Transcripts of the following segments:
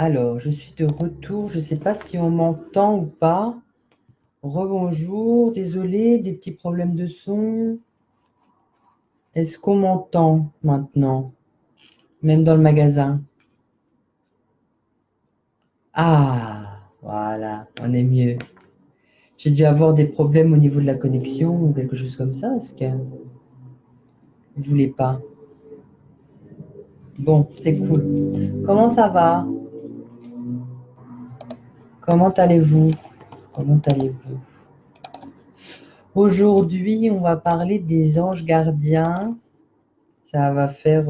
Alors, je suis de retour. Je ne sais pas si on m'entend ou pas. Rebonjour, désolé, des petits problèmes de son. Est-ce qu'on m'entend maintenant, même dans le magasin? Ah, voilà, on est mieux. J'ai dû avoir des problèmes au niveau de la connexion ou quelque chose comme ça. Est-ce que vous voulez pas? Bon, c'est cool. Comment ça va? Comment allez-vous? Comment allez-vous? Aujourd'hui, on va parler des anges gardiens. Ça va faire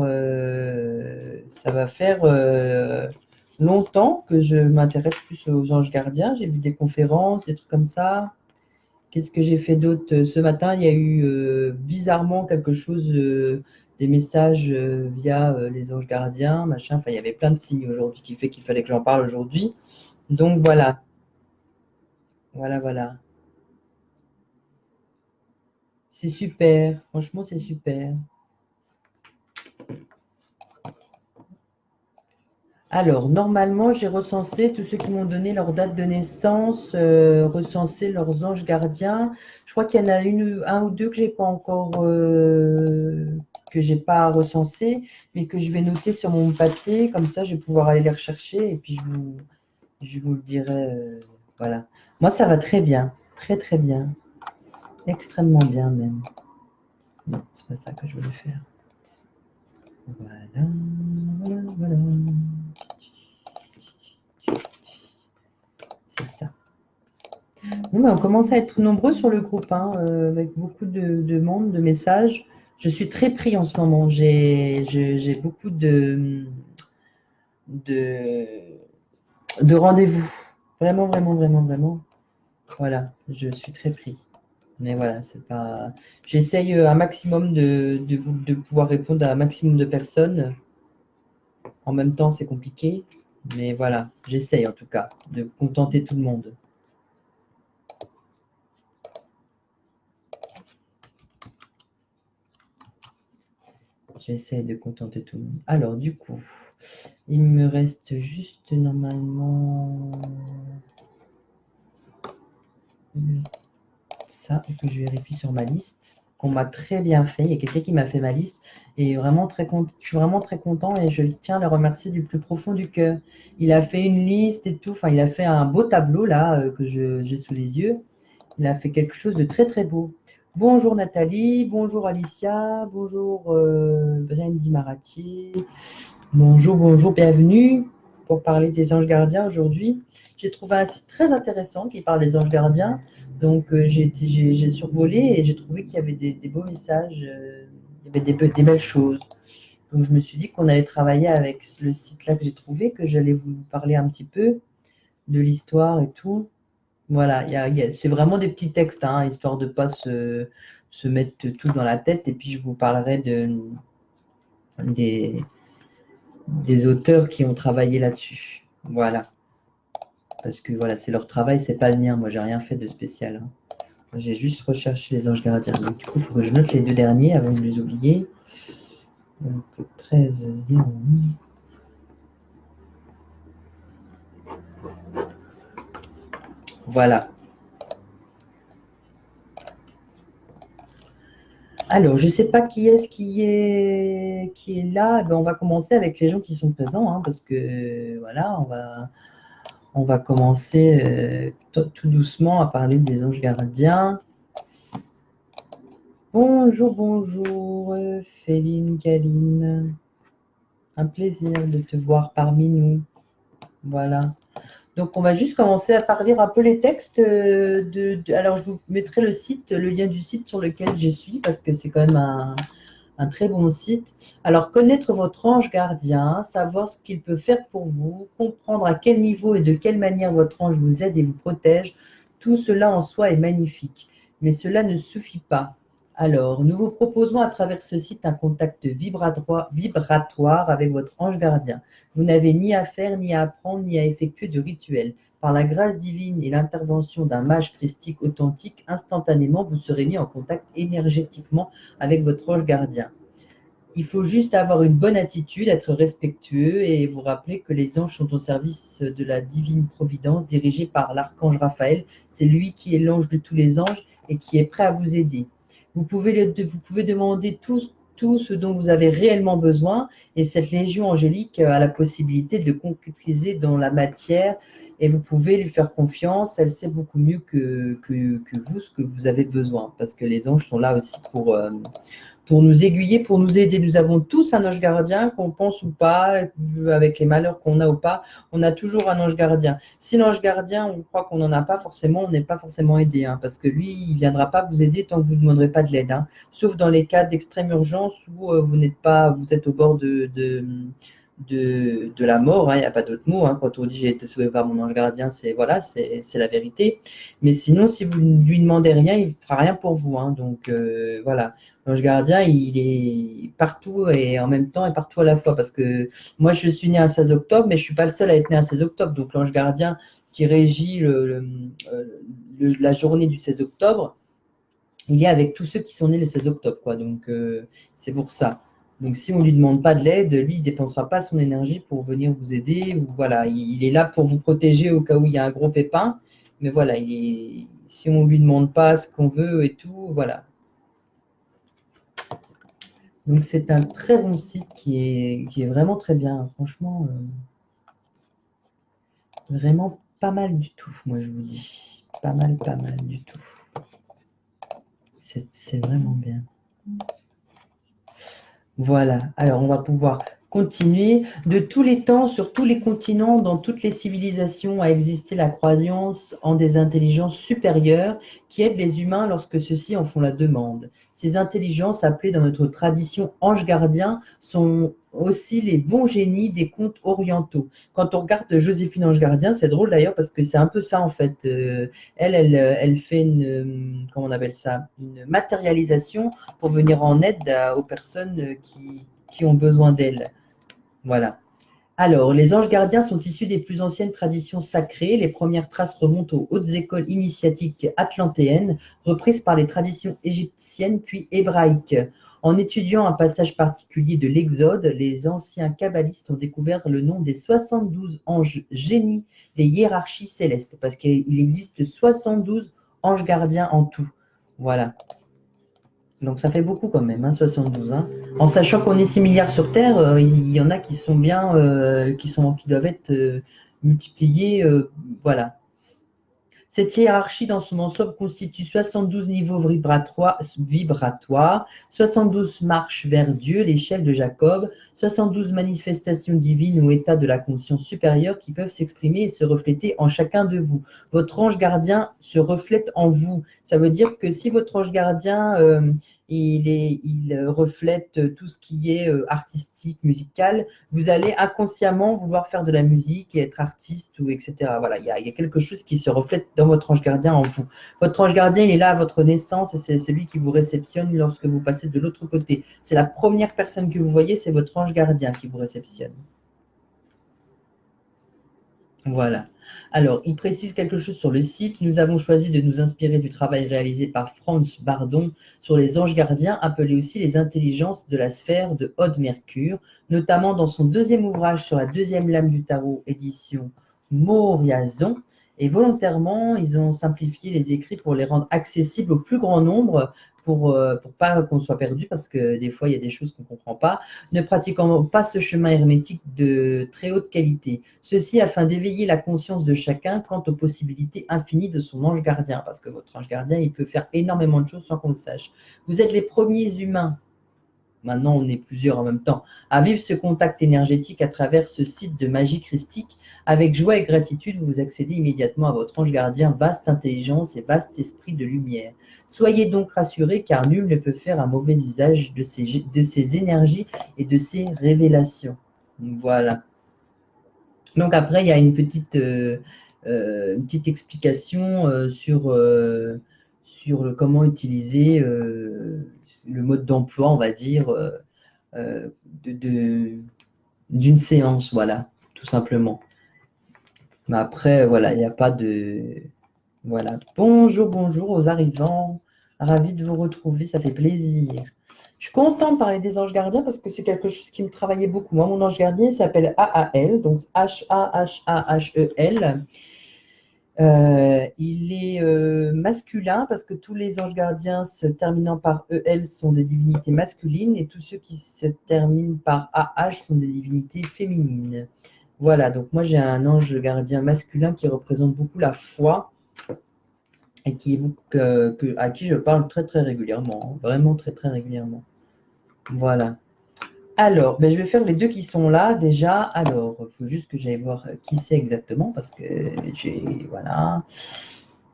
longtemps que je m'intéresse plus aux anges gardiens. J'ai vu des conférences, des trucs comme ça. Qu'est-ce que j'ai fait d'autre? Ce matin, il y a eu bizarrement quelque chose, des messages via les anges gardiens, machin. Enfin, il y avait plein de signes aujourd'hui qui fait qu'il fallait que j'en parle aujourd'hui. Donc voilà, voilà, voilà. C'est super. Franchement, c'est super. Alors, normalement, j'ai recensé tous ceux qui m'ont donné leur date de naissance, recensé leurs anges gardiens. Je crois qu'il y en a un ou deux que j'ai pas encore, que j'ai pas recensé, mais que je vais noter sur mon papier. Comme ça, je vais pouvoir aller les rechercher et puis je vous le dirai. Voilà. Moi, ça va très bien, très très bien, extrêmement bien même. Non, c'est pas ça que je voulais faire. Voilà, voilà, voilà. C'est ça. Bon, ben, on commence à être nombreux sur le groupe, hein, avec beaucoup de monde, de messages. Je suis très pris en ce moment. J'ai beaucoup de, de rendez-vous. Vraiment, vraiment, vraiment, vraiment. Voilà, je suis très pris. Mais voilà, c'est pas. J'essaye un maximum de pouvoir répondre à un maximum de personnes. En même temps, c'est compliqué. Mais voilà, j'essaye en tout cas de contenter tout le monde. J'essaie de contenter tout le monde. Alors, du coup, il me reste juste normalement ça, il faut que je vérifie sur ma liste, qu'on m'a très bien fait. Il y a quelqu'un qui m'a fait ma liste et vraiment très content. Je suis vraiment très content et je tiens à le remercier du plus profond du cœur. Il a fait une liste et tout. Enfin, il a fait un beau tableau là que j'ai sous les yeux. Il a fait quelque chose de très très beau. Bonjour Nathalie, bonjour Alicia, bonjour Brandy Maratier, bonjour, bonjour, bienvenue pour parler des anges gardiens aujourd'hui. J'ai trouvé un site très intéressant qui parle des anges gardiens. Donc j'ai survolé et j'ai trouvé qu'il y avait des beaux messages, il y avait des belles choses. Donc je me suis dit qu'on allait travailler avec le site là que j'ai trouvé, que j'allais vous parler un petit peu de l'histoire et tout. Voilà, c'est vraiment des petits textes, hein, histoire de ne pas se mettre tout dans la tête. Et puis je vous parlerai des, des auteurs qui ont travaillé là-dessus. Voilà. Parce que voilà, c'est leur travail, c'est pas le mien. Moi, j'ai rien fait de spécial, hein. J'ai juste recherché les anges gardiens. Donc, du coup, il faut que je note les deux derniers avant de les oublier. Donc, 13, 0. Voilà. Alors, je ne sais pas qui est là. Ben, on va commencer avec les gens qui sont présents, hein, parce que voilà, on va commencer tout doucement à parler des anges gardiens. Bonjour, bonjour, Féline, Caline. Un plaisir de te voir parmi nous. Voilà. Donc, on va juste commencer à parler un peu les textes. Alors, je vous mettrai le lien du site sur lequel je suis, parce que c'est quand même un très bon site. Alors, connaître votre ange gardien, savoir ce qu'il peut faire pour vous, comprendre à quel niveau et de quelle manière votre ange vous aide et vous protège, tout cela en soi est magnifique. Mais cela ne suffit pas. Alors, nous vous proposons à travers ce site un contact vibratoire avec votre ange gardien. Vous n'avez ni à faire, ni à apprendre, ni à effectuer de rituel. Par la grâce divine et l'intervention d'un mage christique authentique, instantanément, vous serez mis en contact énergétiquement avec votre ange gardien. Il faut juste avoir une bonne attitude, être respectueux et vous rappeler que les anges sont au service de la divine providence dirigée par l'archange Raphaël. C'est lui qui est l'ange de tous les anges et qui est prêt à vous aider. Vous pouvez demander tout ce dont vous avez réellement besoin et cette légion angélique a la possibilité de concrétiser dans la matière et vous pouvez lui faire confiance. Elle sait beaucoup mieux que vous ce que vous avez besoin parce que les anges sont là aussi pour nous aiguiller, pour nous aider. Nous avons tous un ange gardien, qu'on pense ou pas, avec les malheurs qu'on a ou pas, on a toujours un ange gardien. Si l'ange gardien, on croit qu'on n'en a pas forcément, on n'est pas forcément aidé, hein, parce que lui, il ne viendra pas vous aider tant que vous ne demanderez pas de l'aide, hein, sauf dans les cas d'extrême urgence où vous êtes au bord de la mort, hein, il n'y a pas d'autre mot. Hein, quand on dit j'ai été sauvé par mon ange gardien, c'est voilà, c'est la vérité. Mais sinon, si vous ne lui demandez rien, il ne fera rien pour vous. Hein, donc voilà, l'ange gardien, il est partout et en même temps et partout à la fois. Parce que moi, je suis né un 16 octobre, mais je ne suis pas le seul à être né un 16 octobre. Donc l'ange gardien qui régit la journée du 16 octobre, il est avec tous ceux qui sont nés le 16 octobre. Quoi. Donc c'est pour ça. Donc, si on ne lui demande pas de l'aide, lui, il ne dépensera pas son énergie pour venir vous aider. Ou, voilà, il est là pour vous protéger au cas où il y a un gros pépin. Mais voilà, si on ne lui demande pas ce qu'on veut et tout, voilà. Donc, c'est un très bon site qui est vraiment très bien. Franchement, vraiment pas mal du tout, moi, je vous dis. Pas mal du tout. C'est vraiment bien. Voilà, alors on va pouvoir continuer. De tous les temps, sur tous les continents, dans toutes les civilisations, a existé la croyance en des intelligences supérieures qui aident les humains lorsque ceux-ci en font la demande. Ces intelligences, appelées dans notre tradition anges gardiens, sont aussi les bons génies des contes orientaux. Quand on regarde Joséphine Ange Gardien, c'est drôle d'ailleurs parce que c'est un peu ça en fait. Elle fait comment on appelle ça, une matérialisation pour venir en aide aux personnes qui ont besoin d'elle. Voilà. Alors, les anges gardiens sont issus des plus anciennes traditions sacrées. Les premières traces remontent aux hautes écoles initiatiques atlantéennes, reprises par les traditions égyptiennes puis hébraïques. En étudiant un passage particulier de l'Exode, les anciens kabbalistes ont découvert le nom des 72 anges génies des hiérarchies célestes, parce qu'il existe 72 anges gardiens en tout. Voilà. Donc ça fait beaucoup quand même, hein, 72. Hein. En sachant qu'on est 6 milliards sur Terre, il y en a qui sont bien, qui doivent être multipliés. Voilà. Cette hiérarchie dans son ensemble constitue 72 niveaux vibratoires, 72 marches vers Dieu, l'échelle de Jacob, 72 manifestations divines ou états de la conscience supérieure qui peuvent s'exprimer et se refléter en chacun de vous. Votre ange gardien se reflète en vous. Ça veut dire que si votre ange gardien il reflète tout ce qui est artistique, musical, vous allez inconsciemment vouloir faire de la musique et être artiste, ou etc. Voilà, il y a quelque chose qui se reflète dans votre ange gardien en vous. Votre ange gardien, il est là à votre naissance et c'est celui qui vous réceptionne lorsque vous passez de l'autre côté. C'est la première personne que vous voyez, c'est votre ange gardien qui vous réceptionne. Voilà. Alors, il précise quelque chose sur le site. Nous avons choisi de nous inspirer du travail réalisé par Franz Bardon sur les anges gardiens, appelés aussi les intelligences de la sphère de Aude Mercure, notamment dans son deuxième ouvrage sur la deuxième lame du tarot, édition Moriazon. Et volontairement, ils ont simplifié les écrits pour les rendre accessibles au plus grand nombre, pour pas qu'on soit perdu, parce que des fois, il y a des choses qu'on ne comprend pas, ne pratiquant pas ce chemin hermétique de très haute qualité. Ceci afin d'éveiller la conscience de chacun quant aux possibilités infinies de son ange gardien, parce que votre ange gardien, il peut faire énormément de choses sans qu'on le sache. Vous êtes les premiers humains, maintenant on est plusieurs en même temps, à vivre ce contact énergétique à travers ce site de magie christique. Avec joie et gratitude, vous accédez immédiatement à votre ange gardien, vaste intelligence et vaste esprit de lumière. Soyez donc rassurés, car nul ne peut faire un mauvais usage de ces énergies et de ces révélations. Voilà. Donc après, il y a une petite explication sur comment utiliser le mode d'emploi, on va dire, d'une séance, voilà, tout simplement. Mais après, voilà, il n'y a pas de... Voilà. Bonjour aux arrivants. Ravie de vous retrouver, ça fait plaisir. Je suis contente de parler des anges gardiens parce que c'est quelque chose qui me travaillait beaucoup. Moi, mon ange gardien il s'appelle AAL, donc H-A-H-A-H-E-L. Il est masculin parce que tous les anges gardiens se terminant par EL sont des divinités masculines et tous ceux qui se terminent par AH sont des divinités féminines. Voilà, donc moi j'ai un ange gardien masculin qui représente beaucoup la foi et à qui je parle très très régulièrement, vraiment très très régulièrement. Voilà. Alors, ben, je vais faire les deux qui sont là déjà. Alors, il faut juste que j'aille voir qui c'est exactement parce que j'ai. Voilà.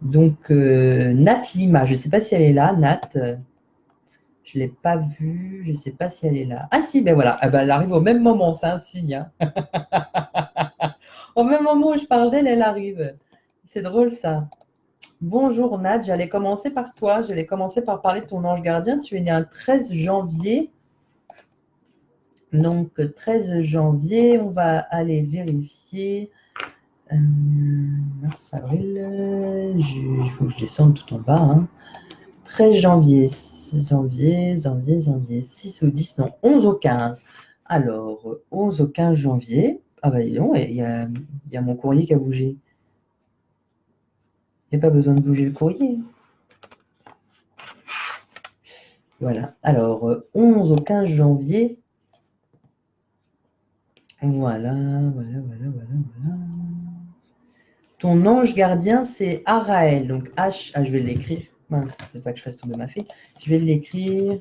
Donc, Nat Lima, je ne sais pas si elle est là, Nat. Je ne l'ai pas vue, je ne sais pas si elle est là. Ah si, ben voilà, ah ben, elle arrive au même moment, c'est un signe. Hein. Au même moment où je parle d'elle, elle arrive. C'est drôle ça. Bonjour Nat, j'allais commencer par toi, j'allais commencer par parler de ton ange gardien. Tu es né un 13 janvier. Donc, 13 janvier, on va aller vérifier. Mars, avril, il faut que je descende tout en bas. Hein. 13 janvier, 6 janvier, 6 au 10, non, 11 au 15. Alors, 11 au 15 janvier, ah bah non, il y a mon courrier qui a bougé. Il n'y a pas besoin de bouger le courrier. Voilà, alors 11 au 15 janvier. Voilà. Ton ange gardien, c'est Araël. Donc H, je vais l'écrire. Mince, peut-être pas que je fasse tomber ma fille. Je vais l'écrire.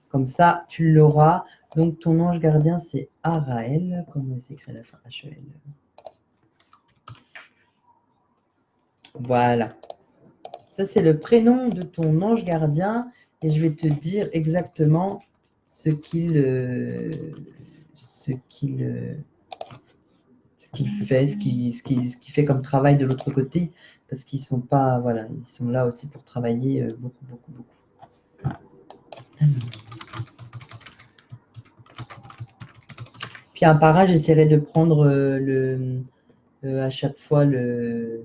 Comme ça, tu l'auras. Donc ton ange gardien, c'est Araël. Comment s'écrit la fin H-E-L. Voilà. Ça, c'est le prénom de ton ange gardien. Et je vais te dire exactement ce qu'il fait, ce qu'il fait comme travail de l'autre côté, parce qu'ils sont pas, voilà, ils sont là aussi pour travailler beaucoup. Puis un par un, j'essaierai de prendre à chaque fois ce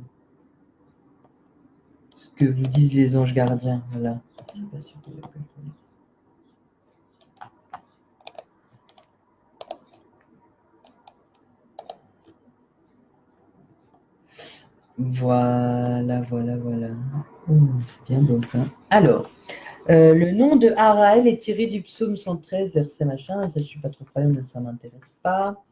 que vous disent les anges gardiens. Voilà. C'est pas sûr qu'il y a pas de Voilà. C'est bien beau ça. Alors, le nom de Araël est tiré du psaume 113, verset machin. Ça, je ne suis pas trop problème, ça ne m'intéresse pas.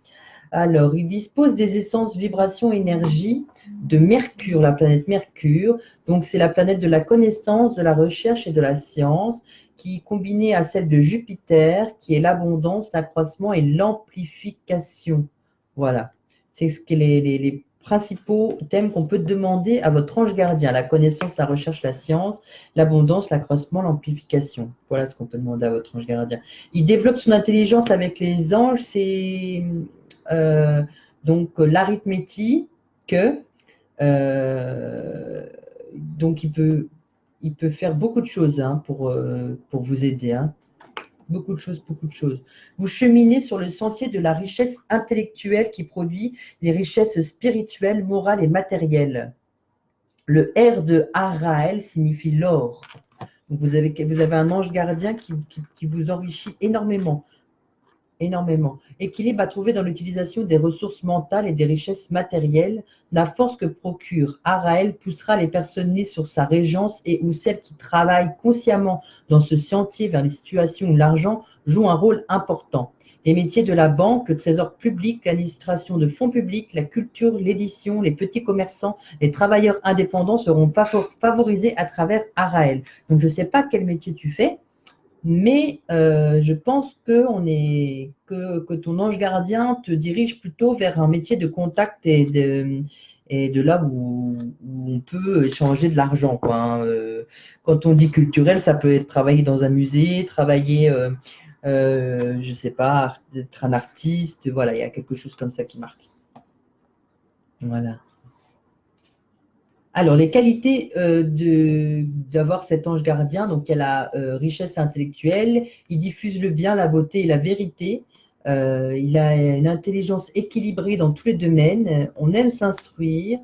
Alors, il dispose des essences vibration énergie de Mercure, la planète Mercure. Donc, c'est la planète de la connaissance, de la recherche et de la science, qui combinée à celle de Jupiter, qui est l'abondance, l'accroissement et l'amplification. Voilà. C'est ce que les principaux thèmes qu'on peut demander à votre ange gardien. La connaissance, la recherche, la science, l'abondance, l'accroissement, l'amplification. Voilà ce qu'on peut demander à votre ange gardien. Il développe son intelligence avec les anges. C'est donc l'arithmétique, donc il peut faire beaucoup de choses hein, pour vous aider. Hein. Beaucoup de choses. Vous cheminez sur le sentier de la richesse intellectuelle qui produit les richesses spirituelles, morales et matérielles. Le R de Araël signifie l'or. Vous avez un ange gardien qui vous enrichit énormément. Équilibre à trouver dans l'utilisation des ressources mentales et des richesses matérielles. La force que procure Araël poussera les personnes nées sur sa régence et ou celles qui travaillent consciemment dans ce sentier vers les situations où l'argent joue un rôle important. Les métiers de la banque, le trésor public, l'administration de fonds publics, la culture, l'édition, les petits commerçants, les travailleurs indépendants seront favorisés à travers Araël. Donc, je ne sais pas quel métier tu fais, mais je pense que ton ange gardien te dirige plutôt vers un métier de contact et de là où on peut échanger de l'argent. Quoi, hein. Quand on dit culturel, ça peut être travailler dans un musée, travailler, je ne sais pas, être un artiste. Voilà, il y a quelque chose comme ça qui marque. Voilà. Alors, les qualités d'avoir cet ange gardien, donc il y a la richesse intellectuelle, il diffuse le bien, la beauté et la vérité, il a une intelligence équilibrée dans tous les domaines, on aime s'instruire,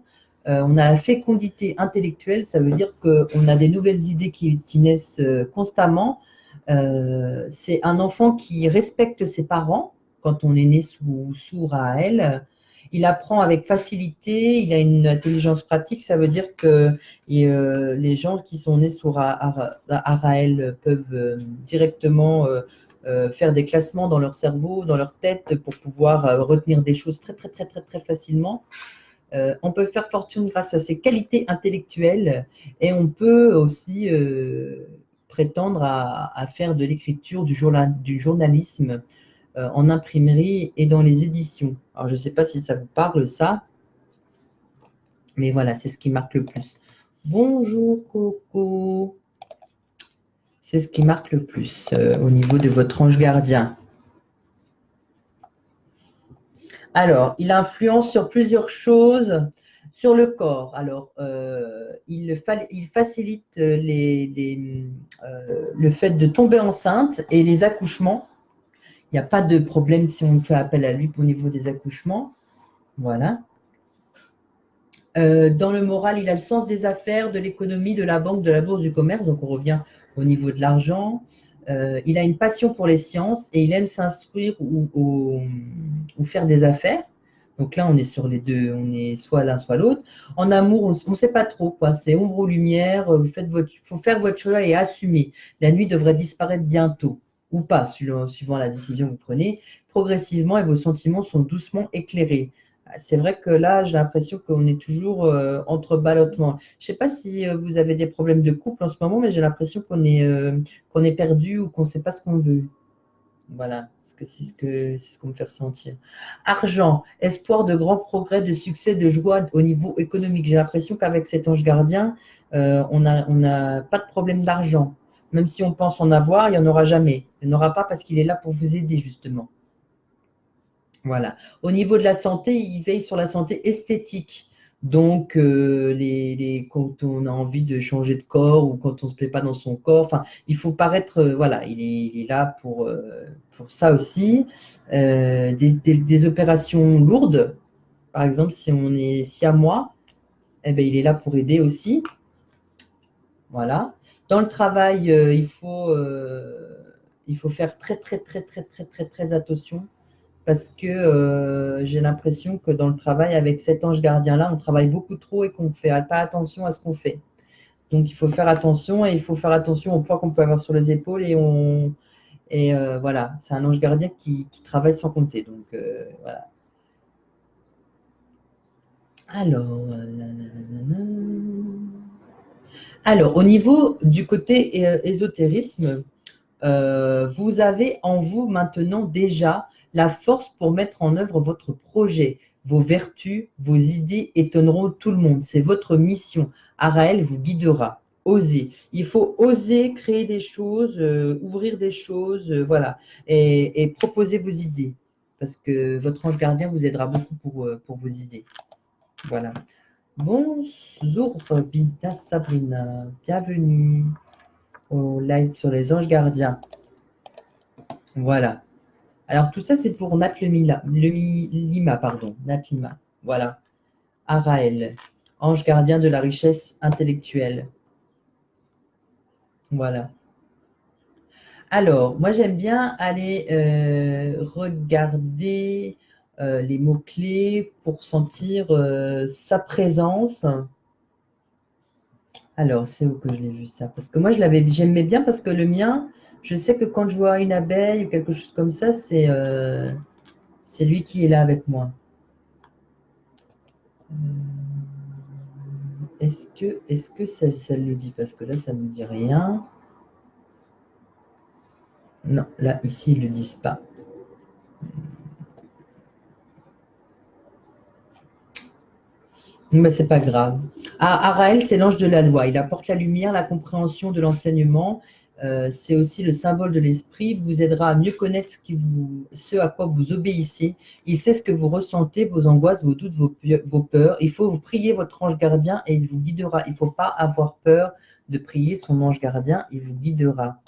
On a la fécondité intellectuelle, ça veut dire qu'on a des nouvelles idées qui naissent constamment. C'est un enfant qui respecte ses parents quand on est né sous Raël. Il apprend avec facilité, il a une intelligence pratique, ça veut dire que les gens qui sont nés sous Raël peuvent directement faire des classements dans leur cerveau, dans leur tête, pour pouvoir retenir des choses très, très, très, très, très facilement. On peut faire fortune grâce à ses qualités intellectuelles et on peut aussi prétendre à faire de l'écriture, du journalisme en imprimerie et dans les éditions. Alors, je ne sais pas si ça vous parle, ça, mais voilà, c'est ce qui marque le plus. Bonjour, Coco. C'est ce qui marque le plus au niveau de votre ange gardien. Alors, il influence sur plusieurs choses. Sur le corps, alors, il facilite le fait de tomber enceinte et les accouchements. Il n'y a pas de problème si on fait appel à lui au niveau des accouchements. Voilà. Dans le moral, il a le sens des affaires, de l'économie, de la banque, de la bourse, du commerce. Donc, on revient au niveau de l'argent. Il a une passion pour les sciences et il aime s'instruire ou faire des affaires. Donc là, on est sur les deux, on est soit l'un, soit l'autre. En amour, on ne sait pas trop, quoi. C'est ombre ou lumière, faut faire votre choix et assumer. La nuit devrait disparaître bientôt, ou pas, suivant la décision que vous prenez, progressivement, et vos sentiments sont doucement éclairés. C'est vrai que là, j'ai l'impression qu'on est toujours entre ballottements. Je ne sais pas si vous avez des problèmes de couple en ce moment, mais j'ai l'impression qu'on est perdu ou qu'on ne sait pas ce qu'on veut. Voilà, c'est ce qu'on me fait ressentir. Argent, espoir de grands progrès, de succès, de joie au niveau économique. J'ai l'impression qu'avec cet ange gardien, on n'a pas de problème d'argent. Même si on pense en avoir, il n'y en aura jamais. Il n'y en aura pas parce qu'il est là pour vous aider, justement. Voilà. Au niveau de la santé, il veille sur la santé esthétique. Donc, quand on a envie de changer de corps ou quand on ne se plaît pas dans son corps, enfin, il faut paraître, voilà, il est là pour ça aussi. Des opérations lourdes, par exemple, si on est siamois, eh ben, il est là pour aider aussi. Voilà. Dans le travail, il faut faire très, très, très, très, très, très, très attention parce que j'ai l'impression que dans le travail avec cet ange gardien-là, on travaille beaucoup trop et qu'on ne fait pas attention à ce qu'on fait. Donc, il faut faire attention et il faut faire attention au poids qu'on peut avoir sur les épaules voilà, c'est un ange gardien qui travaille sans compter. Donc, voilà. Alors, au niveau du côté ésotérisme, vous avez en vous maintenant déjà la force pour mettre en œuvre votre projet. Vos vertus, vos idées étonneront tout le monde. C'est votre mission. Araël vous guidera. Osez. Il faut oser créer des choses, ouvrir des choses, voilà, et proposer vos idées. Parce que votre ange gardien vous aidera beaucoup pour vos idées. Voilà. Bonjour, Binta Sabrina. Bienvenue au live sur les anges gardiens. Voilà. Alors, tout ça, c'est pour Lima, pardon. Nat Lima. Voilà. Araël, ange gardien de la richesse intellectuelle. Voilà. Alors, moi, j'aime bien aller regarder les mots-clés pour sentir sa présence. Alors, c'est où que je l'ai vu ça? Parce que moi, j'aimais bien parce que le mien, je sais que quand je vois une abeille ou quelque chose comme ça, c'est lui qui est là avec moi. Est-ce que ça le dit? Parce que là, ça ne me dit rien. Non, là, ici, ils ne le disent pas. Mais c'est pas grave. Ah, Araël, c'est l'ange de la loi. Il apporte la lumière, la compréhension de l'enseignement. C'est aussi le symbole de l'esprit. Il vous aidera à mieux connaître ce à quoi vous obéissez. Il sait ce que vous ressentez, vos angoisses, vos doutes, vos peurs. Il faut vous prier votre ange gardien et il vous guidera. Il ne faut pas avoir peur de prier son ange gardien. Il vous guidera.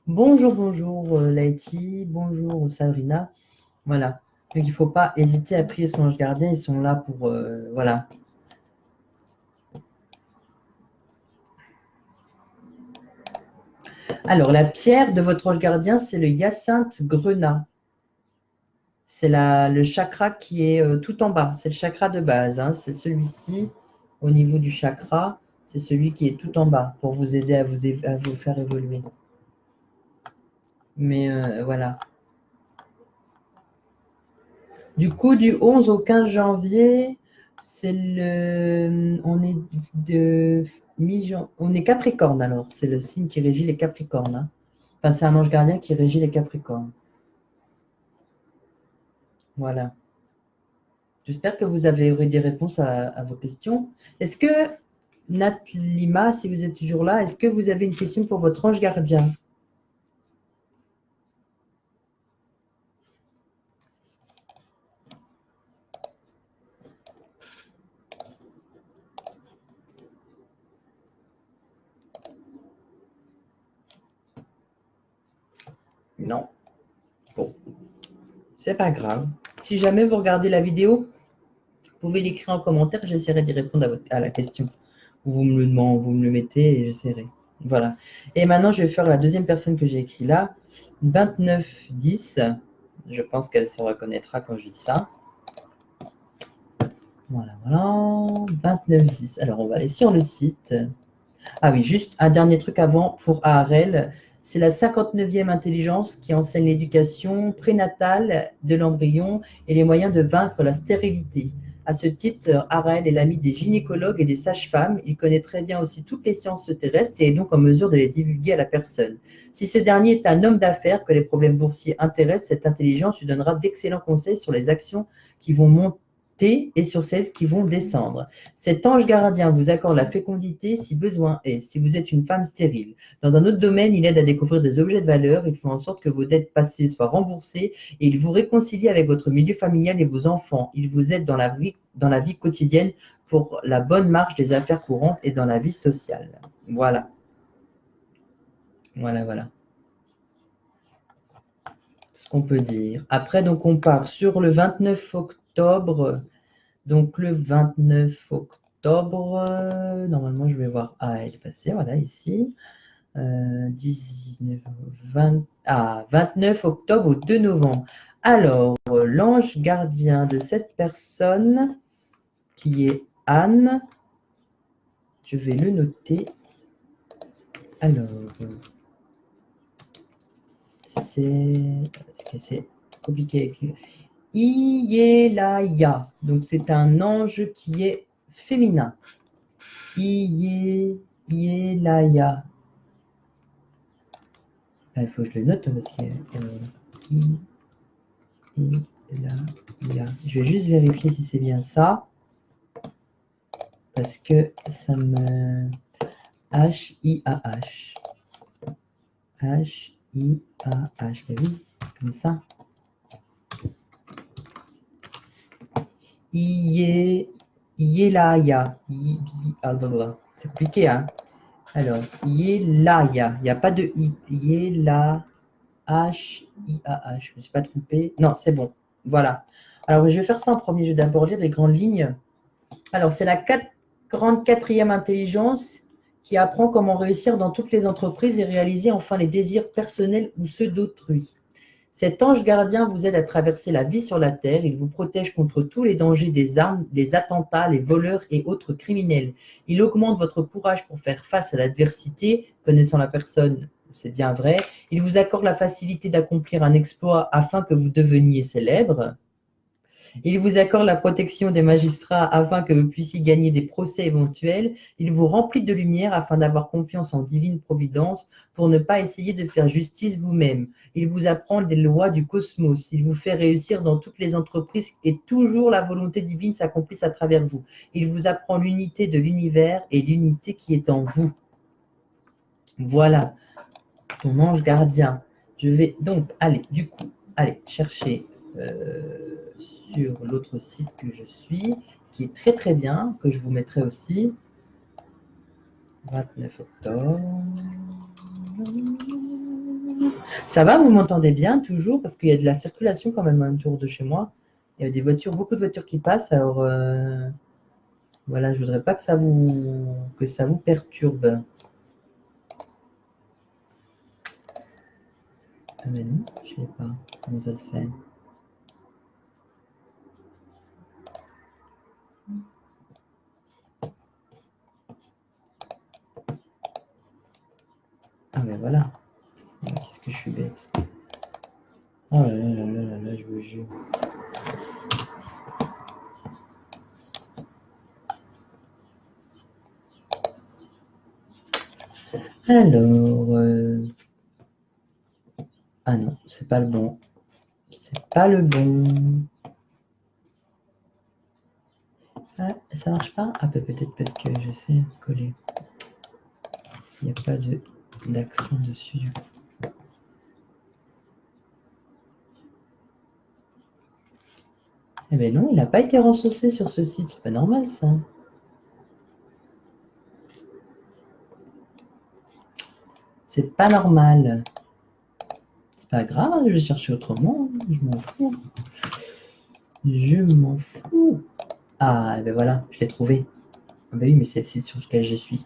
Bonjour, bonjour Laïti. Bonjour Sabrina. Voilà. Donc, il ne faut pas hésiter à prier son ange gardien. Ils sont là pour... voilà. Alors, la pierre de votre ange gardien, c'est le hyacinthe grenat. C'est le chakra qui est tout en bas. C'est le chakra de base. Hein. C'est celui-ci, au niveau du chakra, c'est celui qui est tout en bas pour vous aider à vous faire évoluer. Mais voilà. Du coup, du 11 au 15 janvier, c'est on est on est Capricorne alors. C'est le signe qui régit les Capricornes. Hein. Enfin, c'est un ange gardien qui régit les Capricornes. Voilà. J'espère que vous avez eu des réponses à vos questions. Est-ce que, Nat Lima, si vous êtes toujours là, est-ce que vous avez une question pour votre ange gardien? Non. Bon, c'est pas grave. Si jamais vous regardez la vidéo, vous pouvez l'écrire en commentaire, j'essaierai d'y répondre à la question. Vous me le demandez, vous me le mettez et j'essaierai. Voilà. Et maintenant, je vais faire la deuxième personne que j'ai écrit là. 2910. Je pense qu'elle se reconnaîtra quand je dis ça. Voilà, voilà. 2910. Alors, on va aller sur le site. Ah oui, juste un dernier truc avant pour ARL. C'est la 59e intelligence qui enseigne l'éducation prénatale de l'embryon et les moyens de vaincre la stérilité. À ce titre, ARL est l'ami des gynécologues et des sages-femmes. Il connaît très bien aussi toutes les sciences terrestres et est donc en mesure de les divulguer à la personne. Si ce dernier est un homme d'affaires que les problèmes boursiers intéressent, cette intelligence lui donnera d'excellents conseils sur les actions qui vont monter et sur celles qui vont descendre. Cet ange gardien vous accorde la fécondité si besoin est, si vous êtes une femme stérile. Dans un autre domaine, il aide à découvrir des objets de valeur, il fait en sorte que vos dettes passées soient remboursées et il vous réconcilie avec votre milieu familial et vos enfants. Il vous aide dans la vie quotidienne pour la bonne marche des affaires courantes et dans la vie sociale. Voilà. Voilà, voilà. Ce qu'on peut dire. Après, donc, on part sur le 29 octobre. Donc, le 29 octobre, normalement, je vais voir. Ah, elle est passée, voilà, ici. 19, 20, 29 octobre au 2 novembre. Alors, l'ange gardien de cette personne, qui est Anne, je vais le noter. Alors, c'est compliqué à écrire. Ielaya. Donc, c'est un ange qui est féminin. Ielaya. Il faut que je le note parce que. Je vais juste vérifier si c'est bien ça. Parce que ça me. H-I-A-H. H-I-A-H. Oui, comme ça. Yelaya. C'est compliqué, hein. Alors, Yelaya. Il n'y a pas de I. Yela. H-I-A-H. Je ne me suis pas trompée. Non, c'est bon. Voilà. Alors, je vais faire ça en premier. Je vais d'abord lire les grandes lignes. Alors, c'est la 44e intelligence qui apprend comment réussir dans toutes les entreprises et réaliser enfin les désirs personnels ou ceux d'autrui. Cet ange gardien vous aide à traverser la vie sur la terre. Il vous protège contre tous les dangers des armes, des attentats, les voleurs et autres criminels. Il augmente votre courage pour faire face à l'adversité. Connaissant la personne, c'est bien vrai. Il vous accorde la facilité d'accomplir un exploit afin que vous deveniez célèbre. Il vous accorde la protection des magistrats afin que vous puissiez gagner des procès éventuels. Il vous remplit de lumière afin d'avoir confiance en divine providence pour ne pas essayer de faire justice vous-même. Il vous apprend les lois du cosmos. Il vous fait réussir dans toutes les entreprises et toujours la volonté divine s'accomplisse à travers vous. Il vous apprend l'unité de l'univers et l'unité qui est en vous. Voilà, ton ange gardien. Je vais donc aller chercher sur l'autre site que je suis, qui est très très bien, que je vous mettrai aussi. 29 octobre. Ça va, vous m'entendez bien toujours? Parce qu'il y a de la circulation quand même autour de chez moi. Il y a des voitures, beaucoup de voitures qui passent. Alors, voilà, je voudrais pas que ça vous perturbe. Ah mais non, je sais pas comment ça se fait. Ah mais voilà. Qu'est-ce que je suis bête. Oh là là là là là là, je vous jure. Alors, ah non, c'est pas le bon. C'est pas le bon. Ah, ça marche pas? Ah, peut-être parce que je sais coller. Il n'y a pas d'accent dessus. Du coup. Eh ben non, il n'a pas été recensé sur ce site. C'est pas normal ça. C'est pas normal. C'est pas grave, je vais chercher autrement. Je m'en fous. Je m'en fous. Ah, et ben voilà, je l'ai trouvé. Ah ben oui, mais c'est le site sur lequel je suis.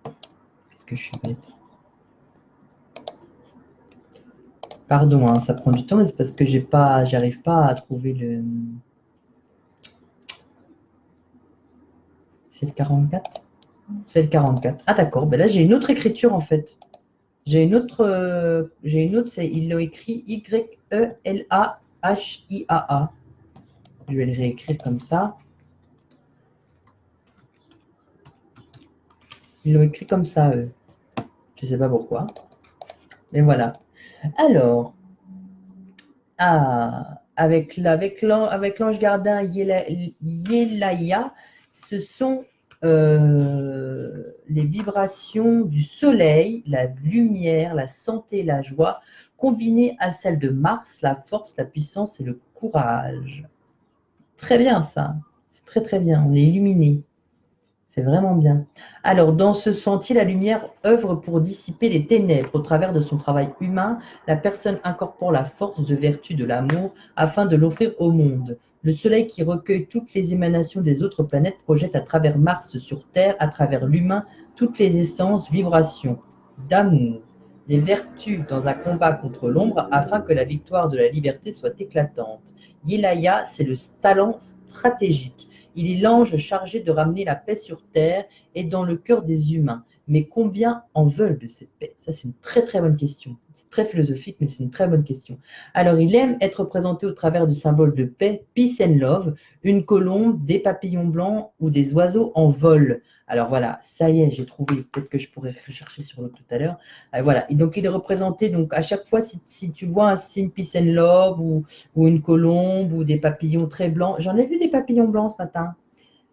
Qu'est-ce que je suis bête. Pardon, hein, ça prend du temps, mais c'est parce que j'arrive pas à trouver le. C'est le 44? C'est le 44. Ah d'accord, ben là j'ai une autre écriture en fait. J'ai une autre, ils l'ont écrit Yelahia. Je vais le réécrire comme ça. Ils l'ont écrit comme ça, eux. Je ne sais pas pourquoi. Mais voilà. Alors, avec l'ange gardien Yelaya, ce sont les vibrations du soleil, la lumière, la santé, la joie, combinées à celles de Mars, la force, la puissance et le courage. Très bien ça, c'est très très bien, on est illuminé. C'est vraiment bien. Alors, dans ce sentier, la lumière œuvre pour dissiper les ténèbres. Au travers de son travail humain, la personne incorpore la force de vertu de l'amour afin de l'offrir au monde. Le soleil qui recueille toutes les émanations des autres planètes projette à travers Mars sur Terre, à travers l'humain, toutes les essences, vibrations d'amour, des vertus dans un combat contre l'ombre afin que la victoire de la liberté soit éclatante. Yelaya, c'est le talent stratégique. Il est l'ange chargé de ramener la paix sur terre et dans le cœur des humains. Mais combien en veulent de cette paix? Ça, c'est une très très bonne question. C'est très philosophique, mais c'est une très bonne question. Alors, il aime être représenté au travers du symbole de paix, peace and love, une colombe, des papillons blancs ou des oiseaux en vol. Alors voilà, ça y est, j'ai trouvé. Peut-être que je pourrais rechercher sur l'autre tout à l'heure. Voilà. Et donc, il est représenté, donc à chaque fois, si tu vois un signe peace and love ou une colombe ou des papillons très blancs. J'en ai vu des papillons blancs ce matin.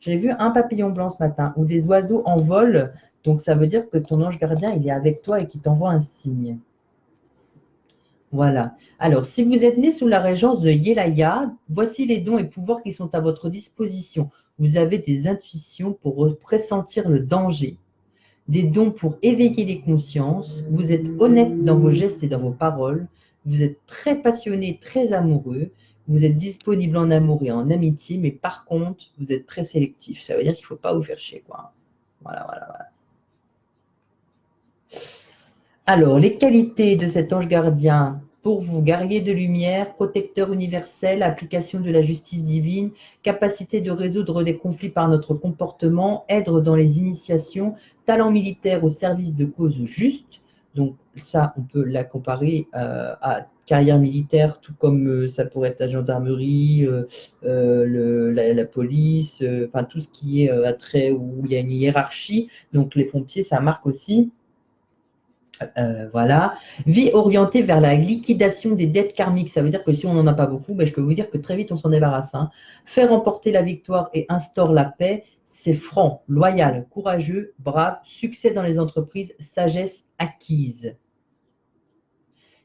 J'ai vu un papillon blanc ce matin ou des oiseaux en vol. Donc, ça veut dire que ton ange gardien, il est avec toi et qu'il t'envoie un signe. Voilà. Alors, si vous êtes né sous la régence de Yelaya, voici les dons et pouvoirs qui sont à votre disposition. Vous avez des intuitions pour pressentir le danger, des dons pour éveiller les consciences. Vous êtes honnête dans vos gestes et dans vos paroles. Vous êtes très passionné, très amoureux. Vous êtes disponible en amour et en amitié, mais par contre, vous êtes très sélectif. Ça veut dire qu'il ne faut pas vous faire chier, quoi. Voilà, voilà, voilà. Alors, les qualités de cet ange gardien pour vous: guerrier de lumière, protecteur universel, application de la justice divine, capacité de résoudre les conflits par notre comportement, aide dans les initiations, talent militaire au service de causes justes. Donc ça, on peut la comparer à carrière militaire, tout comme ça pourrait être la gendarmerie, la police, enfin tout ce qui est attrait où il y a une hiérarchie. Donc les pompiers, ça marque aussi. Voilà. Vie orientée vers la liquidation des dettes karmiques. Ça veut dire que si on n'en a pas beaucoup, ben, je peux vous dire que très vite on s'en débarrasse. Hein. Faire remporter la victoire et instaure la paix, c'est franc, loyal, courageux, brave, succès dans les entreprises, sagesse acquise.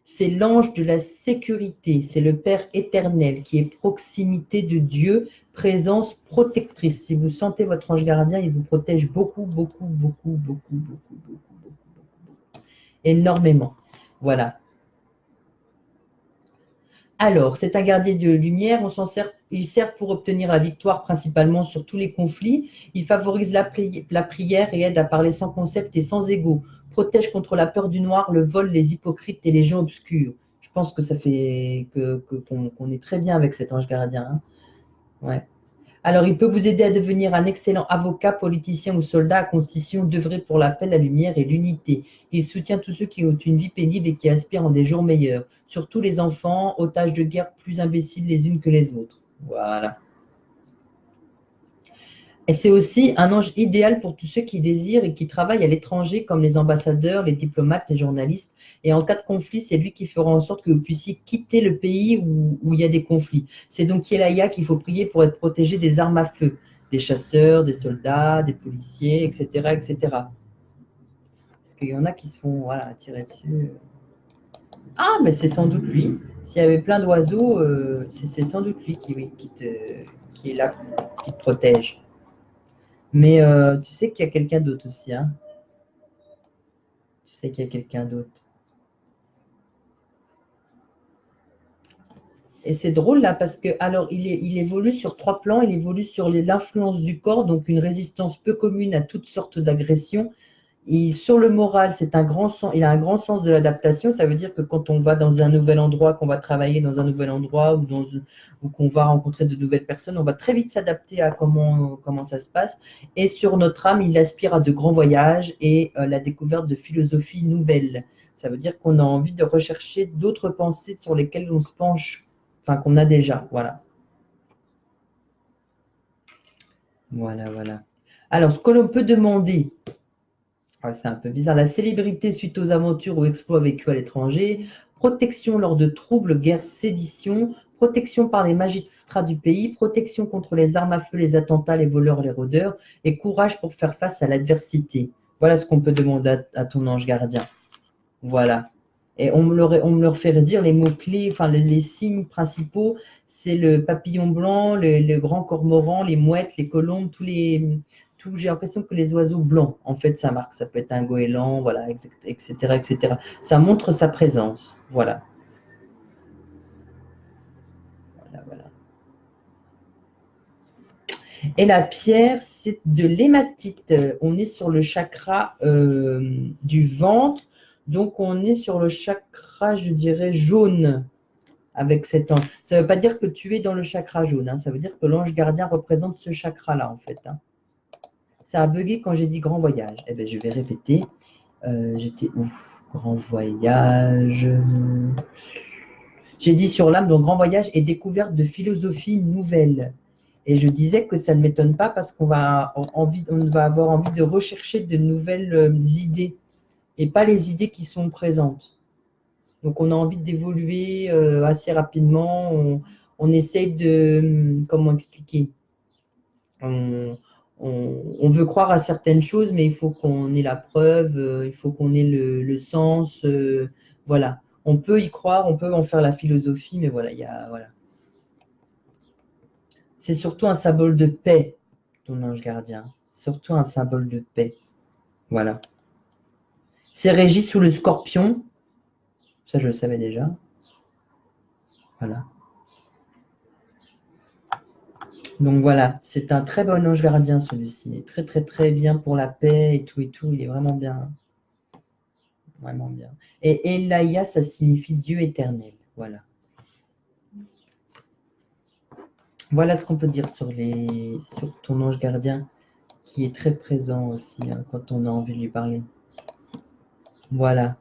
C'est l'ange de la sécurité, c'est le Père éternel qui est proximité de Dieu, présence protectrice. Si vous sentez votre ange gardien, il vous protège beaucoup, beaucoup, beaucoup, beaucoup, beaucoup, beaucoup, beaucoup, énormément. Voilà. Alors, c'est un gardien de lumière. Il sert pour obtenir la victoire principalement sur tous les conflits. Il favorise la prière et aide à parler sans concept et sans ego. Protège contre la peur du noir, le vol, les hypocrites et les gens obscurs. Je pense que ça fait qu'on est très bien avec cet ange gardien, hein. Ouais. Alors, il peut vous aider à devenir un excellent avocat, politicien ou soldat à condition d'œuvrer pour la paix, la lumière et l'unité. Il soutient tous ceux qui ont une vie pénible et qui aspirent à des jours meilleurs, surtout les enfants, otages de guerre plus imbéciles les unes que les autres. Voilà. Et c'est aussi un ange idéal pour tous ceux qui désirent et qui travaillent à l'étranger, comme les ambassadeurs, les diplomates, les journalistes. Et en cas de conflit, c'est lui qui fera en sorte que vous puissiez quitter le pays où il y a des conflits. C'est donc Yelaya qu'il faut prier pour être protégé des armes à feu, des chasseurs, des soldats, des policiers, etc., etc. Parce qu'il y en a qui se font voilà, tirer dessus. Ah, mais c'est sans doute lui. S'il y avait plein d'oiseaux, c'est sans doute lui oui, qui est là, qui te protège. Mais tu sais qu'il y a quelqu'un d'autre aussi, hein. Tu sais qu'il y a quelqu'un d'autre. Et c'est drôle là parce que alors il évolue sur 3 plans. Il évolue sur l'influence du corps, donc une résistance peu commune à toutes sortes d'agressions. Sur le moral, il a un grand sens de l'adaptation. Ça veut dire que quand on va dans un nouvel endroit, qu'on va travailler dans un nouvel endroit ou qu'on va rencontrer de nouvelles personnes, on va très vite s'adapter à comment ça se passe. Et sur notre âme, il aspire à de grands voyages et la découverte de philosophies nouvelles. Ça veut dire qu'on a envie de rechercher d'autres pensées sur lesquelles on se penche, enfin qu'on a déjà. Voilà. Voilà, voilà. Alors, ce que l'on peut demander, c'est un peu bizarre. La célébrité suite aux aventures ou exploits vécus à l'étranger, protection lors de troubles, guerres, séditions, protection par les magistrats du pays, protection contre les armes à feu, les attentats, les voleurs, les rôdeurs, et courage pour faire face à l'adversité. Voilà ce qu'on peut demander à ton ange gardien. Voilà. Et on me leur fait dire les mots-clés, enfin les signes principaux, c'est le papillon blanc, le grand cormoran, les mouettes, les colombes, j'ai l'impression que les oiseaux blancs, en fait, ça marque. Ça peut être un goéland, voilà, etc., etc. Ça montre sa présence. Voilà. Voilà, voilà. Et la pierre, c'est de l'hématite. On est sur le chakra du ventre. Donc, on est sur le chakra, je dirais, jaune avec cet ange. Ça ne veut pas dire que tu es dans le chakra jaune, hein. Ça veut dire que l'ange gardien représente ce chakra-là, en fait, hein. Ça a bugué quand j'ai dit grand voyage. Eh bien, je vais répéter. J'étais où? Grand voyage. J'ai dit sur l'âme, donc grand voyage et découverte de philosophie nouvelle. Et je disais que ça ne m'étonne pas parce on va avoir envie de rechercher de nouvelles idées et pas les idées qui sont présentes. Donc on a envie d'évoluer assez rapidement. On essaye de, comment expliquer, on veut croire à certaines choses, mais il faut qu'on ait la preuve, il faut qu'on ait le sens. Voilà. On peut y croire, on peut en faire la philosophie, mais voilà, voilà. C'est surtout un symbole de paix, ton ange gardien. Surtout un symbole de paix. Voilà. C'est régi sous le scorpion. Ça, je le savais déjà. Voilà. Donc voilà, c'est un très bon ange gardien celui-ci. Très très très bien pour la paix et tout et tout. Il est vraiment bien. Vraiment bien. Et Elaya, ça signifie Dieu éternel. Voilà. Voilà ce qu'on peut dire sur ton ange gardien qui est très présent aussi hein, quand on a envie de lui parler. Voilà.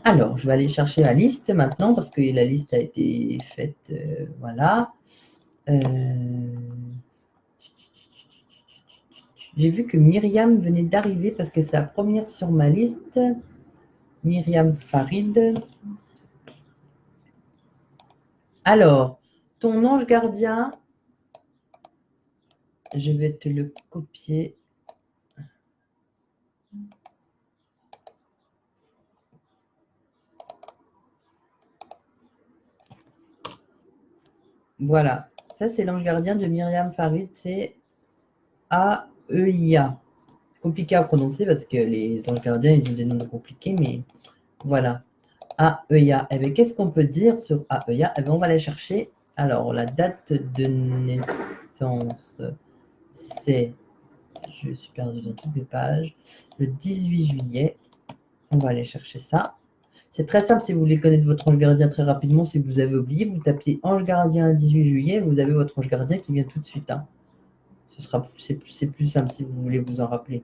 Alors, je vais aller chercher la liste maintenant parce que la liste a été faite. Voilà. J'ai vu que Myriam venait d'arriver parce que c'est la première sur ma liste. Myriam Farid. Alors, ton ange gardien, je vais te le copier. Voilà, ça c'est l'ange gardien de Myriam Farid, c'est AEIA. C'est compliqué à prononcer parce que les anges gardiens, ils ont des noms compliqués, mais voilà. AEIA. Eh bien, qu'est-ce qu'on peut dire sur AEIA? Eh bien, on va aller chercher. Alors, la date de naissance, c'est, je suis perdu dans toutes les pages, le 18 juillet. On va aller chercher ça. C'est très simple si vous voulez connaître votre ange gardien très rapidement. Si vous avez oublié, vous tapez ange gardien 18 juillet, vous avez votre ange gardien qui vient tout de suite. Hein. C'est plus simple si vous voulez vous en rappeler.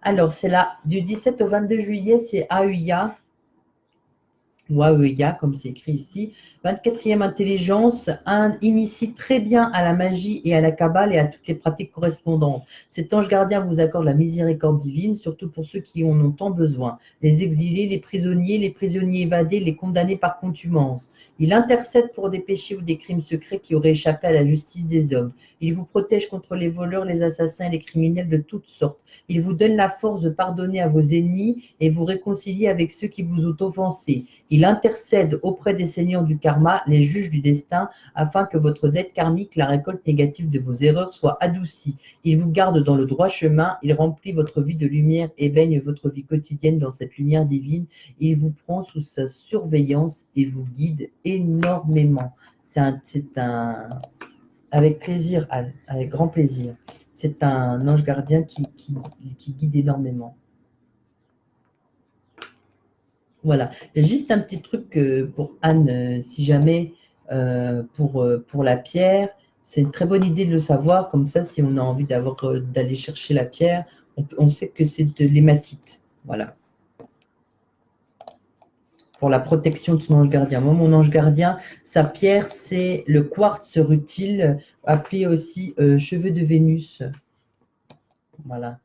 Alors, c'est là, du 17 au 22 juillet, c'est AUIA. Ou AEIA, comme c'est écrit ici. 24e intelligence, initie très bien à la magie et à la cabale et à toutes les pratiques correspondantes. Cet ange gardien vous accorde la miséricorde divine, surtout pour ceux qui en ont tant besoin. Les exilés, les prisonniers évadés, les condamnés par contumace. Il intercède pour des péchés ou des crimes secrets qui auraient échappé à la justice des hommes. Il vous protège contre les voleurs, les assassins et les criminels de toutes sortes. Il vous donne la force de pardonner à vos ennemis et vous réconcilier avec ceux qui vous ont offensés. Il intercède auprès des seigneurs du karma, les juges du destin, afin que votre dette karmique, la récolte négative de vos erreurs, soit adoucie. Il vous garde dans le droit chemin, il remplit votre vie de lumière et baigne votre vie quotidienne dans cette lumière divine. Il vous prend sous sa surveillance et vous guide énormément. C'est un avec plaisir, avec grand plaisir. C'est un ange gardien qui guide énormément. Voilà. Il y a juste un petit truc pour Anne, si jamais, pour la pierre, c'est une très bonne idée de le savoir. Comme ça, si on a envie d'aller chercher la pierre, on sait que c'est de l'hématite. Voilà. Pour la protection de son ange gardien. Moi, mon ange gardien, sa pierre, c'est le quartz rutile, appelé aussi cheveux de Vénus. Voilà.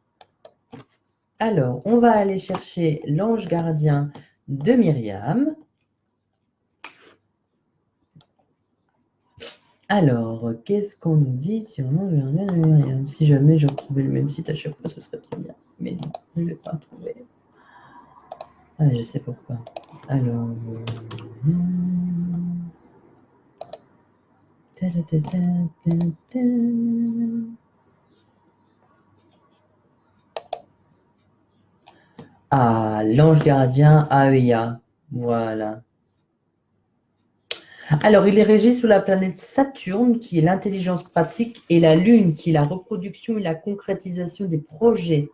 Alors, on va aller chercher l'ange gardien de Myriam. Alors, qu'est-ce qu'on nous dit sur l'ange gardien de Myriam? Si jamais je retrouvais le même site à chaque fois, ce serait très bien. Mais non, je ne l'ai pas trouvé. Ah, je sais pourquoi. Alors... Ah, l'ange gardien AEIA. Voilà. Alors, il est régi sous la planète Saturne, qui est l'intelligence pratique, et la Lune, qui est la reproduction et la concrétisation des projets.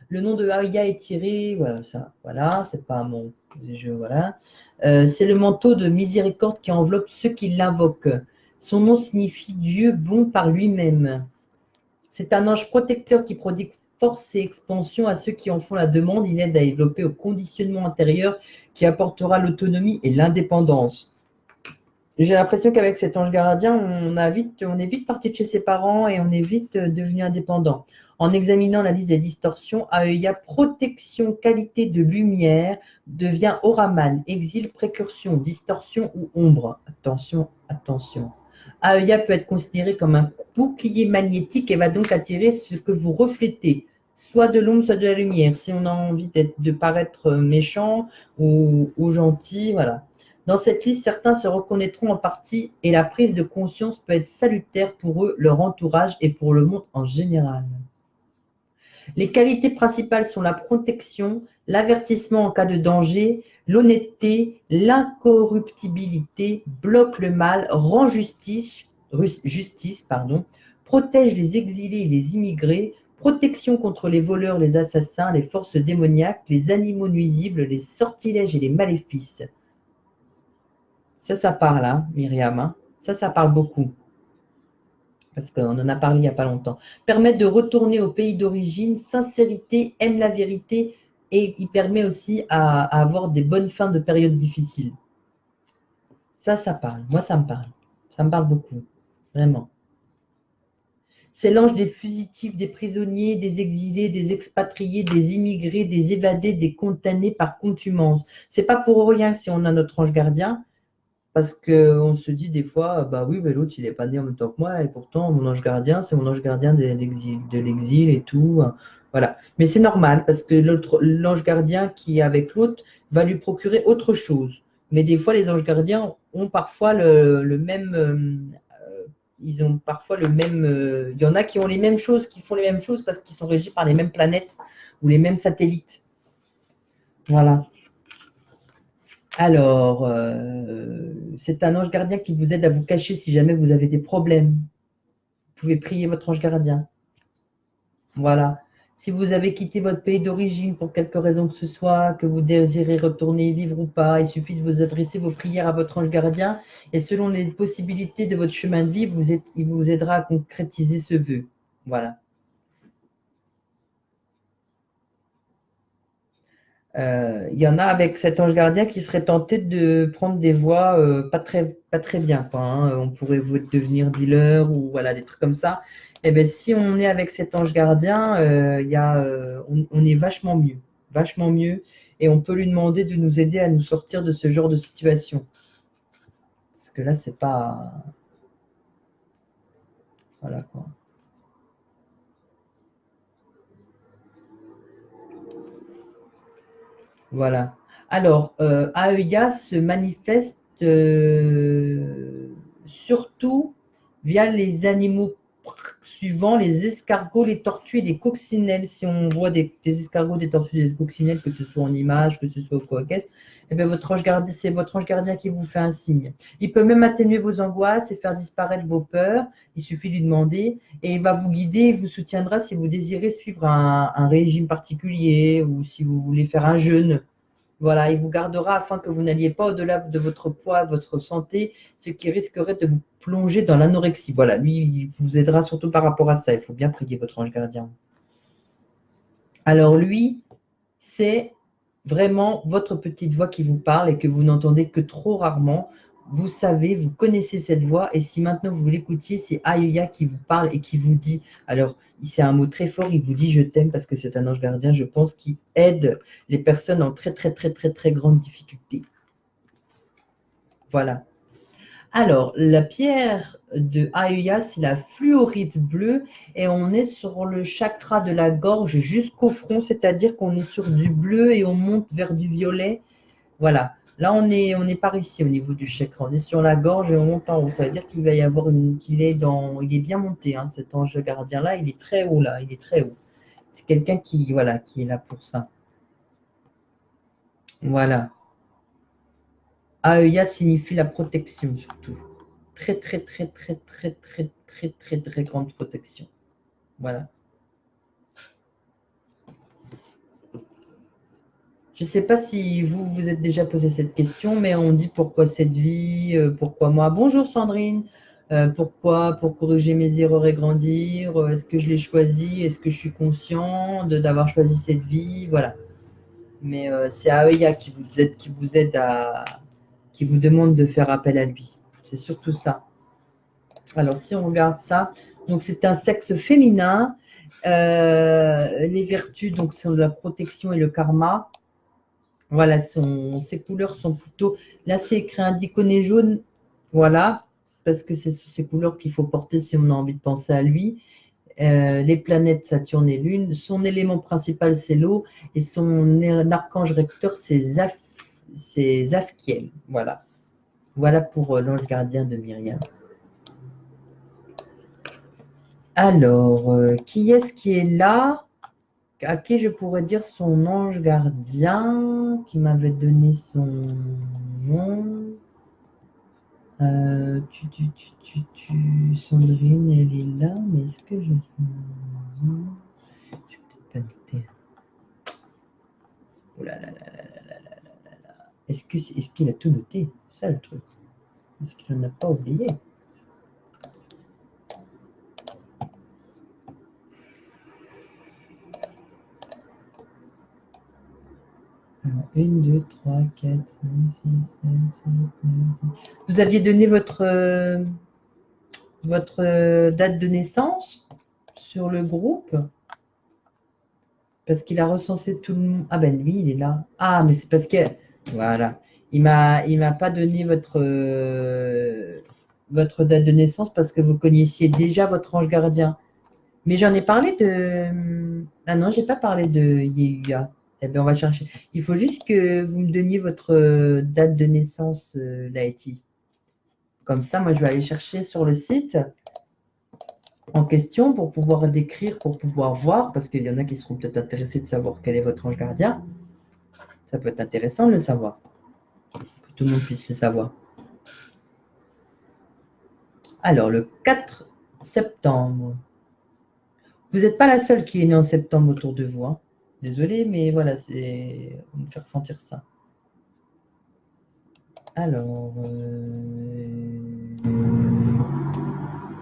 Le nom de AEIA est tiré, voilà, ça, voilà, c'est pas mon jeu, voilà. C'est le manteau de miséricorde qui enveloppe ceux qui l'invoquent. Son nom signifie Dieu bon par lui-même. C'est un ange protecteur qui prodigue force et expansion à ceux qui en font la demande. Il aide à développer au conditionnement intérieur qui apportera l'autonomie et l'indépendance. J'ai l'impression qu'avec cet ange gardien, on est vite parti de chez ses parents et on est vite devenu indépendant. En examinant la liste des distorsions, AEIA, protection, qualité de lumière, devient Oraman, exil, précursion, distorsion ou ombre. Attention, attention. AEIA peut être considéré comme un bouclier magnétique et va donc attirer ce que vous reflétez, soit de l'ombre, soit de la lumière. Si on a envie de paraître méchant ou gentil, voilà. Dans cette liste, certains se reconnaîtront en partie et la prise de conscience peut être salutaire pour eux, leur entourage et pour le monde en général. Les qualités principales sont la protection, l'avertissement en cas de danger, l'honnêteté, l'incorruptibilité, bloque le mal, rend justice, protège les exilés et les immigrés, protection contre les voleurs, les assassins, les forces démoniaques, les animaux nuisibles, les sortilèges et les maléfices. Ça parle, hein, Myriam. Hein. Ça parle beaucoup. Parce qu'on en a parlé il n'y a pas longtemps. Permettre de retourner au pays d'origine, sincérité, aime la vérité, et il permet aussi à avoir des bonnes fins de périodes difficiles. Ça parle. Moi, ça me parle. Ça me parle beaucoup. Vraiment. C'est l'ange des fugitifs, des prisonniers, des exilés, des expatriés, des immigrés, des évadés, des condamnés par contumace. C'est pas pour rien si on a notre ange gardien. Parce qu'on se dit des fois, bah oui, mais l'autre, il n'est pas né en même temps que moi, et pourtant, mon ange gardien, c'est mon ange gardien de l'exil et tout. Voilà. Mais c'est normal, parce que l'ange gardien qui est avec l'autre va lui procurer autre chose. Mais des fois, les anges gardiens ont parfois le même. Ils ont parfois le même. Il y en a qui ont les mêmes choses, qui font les mêmes choses parce qu'ils sont régis par les mêmes planètes ou les mêmes satellites. Voilà. Alors, c'est un ange gardien qui vous aide à vous cacher si jamais vous avez des problèmes. Vous pouvez prier votre ange gardien. Voilà. Si vous avez quitté votre pays d'origine pour quelque raison que ce soit, que vous désirez retourner y vivre ou pas, il suffit de vous adresser vos prières à votre ange gardien et selon les possibilités de votre chemin de vie, il vous aidera à concrétiser ce vœu. Voilà. Il y en a avec cet ange gardien qui serait tenté de prendre des voies pas très bien, quoi, hein. On pourrait devenir dealer ou voilà, des trucs comme ça. Et ben, si on est avec cet ange gardien, on est vachement mieux, et on peut lui demander de nous aider à nous sortir de ce genre de situation. Parce que là, c'est pas. Voilà quoi. Voilà. Alors, AEIA se manifeste surtout via les animaux suivants, les escargots, les tortues et les coccinelles. Si on voit des escargots, des tortues, des coccinelles, que ce soit en image, que ce soit au coquesse, eh bien, c'est votre ange gardien qui vous fait un signe. Il peut même atténuer vos angoisses et faire disparaître vos peurs. Il suffit de lui demander et il va vous guider et vous soutiendra si vous désirez suivre un régime particulier ou si vous voulez faire un jeûne. Voilà, il vous gardera afin que vous n'alliez pas au-delà de votre poids, de votre santé, ce qui risquerait de vous plonger dans l'anorexie. Voilà, lui, il vous aidera surtout par rapport à ça. Il faut bien prier votre ange gardien. Alors lui, c'est vraiment votre petite voix qui vous parle et que vous n'entendez que trop rarement. Vous savez, vous connaissez cette voix et si maintenant vous l'écoutiez, c'est Aïya qui vous parle et qui vous dit, alors c'est un mot très fort, il vous dit je t'aime parce que c'est un ange gardien, je pense, qui aide les personnes en très grande difficulté. Voilà. Alors, la pierre de Aïya, c'est la fluorite bleue et on est sur le chakra de la gorge jusqu'au front, c'est-à-dire qu'on est sur du bleu et on monte vers du violet. Voilà. Là, on est par ici au niveau du chakra. On est sur la gorge et on monte en haut. Ça veut dire qu'il va y avoir il est bien monté, hein, cet ange gardien-là. Il est très haut là. Il est très haut. C'est quelqu'un voilà, qui est là pour ça. Voilà. Aeya signifie la protection surtout. Très grande protection. Voilà. Je ne sais pas si vous vous êtes déjà posé cette question, mais on dit pourquoi cette vie, pourquoi moi. Bonjour Sandrine. Pourquoi pour corriger mes erreurs et grandir? Est-ce que je l'ai choisi? Est-ce que je suis conscient d'avoir choisi cette vie? Voilà. Mais c'est Aeya qui vous demande de faire appel à lui. C'est surtout ça. Alors si on regarde ça, donc c'est un sexe féminin. Les vertus donc sont la protection et le karma. Voilà, ses couleurs sont plutôt. Là, c'est écrit un diconé jaune. Voilà, parce que c'est ces couleurs qu'il faut porter si on a envie de penser à lui. Les planètes Saturne et Lune. Son élément principal, c'est l'eau. Et son archange recteur, c'est Zafkiel. Voilà. Voilà pour l'ange gardien de Myriam. Alors, qui est-ce qui est là? À qui je pourrais dire son ange gardien qui m'avait donné son nom? Sandrine, elle est là, mais est-ce que je. Je vais peut-être pas noter. Oh là là là là là là là là là. Est-ce qu'il a tout noté? C'est ça le truc. Est-ce qu'il n'en a pas oublié? Alors, 1, 2, 3, 4, 5, 6, 7, 8, 9. Vous aviez donné votre date de naissance sur le groupe? Parce qu'il a recensé tout le monde. Ah ben lui, il est là. Ah, mais c'est parce que. Voilà. Il m'a pas donné votre date de naissance parce que vous connaissiez déjà votre ange gardien. Mais j'en ai parlé de. Ah non, j'ai pas parlé de Yehuda. Eh bien, on va chercher. Il faut juste que vous me donniez votre date de naissance, Laïti. Comme ça, moi, je vais aller chercher sur le site en question pour pouvoir décrire, pour pouvoir voir, parce qu'il y en a qui seront peut-être intéressés de savoir quel est votre ange gardien. Ça peut être intéressant de le savoir. tout le monde puisse le savoir. Alors, le 4 septembre. Vous n'êtes pas la seule qui est née en septembre autour de vous. Hein. Désolée, mais voilà, c'est me faire sentir ça. Alors,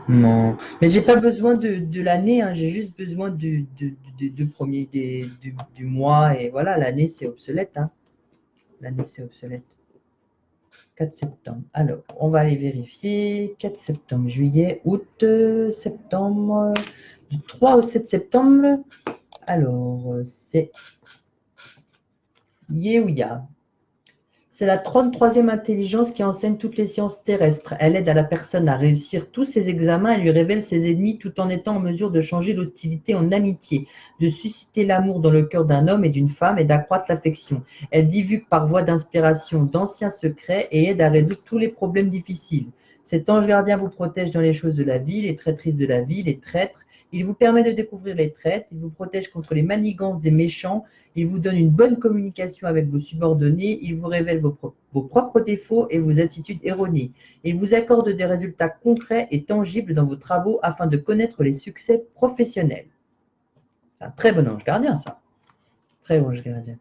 non, mais j'ai pas besoin de l'année, hein. J'ai juste besoin du premier du mois et voilà, l'année c'est obsolète. Hein. L'année c'est obsolète. 4 septembre. Alors, on va aller vérifier. 4 septembre, juillet, août, septembre, du 3 au 7 septembre. Alors, c'est Yehuya. C'est la 33e intelligence qui enseigne toutes les sciences terrestres. Elle aide à la personne à réussir tous ses examens et lui révèle ses ennemis tout en étant en mesure de changer l'hostilité en amitié, de susciter l'amour dans le cœur d'un homme et d'une femme et d'accroître l'affection. Elle divulgue par voie d'inspiration d'anciens secrets et aide à résoudre tous les problèmes difficiles. Cet ange gardien vous protège dans les choses de la vie, les traîtrises de la vie, les traîtres. Il vous permet de découvrir les traîtres, il vous protège contre les manigances des méchants, il vous donne une bonne communication avec vos subordonnés, il vous révèle vos propres défauts et vos attitudes erronées. Il vous accorde des résultats concrets et tangibles dans vos travaux afin de connaître les succès professionnels. C'est un très bon ange gardien, ça. Très bon ange gardien.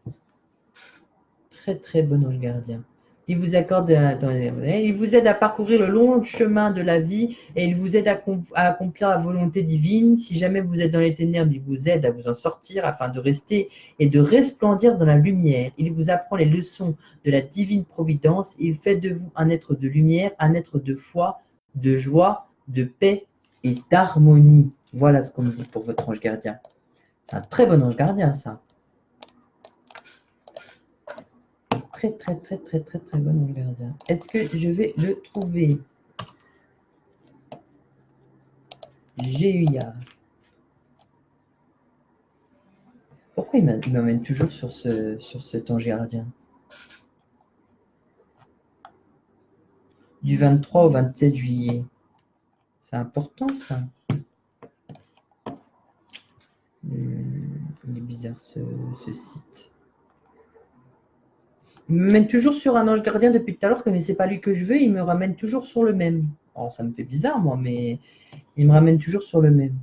Très, très bon ange gardien. Il vous accorde, il vous aide à parcourir le long chemin de la vie et il vous aide à accomplir la volonté divine. Si jamais vous êtes dans les ténèbres, il vous aide à vous en sortir afin de rester et de resplendir dans la lumière. Il vous apprend les leçons de la divine providence. Il fait de vous un être de lumière, un être de foi, de joie, de paix et d'harmonie. Voilà ce qu'on me dit pour votre ange gardien. C'est un très bon ange gardien, ça. Très, très, très, très, très, très bon ange gardien. Est-ce que je vais le trouver? Géuya. Pourquoi il m'amène toujours sur cet ange gardien? Du 23 au 27 juillet. C'est important, ça. Il est bizarre, ce site. Il me mène toujours sur un ange gardien depuis tout à l'heure, mais c'est pas lui que je veux, il me ramène toujours sur le même. Alors, ça me fait bizarre, moi, mais il me ramène toujours sur le même.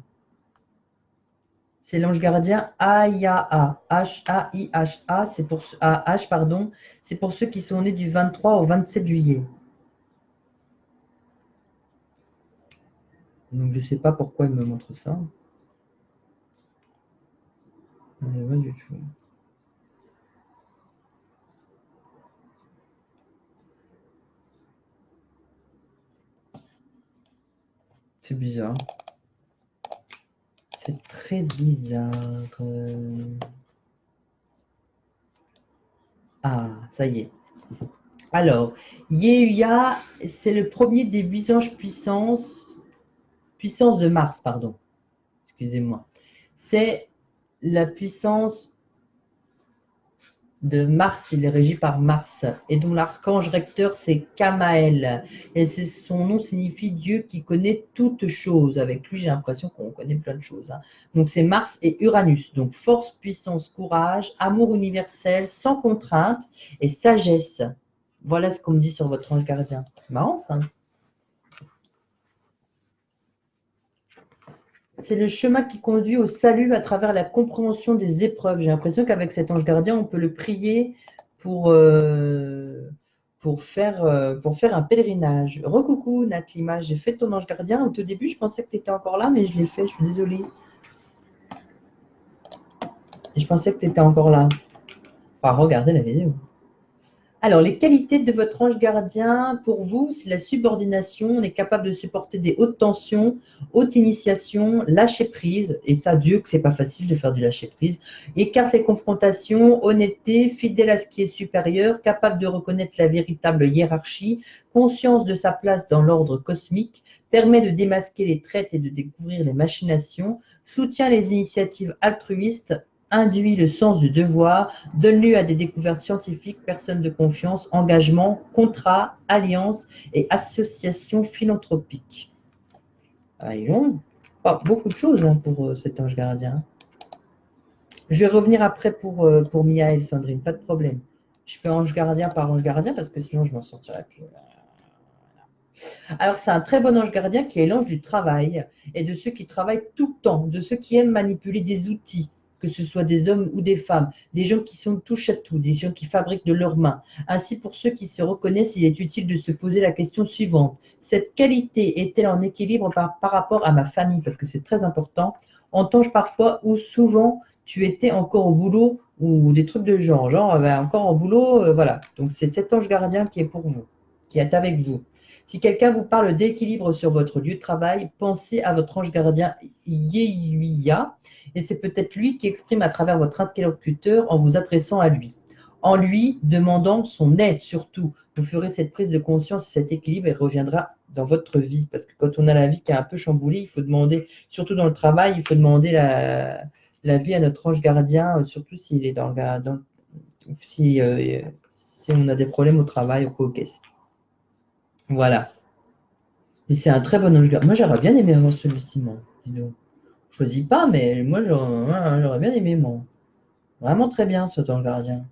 C'est l'ange gardien Ayaha, H-A-I-H-A, c'est pour H, pardon, c'est pour ceux qui sont nés du 23 au 27 juillet. Donc je ne sais pas pourquoi il me montre ça. Pas du tout. C'est bizarre. C'est très bizarre. Ah, ça y est. Alors, Yehuya, c'est le premier des 8 anges puissance de Mars, pardon. Excusez-moi. C'est la puissance de Mars, il est régi par Mars, et dont l'archange recteur c'est Kamaël. Et son nom signifie Dieu qui connaît toutes choses. Avec lui, j'ai l'impression qu'on connaît plein de choses. Hein. Donc c'est Mars et Uranus. Donc force, puissance, courage, amour universel, sans contrainte et sagesse. Voilà ce qu'on me dit sur votre ange gardien. C'est marrant ça. C'est le chemin qui conduit au salut à travers la compréhension des épreuves. J'ai l'impression qu'avec cet ange gardien, on peut le prier pour faire un pèlerinage. Recoucou Natlima, j'ai fait ton ange gardien. Au tout début, je pensais que tu étais encore là, mais je l'ai fait, je suis désolée. Je pensais que tu étais encore là. Enfin, regardez la vidéo. Alors, les qualités de votre ange gardien, pour vous, c'est la subordination. On est capable de supporter des hautes tensions, haute initiation, lâcher prise. Et ça, Dieu, que c'est pas facile de faire du lâcher prise. Écarte les confrontations, honnêteté, fidèle à ce qui est supérieur, capable de reconnaître la véritable hiérarchie, conscience de sa place dans l'ordre cosmique, permet de démasquer les traites et de découvrir les machinations, soutient les initiatives altruistes, induit le sens du devoir, donne lieu à des découvertes scientifiques, personnes de confiance, engagement, contrats, alliances et associations philanthropiques. Ah, ils ont pas beaucoup de choses hein, pour cet ange gardien. Je vais revenir après pour Mia et Sandrine, pas de problème. Je fais ange gardien par ange gardien parce que sinon je m'en sortirais plus. Alors, c'est un très bon ange gardien qui est l'ange du travail et de ceux qui travaillent tout le temps, de ceux qui aiment manipuler des outils, que ce soit des hommes ou des femmes, des gens qui sont touche à tout, des gens qui fabriquent de leurs mains. Ainsi, pour ceux qui se reconnaissent, il est utile de se poser la question suivante. Cette qualité est-elle en équilibre par rapport à ma famille? Parce que c'est très important. Entends-je parfois ou souvent tu étais encore au boulot ou des trucs de genre ben, encore au boulot, voilà. Donc, c'est cet ange gardien qui est pour vous, qui est avec vous. Si quelqu'un vous parle d'équilibre sur votre lieu de travail, pensez à votre ange gardien Yehuya, et c'est peut-être lui qui exprime à travers votre interlocuteur en vous adressant à lui. En lui demandant son aide surtout, vous ferez cette prise de conscience et cet équilibre et reviendra dans votre vie. Parce que quand on a la vie qui est un peu chamboulée, il faut demander, surtout dans le travail, il faut demander la vie à notre ange gardien, surtout s'il est si on a des problèmes au travail ou quoi aux caisses. Voilà. Mais c'est un très bon ange gardien. Moi, j'aurais bien aimé avoir celui-ci, moi. Dis donc. Je choisis pas, mais moi, j'aurais bien aimé, moi. Vraiment très bien, ce ange gardien.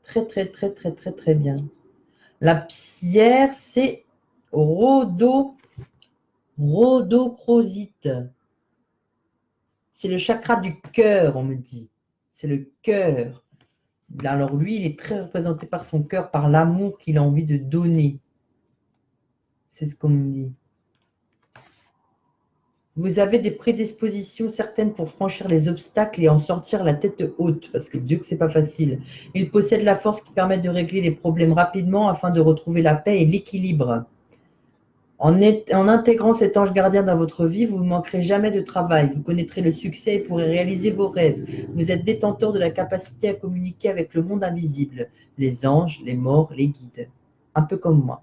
Très, très, très, très, très, très bien. La pierre, c'est rhodochrosite. C'est le chakra du cœur, on me dit. C'est le cœur. Alors lui, il est très représenté par son cœur, par l'amour qu'il a envie de donner. C'est ce qu'on me dit. Vous avez des prédispositions certaines pour franchir les obstacles et en sortir la tête haute, parce que Dieu que c'est pas facile. Il possède la force qui permet de régler les problèmes rapidement afin de retrouver la paix et l'équilibre. En intégrant cet ange gardien dans votre vie, vous ne manquerez jamais de travail, vous connaîtrez le succès et pourrez réaliser vos rêves. Vous êtes détenteur de la capacité à communiquer avec le monde invisible, les anges, les morts, les guides. Un peu comme moi.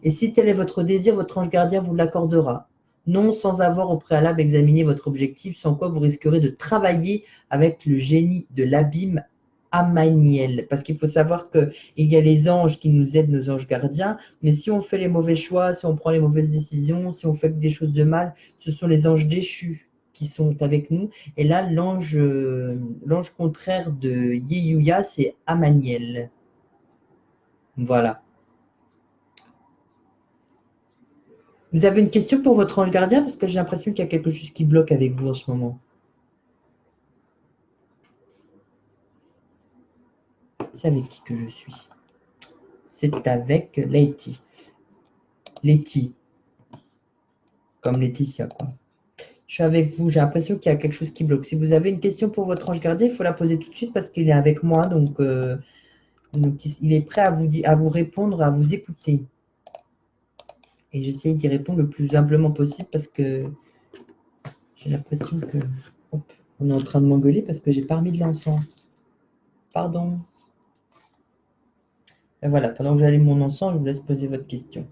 Et si tel est votre désir, votre ange gardien vous l'accordera. Non sans avoir au préalable examiné votre objectif, sans quoi vous risquerez de travailler avec le génie de l'abîme Amaniel. Parce qu'il faut savoir qu'il y a les anges qui nous aident, nos anges gardiens, mais si on fait les mauvais choix, si on prend les mauvaises décisions, si on fait des choses de mal, ce sont les anges déchus qui sont avec nous. Et là, l'ange contraire de Yehuya, c'est Amaniel. Voilà. Vous avez une question pour votre ange gardien? Parce que j'ai l'impression qu'il y a quelque chose qui bloque avec vous en ce moment. C'est avec qui que je suis? C'est avec Letty. Letty. Comme Laetitia, quoi. Je suis avec vous. J'ai l'impression qu'il y a quelque chose qui bloque. Si vous avez une question pour votre ange gardien, il faut la poser tout de suite parce qu'il est avec moi. Donc il est prêt à vous répondre, à vous écouter. Et j'essaie d'y répondre le plus humblement possible parce que j'ai l'impression que... Hop, on est en train de m'engueuler parce que j'ai pas remis de l'encens. Pardon. Et voilà, pendant que j'allume mon encens, je vous laisse poser votre question.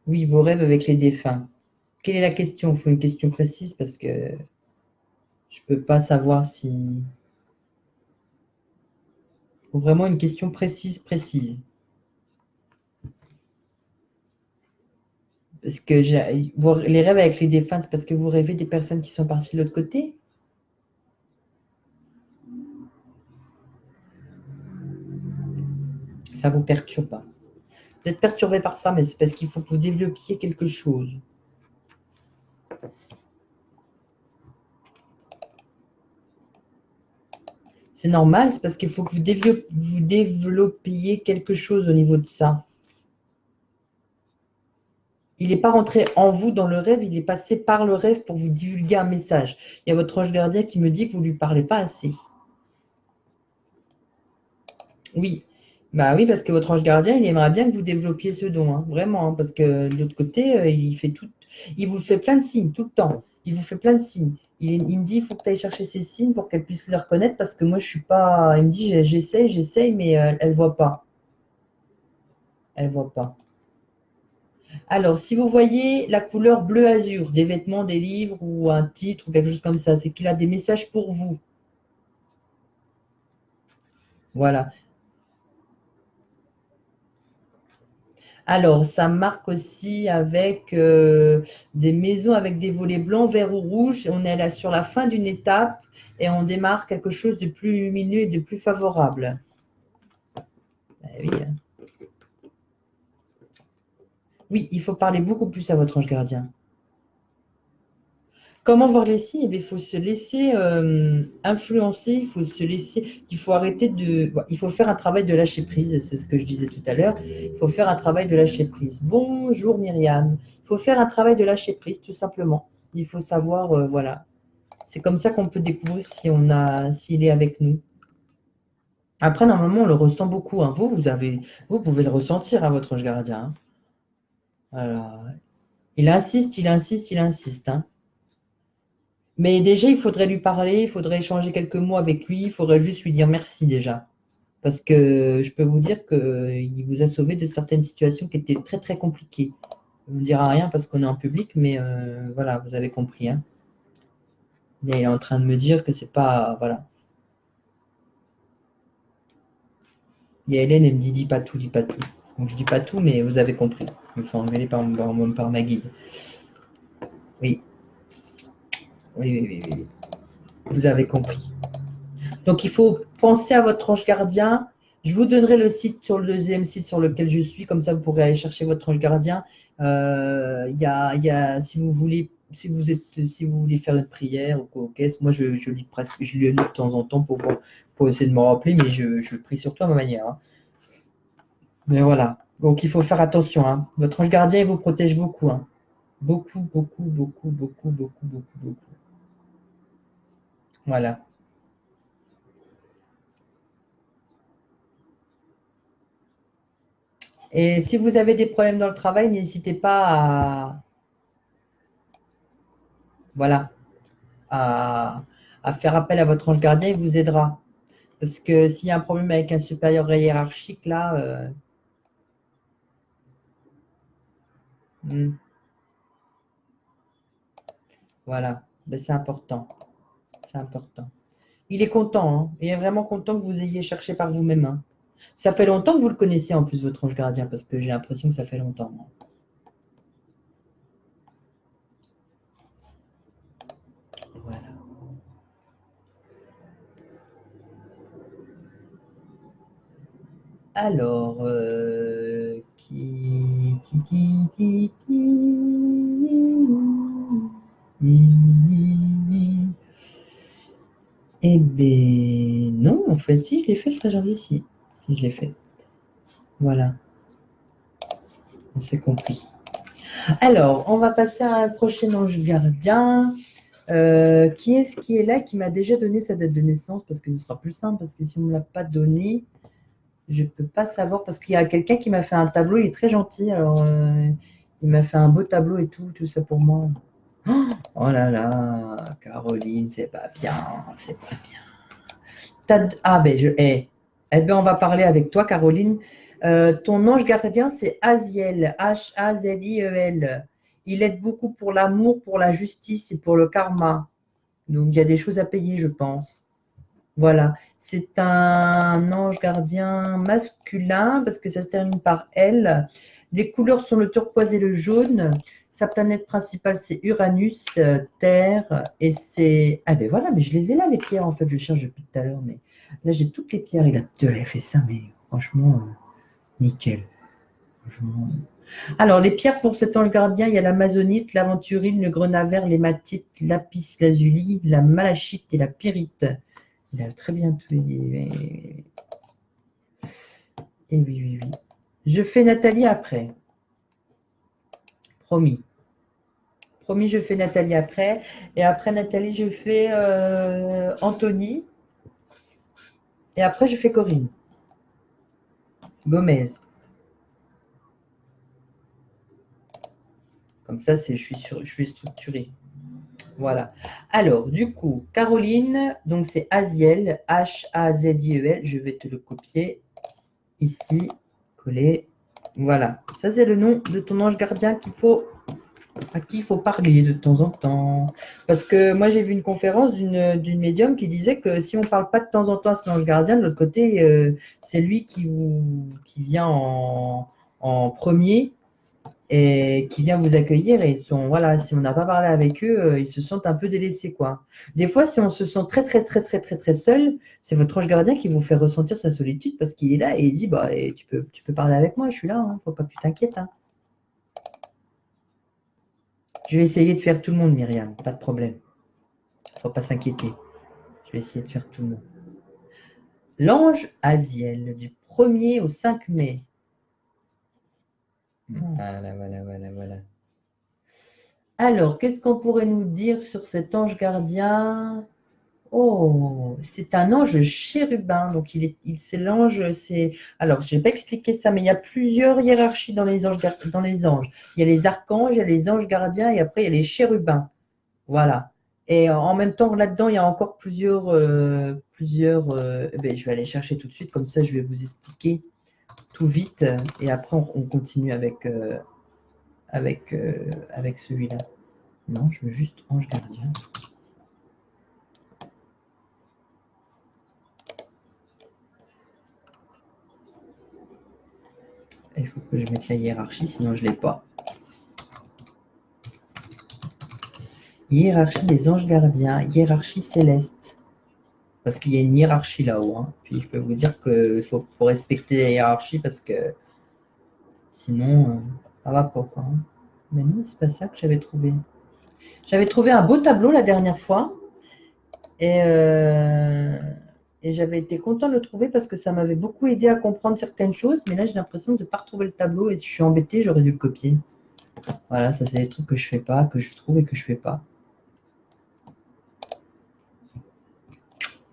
Oui, vos rêves avec les défunts. Quelle est la question? Il faut une question précise parce que je ne peux pas savoir si... Il faut vraiment une question précise. Parce que les rêves avec les défunts, c'est parce que vous rêvez des personnes qui sont parties de l'autre côté? Ça vous perturbe pas. Vous êtes perturbé par ça, mais c'est parce qu'il faut que vous développiez quelque chose. C'est normal, c'est parce qu'il faut que vous développiez quelque chose au niveau de ça. Il n'est pas rentré en vous dans le rêve, il est passé par le rêve pour vous divulguer un message. Il y a votre ange gardien qui me dit que vous ne lui parlez pas assez. Oui, bah oui, parce que votre ange gardien, il aimerait bien que vous développiez ce don, hein, vraiment, hein, parce que de l'autre côté, il vous fait plein de signes tout le temps. Il vous fait plein de signes. Il me dit, il faut que tu ailles chercher ces signes pour qu'elle puisse les reconnaître, parce que moi, je suis pas. Il me dit, j'essaye, mais elle voit pas. Elle voit pas. Alors, si vous voyez la couleur bleu azur des vêtements, des livres ou un titre ou quelque chose comme ça, c'est qu'il a des messages pour vous. Voilà. Alors, ça marque aussi avec des maisons avec des volets blancs, verts ou rouges. On est là sur la fin d'une étape et on démarre quelque chose de plus lumineux et de plus favorable. Eh oui. Oui, il faut parler beaucoup plus à votre ange gardien. Comment voir les signes? Eh bien, il faut se laisser influencer, il faut arrêter de, bon, il faut faire un travail de lâcher prise, c'est ce que je disais tout à l'heure. Il faut faire un travail de lâcher prise. Bonjour Myriam. Il faut faire un travail de lâcher prise, tout simplement. Il faut savoir, voilà. C'est comme ça qu'on peut découvrir si s'il est avec nous. Après, normalement, on le ressent beaucoup, hein. Vous pouvez le ressentir à votre ange gardien, hein. Voilà. Il insiste, il insiste, il insiste, hein. Mais déjà, il faudrait lui parler, il faudrait échanger quelques mots avec lui, il faudrait juste lui dire merci déjà. Parce que je peux vous dire qu'il vous a sauvé de certaines situations qui étaient très très compliquées. On ne dira rien parce qu'on est en public, mais voilà, vous avez compris, hein. Et il est en train de me dire que c'est pas. Voilà. Il y a Hélène, elle me dit dis pas tout, dis pas tout. Donc je dis pas tout, mais vous avez compris. Je me fais engueuler par ma guide. Oui. Oui, oui, oui, oui. Vous avez compris. Donc, il faut penser à votre ange gardien. Je vous donnerai le site sur le deuxième site sur lequel je suis, comme ça vous pourrez aller chercher votre ange gardien. Si vous voulez, si vous voulez faire une prière ou quoi, okay, moi je lis presque, je lis de temps en temps pour essayer de me rappeler, mais je prie surtout à ma manière, hein. Mais voilà. Donc il faut faire attention, hein. Votre ange gardien il vous protège beaucoup, hein. Beaucoup, beaucoup, beaucoup, beaucoup, beaucoup, beaucoup, beaucoup. Voilà. Et si vous avez des problèmes dans le travail, n'hésitez pas voilà, à, à faire appel à votre ange gardien, il vous aidera. Parce que s'il y a un problème avec un supérieur hiérarchique, là, voilà, ben, c'est important. C'est important. Il est content, hein. Il est vraiment content que vous ayez cherché par vous-même, hein. Ça fait longtemps que vous le connaissez en plus, votre ange gardien, parce que j'ai l'impression que ça fait longtemps, moi. Voilà. Alors, Eh ben non, en fait, si, je l'ai fait le 13 janvier, si. Si, je l'ai fait. Voilà, on s'est compris. Alors, on va passer à un prochain ange gardien. Qui est-ce qui est là, qui m'a déjà donné sa date de naissance? Parce que ce sera plus simple, parce que si on ne me l'a pas donné, je ne peux pas savoir. Parce qu'il y a quelqu'un qui m'a fait un tableau, il est très gentil. Alors, il m'a fait un beau tableau et tout ça pour moi. Oh là là, Caroline, c'est pas bien, c'est pas bien. Ah ben eh ben on va parler avec toi, Caroline. Ton ange gardien, c'est Aziel, H-A-Z-I-E-L. Il aide beaucoup pour l'amour, pour la justice et pour le karma. Donc il y a des choses à payer, je pense. Voilà. C'est un ange gardien masculin parce que ça se termine par L. Les couleurs sont le turquoise et le jaune. Sa planète principale, c'est Uranus, Terre. Et c'est. Ah ben voilà, mais je les ai là, les pierres, en fait. Je cherche depuis tout à l'heure, mais là, j'ai toutes les pierres. Il a fait ça, mais franchement, nickel. Franchement. Alors, les pierres pour cet ange gardien, il y a l'amazonite, l'aventurine, le grenat l'hématite, lapis lazuli, la malachite et la pyrite. Il a très bien tout dit. Et oui, oui, oui. Je fais Nathalie après. Promis. Promis, je fais Nathalie après. Et après Nathalie, je fais Anthony. Et après, je fais Corinne. Gomez. Comme ça, je suis structurée. Voilà. Alors, du coup, Caroline, donc c'est Aziel, H-A-Z-I-E-L. Je vais te le copier ici, coller. Voilà. Ça, c'est le nom de ton ange gardien qu'il faut à qui il faut parler de temps en temps. Parce que moi, j'ai vu une conférence d'une médium qui disait que si on ne parle pas de temps en temps à son ange gardien, de l'autre côté, c'est lui qui vient en premier et qui vient vous accueillir. Et voilà, si on n'a pas parlé avec eux, ils se sentent un peu délaissés, quoi. Des fois, si on se sent très, très, très, très, très, très seul, c'est votre ange gardien qui vous fait ressentir sa solitude parce qu'il est là et il dit, bah, tu peux parler avec moi, je suis là, hein, faut pas que tu t'inquiètes, hein. Je vais essayer de faire tout le monde, Myriam, pas de problème. Faut pas s'inquiéter. Je vais essayer de faire tout le monde. L'ange Aziel, du 1er au 5 mai. Voilà, voilà, voilà, voilà. Alors, qu'est-ce qu'on pourrait nous dire sur cet ange gardien? Oh, c'est un ange chérubin. Donc, c'est l'ange. Alors, je n'ai pas expliqué ça, mais il y a plusieurs hiérarchies dans les anges. Il y a les archanges, il y a les anges gardiens et après, il y a les chérubins. Voilà. Et en même temps, là-dedans, il y a encore je vais aller chercher tout de suite, comme ça, je vais vous expliquer tout vite. Et après, on continue avec celui-là. Non, je veux juste ange gardien. Il faut que je mette la hiérarchie, sinon je ne l'ai pas. Hiérarchie des anges gardiens, hiérarchie céleste. Parce qu'il y a une hiérarchie là-haut, hein. Puis je peux vous dire qu'il faut respecter la hiérarchie parce que sinon, ça va pas, quoi, hein. Mais non, c'est pas ça que j'avais trouvé. J'avais trouvé un beau tableau la dernière fois et, et j'avais été content de le trouver parce que ça m'avait beaucoup aidé à comprendre certaines choses. Mais là, j'ai l'impression de ne pas retrouver le tableau et je suis embêtée, j'aurais dû le copier. Voilà, ça c'est des trucs que je fais pas, que je trouve et que je fais pas.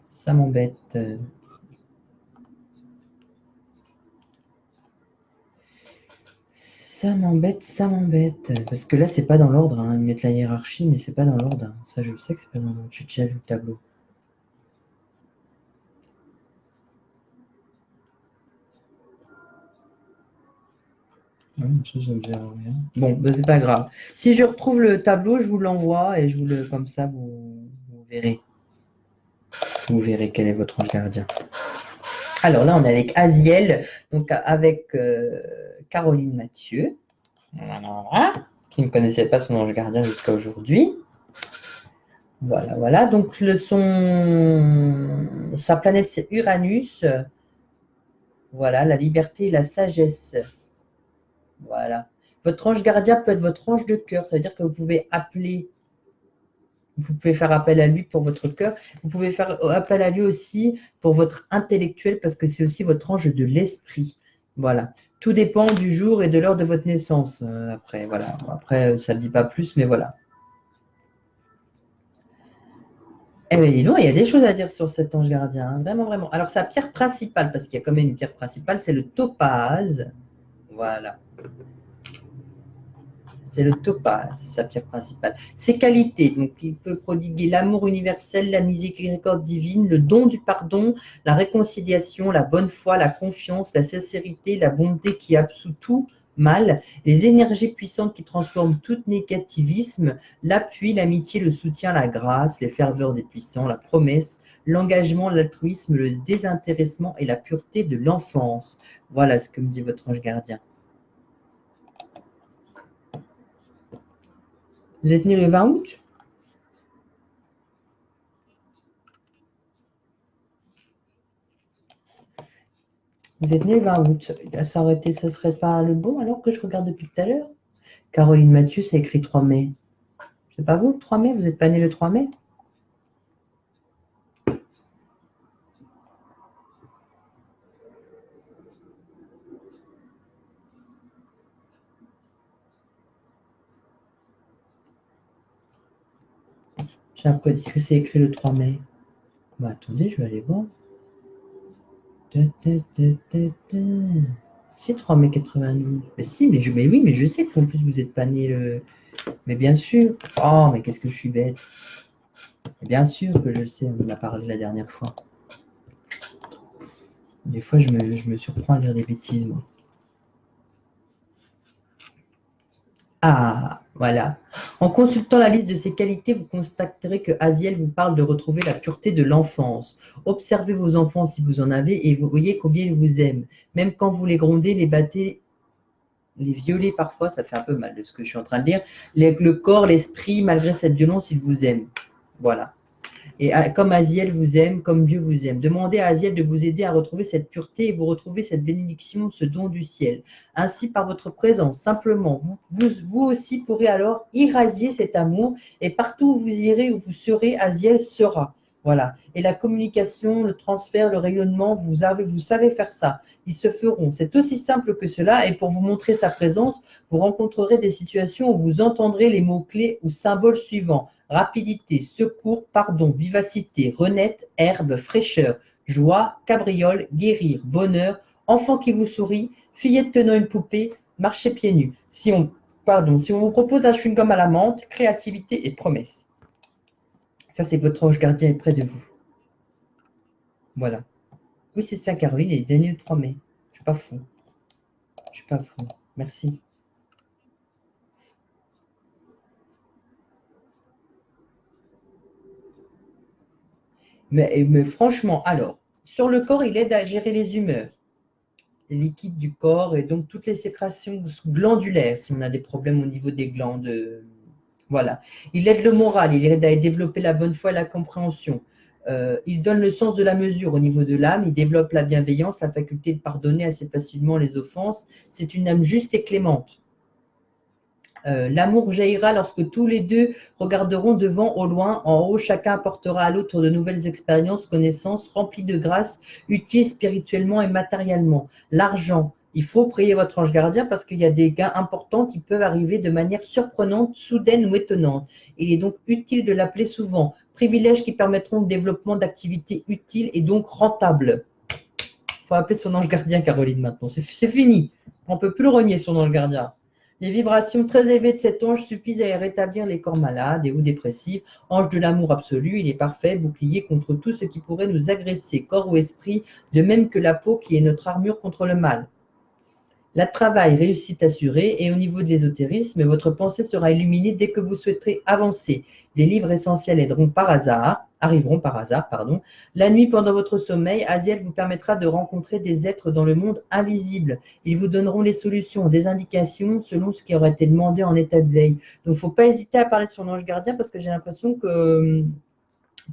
Ça m'embête. Ça m'embête, ça m'embête. Parce que là, c'est pas dans l'ordre, hein. Ils mettent la hiérarchie, mais c'est pas dans l'ordre, hein. Ça, je sais que c'est pas dans l'ordre. J'ai déjà vu le tableau. Ça, ça me fait rien. Bon, bah, c'est pas grave. Si je retrouve le tableau, je vous l'envoie et comme ça, vous verrez. Vous verrez quel est votre ange gardien. Alors là, on est avec Aziel, donc avec Caroline Mathieu, voilà, qui ne connaissait pas son ange gardien jusqu'à aujourd'hui. Voilà, voilà. Donc sa planète, c'est Uranus. Voilà, la liberté et la sagesse. Voilà. Votre ange gardien peut être votre ange de cœur. Ça veut dire que vous pouvez faire appel à lui pour votre cœur. Vous pouvez faire appel à lui aussi pour votre intellectuel parce que c'est aussi votre ange de l'esprit. Voilà. Tout dépend du jour et de l'heure de votre naissance. Après, voilà. Après, ça ne dit pas plus, mais voilà. Eh bien, dis donc, il y a des choses à dire sur cet ange gardien, hein. Vraiment, vraiment. Alors, sa pierre principale, parce qu'il y a quand même une pierre principale, c'est le topaze. Voilà. C'est le topaz, c'est sa pierre principale. Ses qualités, donc il peut prodiguer l'amour universel, la miséricorde divine, le don du pardon, la réconciliation, la bonne foi, la confiance, la sincérité, la bonté qui absout tout mal, les énergies puissantes qui transforment tout négativisme, l'appui, l'amitié, le soutien, la grâce, les ferveurs des puissants, la promesse, l'engagement, l'altruisme, le désintéressement et la pureté de l'enfance. Voilà ce que me dit votre ange gardien. Vous êtes né le 20 août? Vous êtes né le 20 août. Ça serait pas le bon alors que je regarde depuis tout à l'heure? Caroline Mathieu, ça écrit 3 mai. C'est pas vous le 3 mai? Vous n'êtes pas né le 3 mai? J'ai l'impression que c'est écrit le 3 mai. Bah attendez, je vais aller voir. C'est 3 mai 92. Mais si, mais oui, mais je sais qu'en plus vous n'êtes pas né le. Mais bien sûr. Oh, mais qu'est-ce que je suis bête. Bien sûr que je sais, on en a parlé la dernière fois. Des fois, je me surprends à dire des bêtises, moi. Ah, voilà. En consultant la liste de ses qualités, vous constaterez que Aziel vous parle de retrouver la pureté de l'enfance. Observez vos enfants si vous en avez et vous voyez combien ils vous aiment. Même quand vous les grondez, les battez, les violez parfois, ça fait un peu mal de ce que je suis en train de dire. Le corps, l'esprit, malgré cette violence, ils vous aiment. Voilà. Et comme Aziel vous aime, comme Dieu vous aime. Demandez à Aziel de vous aider à retrouver cette pureté et vous retrouver cette bénédiction, ce don du ciel. Ainsi, par votre présence, simplement, vous aussi pourrez alors irradier cet amour et partout où vous irez, où vous serez, Aziel sera. Voilà. Et la communication, le transfert, le rayonnement, vous savez faire ça. Ils se feront. C'est aussi simple que cela. Et pour vous montrer sa présence, vous rencontrerez des situations où vous entendrez les mots-clés ou symboles suivants. Rapidité, secours, pardon, vivacité, renaître, herbe, fraîcheur, joie, cabriole, guérir, bonheur, enfant qui vous sourit, fillette tenant une poupée, marcher pieds nus. Si on vous propose un chewing-gum à la menthe, créativité et promesse. Ça, c'est que votre ange gardien est près de vous. Voilà. Oui, c'est ça, Caroline, et dernier le 3 mai. Je suis pas fou. Je suis pas fou. Merci. Mais franchement, alors, sur le corps, il aide à gérer les humeurs, les liquides du corps et donc toutes les sécrétions glandulaires, si on a des problèmes au niveau des glandes. Voilà. Il aide le moral, il aide à développer la bonne foi et la compréhension. Il donne le sens de la mesure au niveau de l'âme, il développe la bienveillance, la faculté de pardonner assez facilement les offenses. C'est une âme juste et clémente. L'amour jaillira lorsque tous les deux regarderont devant, au loin, en haut, chacun apportera à l'autre de nouvelles expériences, connaissances, remplies de grâce, utiles spirituellement et matériellement. L'argent, il faut prier votre ange gardien parce qu'il y a des gains importants qui peuvent arriver de manière surprenante, soudaine ou étonnante. Il est donc utile de l'appeler souvent. Privilèges qui permettront le développement d'activités utiles et donc rentables. Il faut appeler son ange gardien, Caroline, maintenant. C'est fini. On ne peut plus le renier, son ange gardien. Les vibrations très élevées de cet ange suffisent à rétablir les corps malades et ou dépressifs. Ange de l'amour absolu, il est parfait, bouclier contre tout ce qui pourrait nous agresser, corps ou esprit, de même que la peau qui est notre armure contre le mal. La travail, réussite assurée, et au niveau de l'ésotérisme, votre pensée sera illuminée dès que vous souhaiterez avancer. Des livres essentiels arriveront par hasard, pardon. La nuit, pendant votre sommeil, Aziel vous permettra de rencontrer des êtres dans le monde invisible. Ils vous donneront les solutions, des indications selon ce qui aurait été demandé en état de veille. Donc, il ne faut pas hésiter à parler de son ange gardien parce que j'ai l'impression que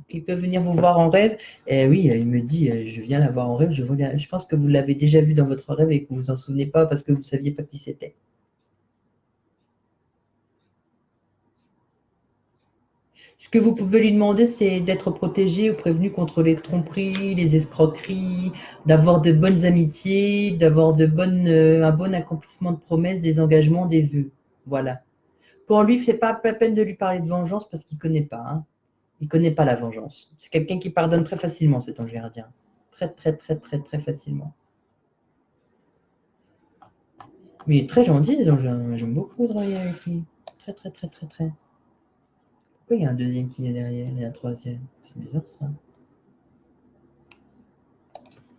qu'il peut venir vous voir en rêve. Et oui, il me dit, je viens la voir en rêve. Je pense que vous l'avez déjà vu dans votre rêve et que vous vous en souvenez pas parce que vous ne saviez pas qui c'était. Ce que vous pouvez lui demander, c'est d'être protégé ou prévenu contre les tromperies, les escroqueries, d'avoir de bonnes amitiés, d'avoir un bon accomplissement de promesses, des engagements, des vœux. Voilà. Pour lui, c'est pas la peine de lui parler de vengeance parce qu'il ne connaît pas. Hein. Il ne connaît pas la vengeance. C'est quelqu'un qui pardonne très facilement, cet ange gardien. Très, très, très, très, très facilement. Mais il est très gentil, donc j'aime beaucoup travailler avec lui. Très, très, très, très, très. Pourquoi il y a un deuxième qui est derrière et un troisième? C'est bizarre ça.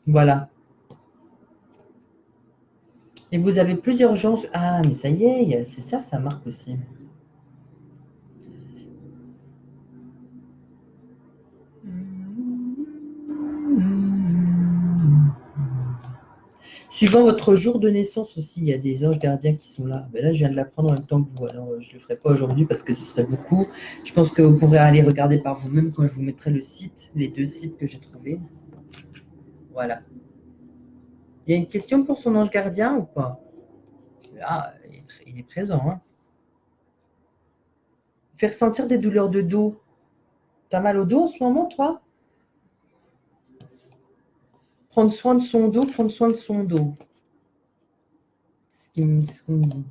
Voilà. Et vous avez plusieurs gens. Ah, mais ça y est, c'est ça, ça marque aussi. Suivant votre jour de naissance aussi, il y a des anges gardiens qui sont là. Ben là, je viens de l'apprendre en même temps que vous. Alors, je ne le ferai pas aujourd'hui parce que ce serait beaucoup. Je pense que vous pourrez aller regarder par vous-même quand je vous mettrai le site, les deux sites que j'ai trouvés. Voilà. Il y a une question pour son ange gardien ou pas? Là, il est présent. Hein. Faire sentir des douleurs de dos. T'as mal au dos en ce moment, toi? Prendre soin de son dos, prendre soin de son dos. C'est ce qu'on me dit.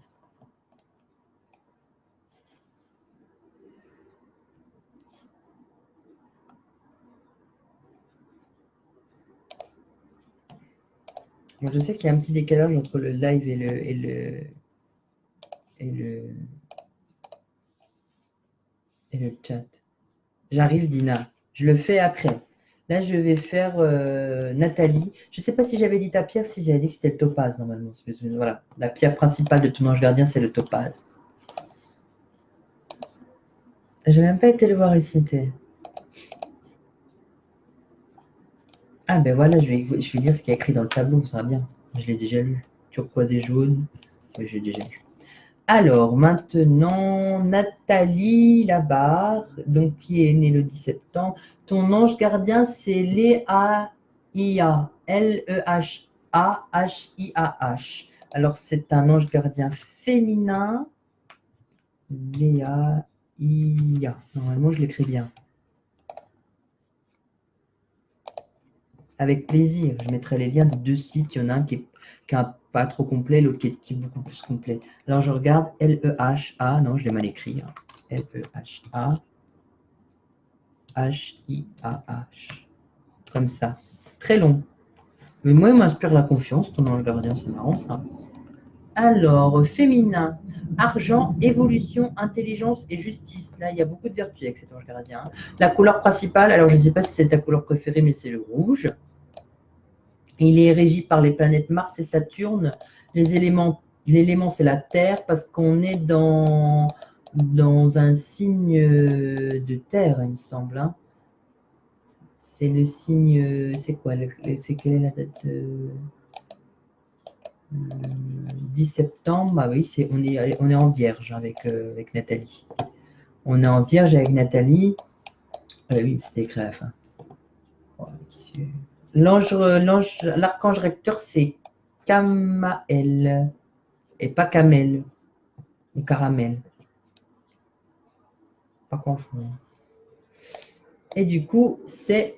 Moi, je sais qu'il y a un petit décalage entre le live et le chat. J'arrive, Dina. Je le fais après. Là, je vais faire Nathalie. Je ne sais pas si j'avais dit ta pierre, si j'avais dit que c'était le topaz, normalement. Voilà. La pierre principale de ton ange gardien, c'est le topaz. J'ai même pas été le voir ici. Ah ben voilà, je vais lire ce qu'il y a écrit dans le tableau, ça va bien. Je l'ai déjà lu. Turquoise et jaune, oui, j'ai déjà lu. Alors, maintenant, Nathalie Labarre, donc qui est née le 10 septembre. Ton ange gardien, c'est Léa Ia, Lehahiah. Alors, c'est un ange gardien féminin. Léa Ia. Normalement, je l'écris bien. Avec plaisir. Je mettrai les liens des deux sites. Il y en a un qui est pas trop complet, l'autre qui est beaucoup plus complet. Alors, je regarde Leha. Non, je l'ai mal écrit. Leha. Hiah. Comme ça. Très long. Mais moi, il m'inspire la confiance, ton ange gardien, c'est marrant ça. Alors, féminin, argent, évolution, intelligence et justice. Là, il y a beaucoup de vertus avec cet ange gardien. La couleur principale, alors je ne sais pas si c'est ta couleur préférée, mais c'est le rouge. Il est régi par les planètes Mars et Saturne. L'élément, c'est la Terre, parce qu'on est dans un signe de Terre, il me semble. Hein. C'est le signe, c'est quoi? C'est quelle est la date? 10 septembre. Ah oui, on est en Vierge avec Nathalie. On est en Vierge avec Nathalie. Oui, c'était écrit à la fin. L'archange recteur, c'est Kamael et pas Kamel ou Caramel. Pas confondre. Et du coup, je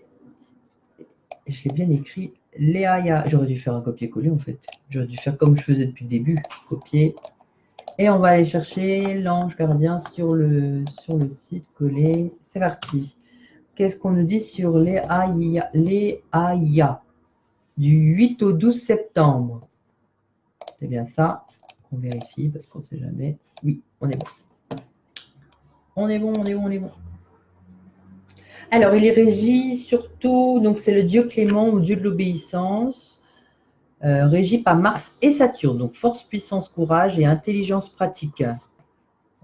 l'ai bien écrit, Léaya. J'aurais dû faire un copier-coller en fait. J'aurais dû faire comme je faisais depuis le début, copier. Et on va aller chercher l'ange gardien sur le site, coller. C'est parti. Qu'est-ce qu'on nous dit sur Léaya du 8 au 12 septembre? C'est bien ça. On vérifie parce qu'on ne sait jamais. Oui, on est bon. On est bon, on est bon, on est bon. Alors, il est régi surtout, donc c'est le dieu Clément ou dieu de l'obéissance, régi par Mars et Saturne, donc force, puissance, courage et intelligence pratique.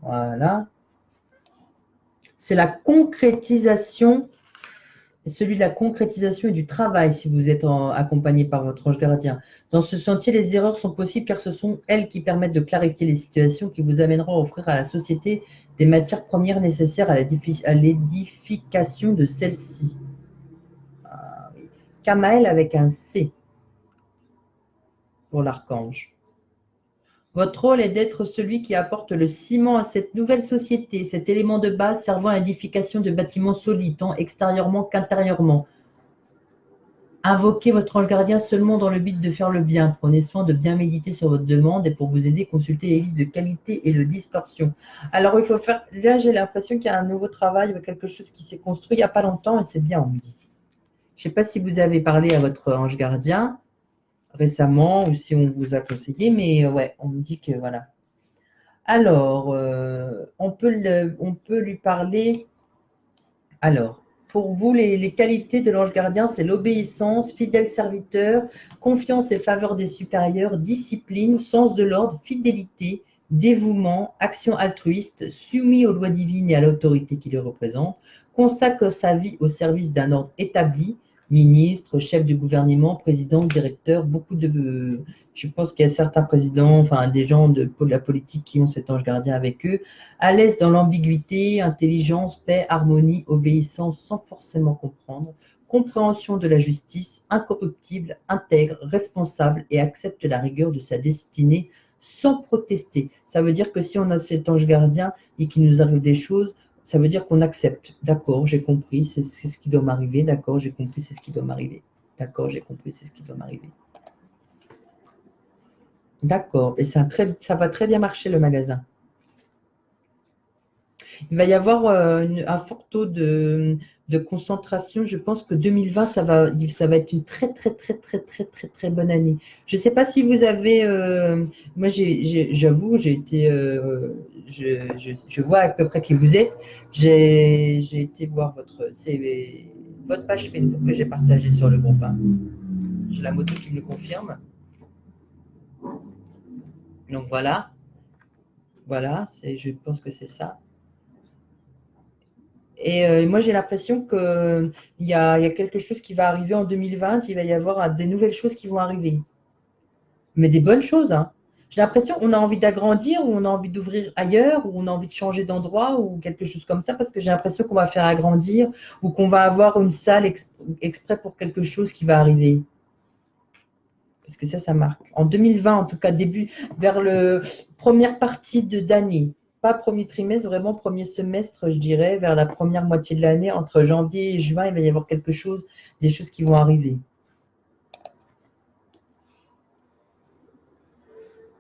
Voilà. C'est la concrétisation, celui de la concrétisation et du travail si vous êtes accompagné par votre ange gardien. Dans ce sentier, les erreurs sont possibles car ce sont elles qui permettent de clarifier les situations qui vous amèneront à offrir à la société des matières premières nécessaires à l'édification de celle-ci. Kamael avec un C pour l'archange. Votre rôle est d'être celui qui apporte le ciment à cette nouvelle société, cet élément de base servant à l'édification de bâtiments solides, tant extérieurement qu'intérieurement. Invoquez votre ange gardien seulement dans le but de faire le bien. Prenez soin de bien méditer sur votre demande et pour vous aider, consultez les listes de qualité et de distorsion. Alors, il faut faire. Là, j'ai l'impression qu'il y a un nouveau travail, quelque chose qui s'est construit il n'y a pas longtemps et c'est bien, on me dit. Je ne sais pas si vous avez parlé à votre ange gardien récemment ou si on vous a conseillé, mais ouais, on me dit que voilà. Alors, on peut lui parler. Alors, pour vous, les qualités de l'ange gardien, c'est l'obéissance, fidèle serviteur, confiance et faveur des supérieurs, discipline, sens de l'ordre, fidélité, dévouement, action altruiste, soumis aux lois divines et à l'autorité qui le représente, consacre sa vie au service d'un ordre établi, ministre, chef du gouvernement, président, directeur, je pense qu'il y a certains présidents, enfin des gens de la politique qui ont cet ange gardien avec eux, à l'aise dans l'ambiguïté, intelligence, paix, harmonie, obéissance sans forcément comprendre, compréhension de la justice, incorruptible, intègre, responsable et accepte la rigueur de sa destinée sans protester. Ça veut dire que si on a cet ange gardien et qu'il nous arrive des choses, ça veut dire qu'on accepte. D'accord, j'ai compris, c'est ce qui doit m'arriver. D'accord, j'ai compris, c'est ce qui doit m'arriver. D'accord, j'ai compris, c'est ce qui doit m'arriver. D'accord, et ça va très bien marcher le magasin. Il va y avoir un fort taux de concentration. Je pense que 2020, ça va être une très, très, très, très, très, très, très bonne année. Je ne sais pas si vous avez. Moi, j'avoue, j'ai été. Je vois à peu près qui vous êtes. J'ai été voir votre page Facebook que j'ai partagée sur le groupe. Hein. J'ai la moto qui me le confirme. Donc voilà. Voilà, je pense que c'est ça. Et moi, j'ai l'impression qu'il y a quelque chose qui va arriver en 2020. Il va y avoir des nouvelles choses qui vont arriver. Mais des bonnes choses, hein. J'ai l'impression qu'on a envie d'agrandir, ou on a envie d'ouvrir ailleurs, ou on a envie de changer d'endroit, ou quelque chose comme ça, parce que j'ai l'impression qu'on va faire agrandir, ou qu'on va avoir une salle exprès pour quelque chose qui va arriver. Parce que ça marque. En 2020, en tout cas, début, vers la première partie d'année, pas premier trimestre, vraiment premier semestre, je dirais, vers la première moitié de l'année, entre janvier et juin, il va y avoir quelque chose, des choses qui vont arriver.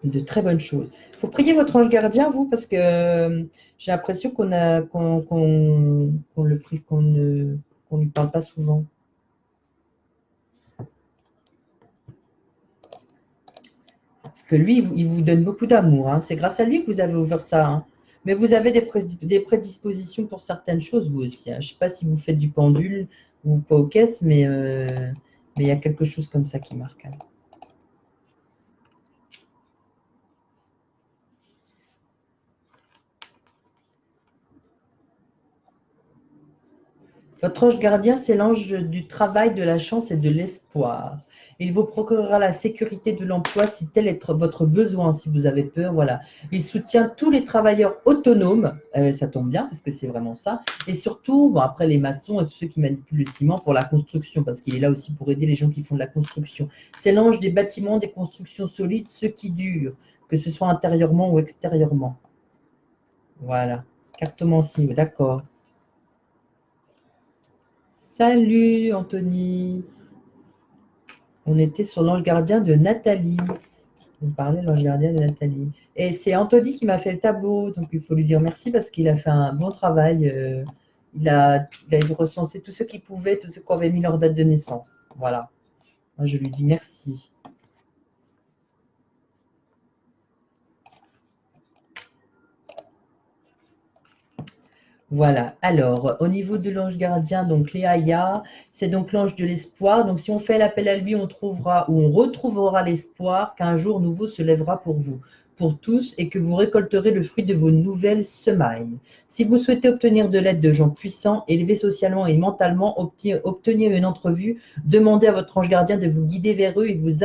De très bonnes choses. Il faut prier votre ange gardien, vous, parce que j'ai l'impression qu'on le prie, qu'on ne lui parle pas souvent. Parce que lui, il vous donne beaucoup d'amour, hein. C'est grâce à lui que vous avez ouvert ça, hein. Mais vous avez des prédispositions pour certaines choses, vous aussi, hein. Je ne sais pas si vous faites du pendule ou quoi aux caisses, mais il y a quelque chose comme ça qui marque, hein. Votre ange gardien, c'est l'ange du travail, de la chance et de l'espoir. Il vous procurera la sécurité de l'emploi si tel est votre besoin, si vous avez peur. Voilà. Il soutient tous les travailleurs autonomes, ça tombe bien parce que c'est vraiment ça. Et surtout, bon, après les maçons et tous ceux qui manipulent le ciment pour la construction, parce qu'il est là aussi pour aider les gens qui font de la construction. C'est l'ange des bâtiments, des constructions solides, ceux qui durent, que ce soit intérieurement ou extérieurement. Voilà. Cartomancie, d'accord. Salut Anthony, on était sur l'ange gardien de Nathalie. On parlait de l'ange gardien de Nathalie. Et c'est Anthony qui m'a fait le tableau, donc il faut lui dire merci parce qu'il a fait un bon travail. Il a recensé tous ceux qui pouvaient, tous ceux qui avaient mis leur date de naissance. Voilà. Moi, je lui dis merci. Voilà. Alors, au niveau de l'ange gardien, donc Léaïa, c'est donc l'ange de l'espoir. Donc, si on fait l'appel à lui, on trouvera ou on retrouvera l'espoir qu'un jour nouveau se lèvera pour vous, pour tous, et que vous récolterez le fruit de vos nouvelles semailles. Si vous souhaitez obtenir de l'aide de gens puissants, élevés socialement et mentalement, obtenir une entrevue, demandez à votre ange gardien de vous guider vers eux. Il vous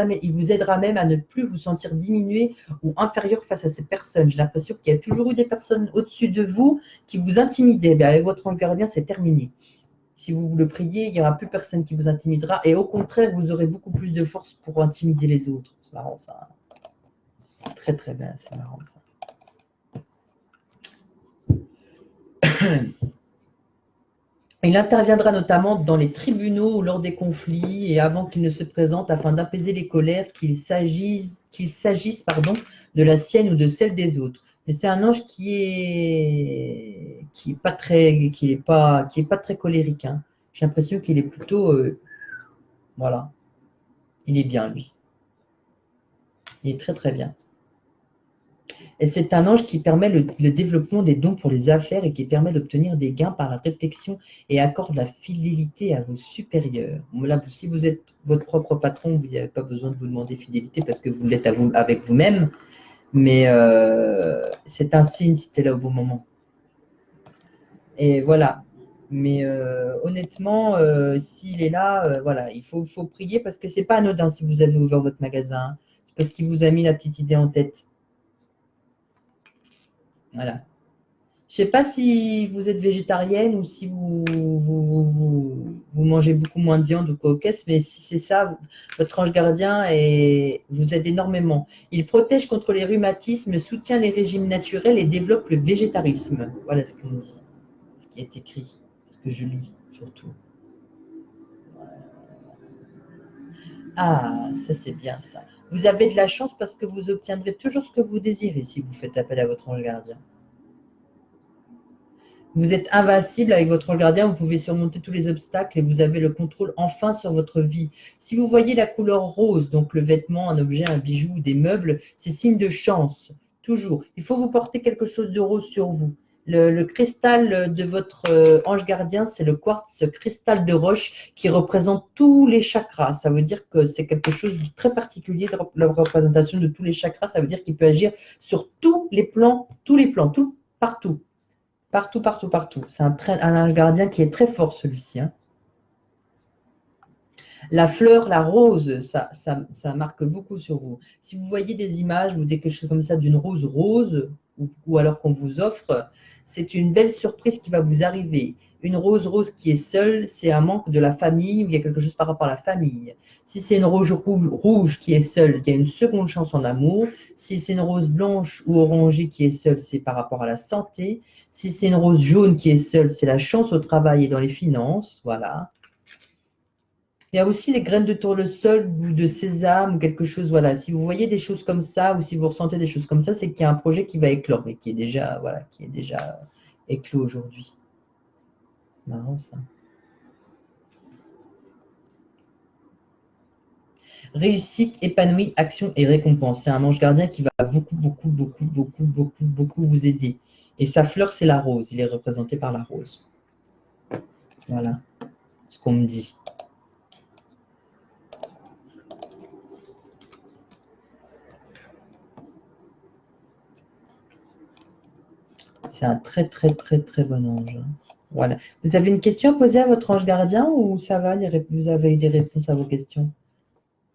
aidera même à ne plus vous sentir diminué ou inférieur face à ces personnes. J'ai l'impression qu'il y a toujours eu des personnes au-dessus de vous qui vous intimidaient. Ben, avec votre ange gardien, c'est terminé. Si vous le priez, il n'y aura plus personne qui vous intimidera. Et au contraire, vous aurez beaucoup plus de force pour intimider les autres. C'est marrant ça. Très très bien, c'est marrant ça. Il interviendra notamment dans les tribunaux ou lors des conflits et avant qu'ils ne se présentent afin d'apaiser les colères, qu'il s'agisse de la sienne ou de celle des autres. Mais c'est un ange qui est pas très colérique, hein. J'ai l'impression qu'il est plutôt voilà, il est bien lui. Il est très très bien. Et c'est un ange qui permet le développement des dons pour les affaires et qui permet d'obtenir des gains par la réflexion et accorde la fidélité à vos supérieurs. Là, si vous êtes votre propre patron, vous n'avez pas besoin de vous demander fidélité parce que vous l'êtes avec vous-même, mais c'est un signe si tu es là au bon moment. Et voilà. Mais honnêtement, s'il est là, voilà, il faut prier parce que c'est pas anodin si vous avez ouvert votre magasin. C'est parce qu'il vous a mis la petite idée en tête. Voilà. Je ne sais pas si vous êtes végétarienne ou si vous mangez beaucoup moins de viande ou quoi au caisse, mais si c'est ça, votre ange gardien vous aide énormément. Il protège contre les rhumatismes, soutient les régimes naturels et développe le végétarisme. Voilà ce qu'on dit, ce qui est écrit, ce que je lis surtout. Ah, ça c'est bien ça. Vous avez de la chance parce que vous obtiendrez toujours ce que vous désirez si vous faites appel à votre ange gardien. Vous êtes invincible avec votre ange gardien, vous pouvez surmonter tous les obstacles et vous avez le contrôle enfin sur votre vie. Si vous voyez la couleur rose, donc le vêtement, un objet, un bijou ou des meubles, c'est signe de chance, toujours. Il faut vous porter quelque chose de rose sur vous. Le cristal de votre ange gardien, c'est le quartz cristal de roche qui représente tous les chakras. Ça veut dire que c'est quelque chose de très particulier, la représentation de tous les chakras. Ça veut dire qu'il peut agir sur tous les plans, tout, partout. Partout, partout, partout. C'est un ange gardien qui est très fort, celui-ci. Hein. La fleur, la rose, ça marque beaucoup sur vous. Si vous voyez des images ou quelque chose comme ça d'une rose rose, ou alors qu'on vous offre, c'est une belle surprise qui va vous arriver. Une rose rose qui est seule, c'est un manque de la famille, ou il y a quelque chose par rapport à la famille. Si c'est une rose rouge qui est seule, il y a une seconde chance en amour. Si c'est une rose blanche ou orangée qui est seule, c'est par rapport à la santé. Si c'est une rose jaune qui est seule, c'est la chance au travail et dans les finances. Voilà. Il y a aussi les graines de tournesol ou de sésame ou quelque chose. Voilà. Si vous voyez des choses comme ça ou si vous ressentez des choses comme ça, c'est qu'il y a un projet qui va éclore, mais qui est déjà, voilà, qui est déjà éclos aujourd'hui. Marrant ça. Réussite, épanouie, action et récompense. C'est un ange gardien qui va beaucoup, beaucoup, beaucoup, beaucoup, beaucoup, beaucoup vous aider. Et sa fleur, c'est la rose. Il est représenté par la rose. Voilà ce qu'on me dit. C'est un très, très, très, très bon ange. Voilà. Vous avez une question à poser à votre ange gardien ou ça va, vous avez eu des réponses à vos questions?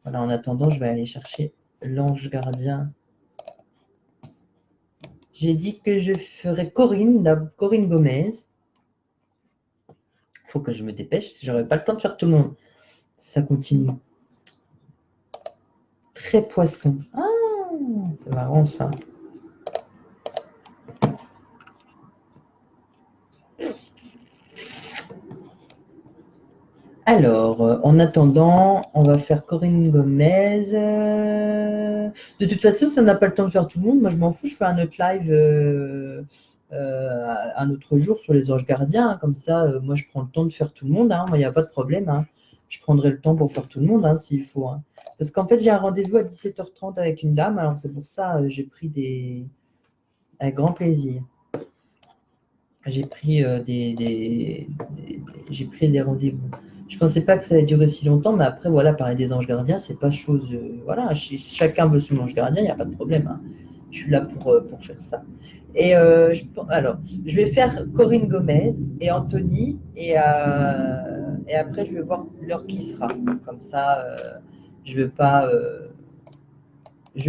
Voilà, en attendant, je vais aller chercher l'ange gardien. J'ai dit que je ferais Corinne Gomez. Il faut que je me dépêche, je n'aurai pas le temps de faire tout le monde. Ça continue. Très poisson. Ah, c'est marrant ça. Alors, en attendant, on va faire Corinne Gomez. De toute façon, si on n'a pas le temps de faire tout le monde, moi je m'en fous, je fais un autre live un autre jour sur les anges gardiens. Hein, comme ça, moi je prends le temps de faire tout le monde. Hein, moi, il n'y a pas de problème. Hein. Je prendrai le temps pour faire tout le monde hein, s'il faut. Hein. Parce qu'en fait, j'ai un rendez-vous à 17h30 avec une dame. Alors c'est pour ça j'ai pris des. Avec grand plaisir. J'ai pris, j'ai pris des rendez-vous. Je ne pensais pas que ça allait durer si longtemps, mais après, voilà, parler des anges gardiens, c'est pas chose. Voilà, chacun veut son ange gardien, il n'y a pas de problème. Hein. Je suis là pour faire ça. Et alors, je vais faire Corinne Gomez et Anthony, et après, je vais voir l'heure qui sera. Comme ça, je ne veux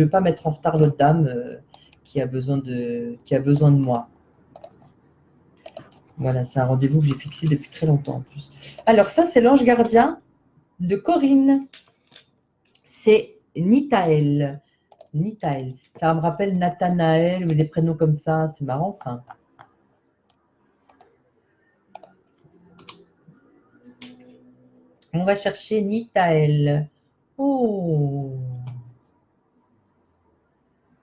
pas mettre en retard l'autre dame qui a besoin de moi. Voilà, c'est un rendez-vous que j'ai fixé depuis très longtemps en plus. Alors ça, c'est l'ange gardien de Corinne. C'est Nitaël. Nitaël. Ça me rappelle Nathanaël ou des prénoms comme ça. C'est marrant ça. On va chercher Nitaël. Oh.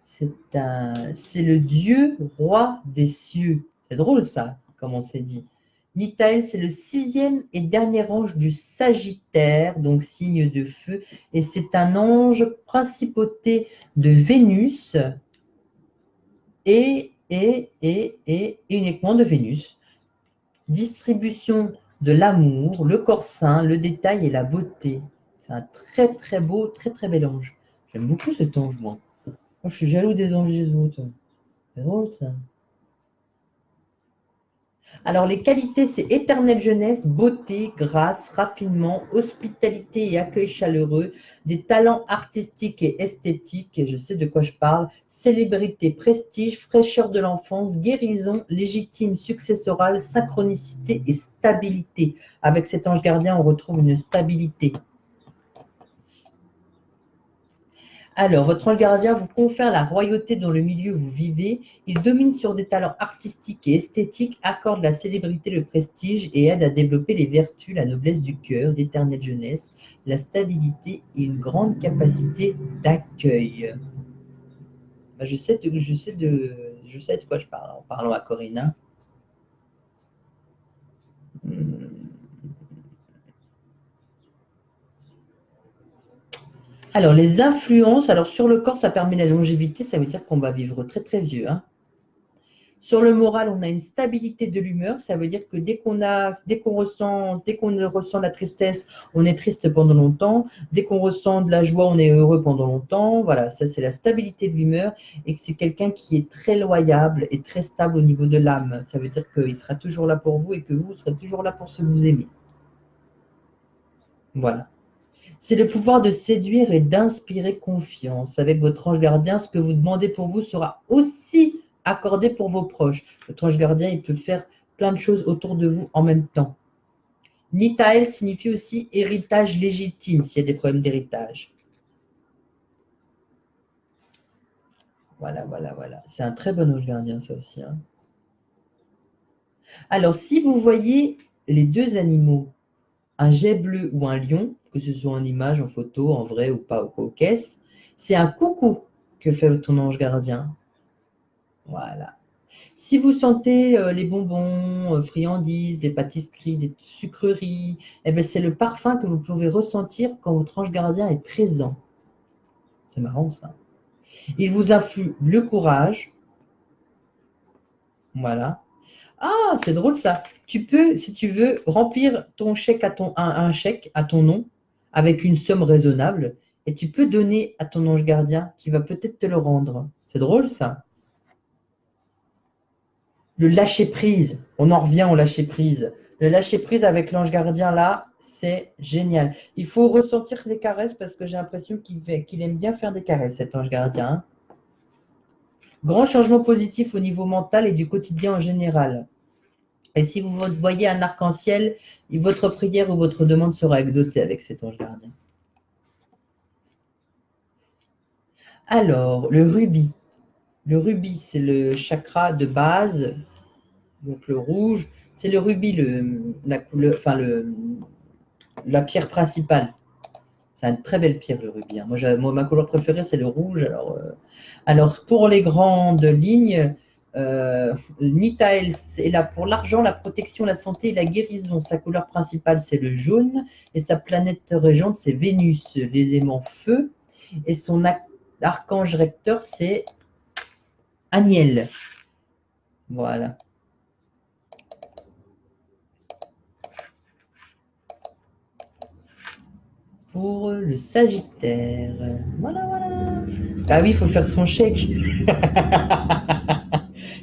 C'est le dieu roi des cieux. C'est drôle ça, comme on s'est dit. Nitaël, c'est le 6e et dernier ange du Sagittaire, donc signe de feu, et c'est un ange principauté de Vénus et uniquement de Vénus. Distribution de l'amour, le corps sain, le détail et la beauté. C'est un très très beau, très très bel ange. J'aime beaucoup cet ange, moi. Moi, je suis jaloux des anges des autres. C'est drôle ça. Alors, les qualités, c'est éternelle jeunesse, beauté, grâce, raffinement, hospitalité et accueil chaleureux, des talents artistiques et esthétiques, et je sais de quoi je parle, célébrité, prestige, fraîcheur de l'enfance, guérison, légitime successorale, synchronicité et stabilité. Avec cet ange gardien, on retrouve une stabilité. Alors, votre ange gardien vous confère la royauté dans le milieu où vous vivez. Il domine sur des talents artistiques et esthétiques, accorde la célébrité, le prestige et aide à développer les vertus, la noblesse du cœur, l'éternelle jeunesse, la stabilité et une grande capacité d'accueil. Ben, je sais de quoi je parle en parlant à Corinne. Alors, les influences, alors sur le corps, ça permet la longévité, ça veut dire qu'on va vivre très très vieux. Hein. Sur le moral, on a une stabilité de l'humeur. Ça veut dire que dès qu'on ressent la tristesse, on est triste pendant longtemps. Dès qu'on ressent de la joie, on est heureux pendant longtemps. Voilà, ça c'est la stabilité de l'humeur et que c'est quelqu'un qui est très loyable et très stable au niveau de l'âme. Ça veut dire qu'il sera toujours là pour vous et que vous serez toujours là pour ce que vous aimez. Voilà. C'est le pouvoir de séduire et d'inspirer confiance. Avec votre ange gardien, ce que vous demandez pour vous sera aussi accordé pour vos proches. Votre ange gardien, il peut faire plein de choses autour de vous en même temps. Nitael signifie aussi héritage légitime, s'il y a des problèmes d'héritage. Voilà, voilà, voilà. C'est un très bon ange gardien, ça aussi. Hein. Alors, si vous voyez les deux animaux, un jet bleu ou un lion, que ce soit en image, en photo, en vrai ou pas, ou quoi, aux caisses, c'est un coucou que fait ton ange gardien. Voilà. Si vous sentez les bonbons, friandises, des pâtisseries, des sucreries, eh ben, c'est le parfum que vous pouvez ressentir quand votre ange gardien est présent. C'est marrant ça. Il vous influe le courage. Voilà. Ah, c'est drôle ça. Tu peux, si tu veux, remplir ton chèque un chèque à ton nom avec une somme raisonnable et tu peux donner à ton ange gardien qui va peut-être te le rendre. C'est drôle ça. Le lâcher prise, on en revient au lâcher prise. Le lâcher prise avec l'ange gardien là, c'est génial. Il faut ressentir les caresses parce que j'ai l'impression qu'il aime bien faire des caresses, cet ange gardien. Hein. Grand changement positif au niveau mental et du quotidien en général. Et si vous voyez un arc-en-ciel, votre prière ou votre demande sera exaucée avec cet ange gardien. Alors, le rubis. Le rubis, c'est le chakra de base. Donc le rouge, c'est le rubis, la pierre principale. C'est une très belle pierre, le rubis. Hein. Moi, ma couleur préférée, c'est le rouge. Alors, pour les grandes lignes, Nitael est là pour l'argent, la protection, la santé et la guérison. Sa couleur principale, c'est le jaune. Et sa planète régente, c'est Vénus, les aimants feu. Et son archange recteur, c'est Aniel. Voilà. Pour le Sagittaire. Voilà, voilà. Ah oui, il faut faire son chèque.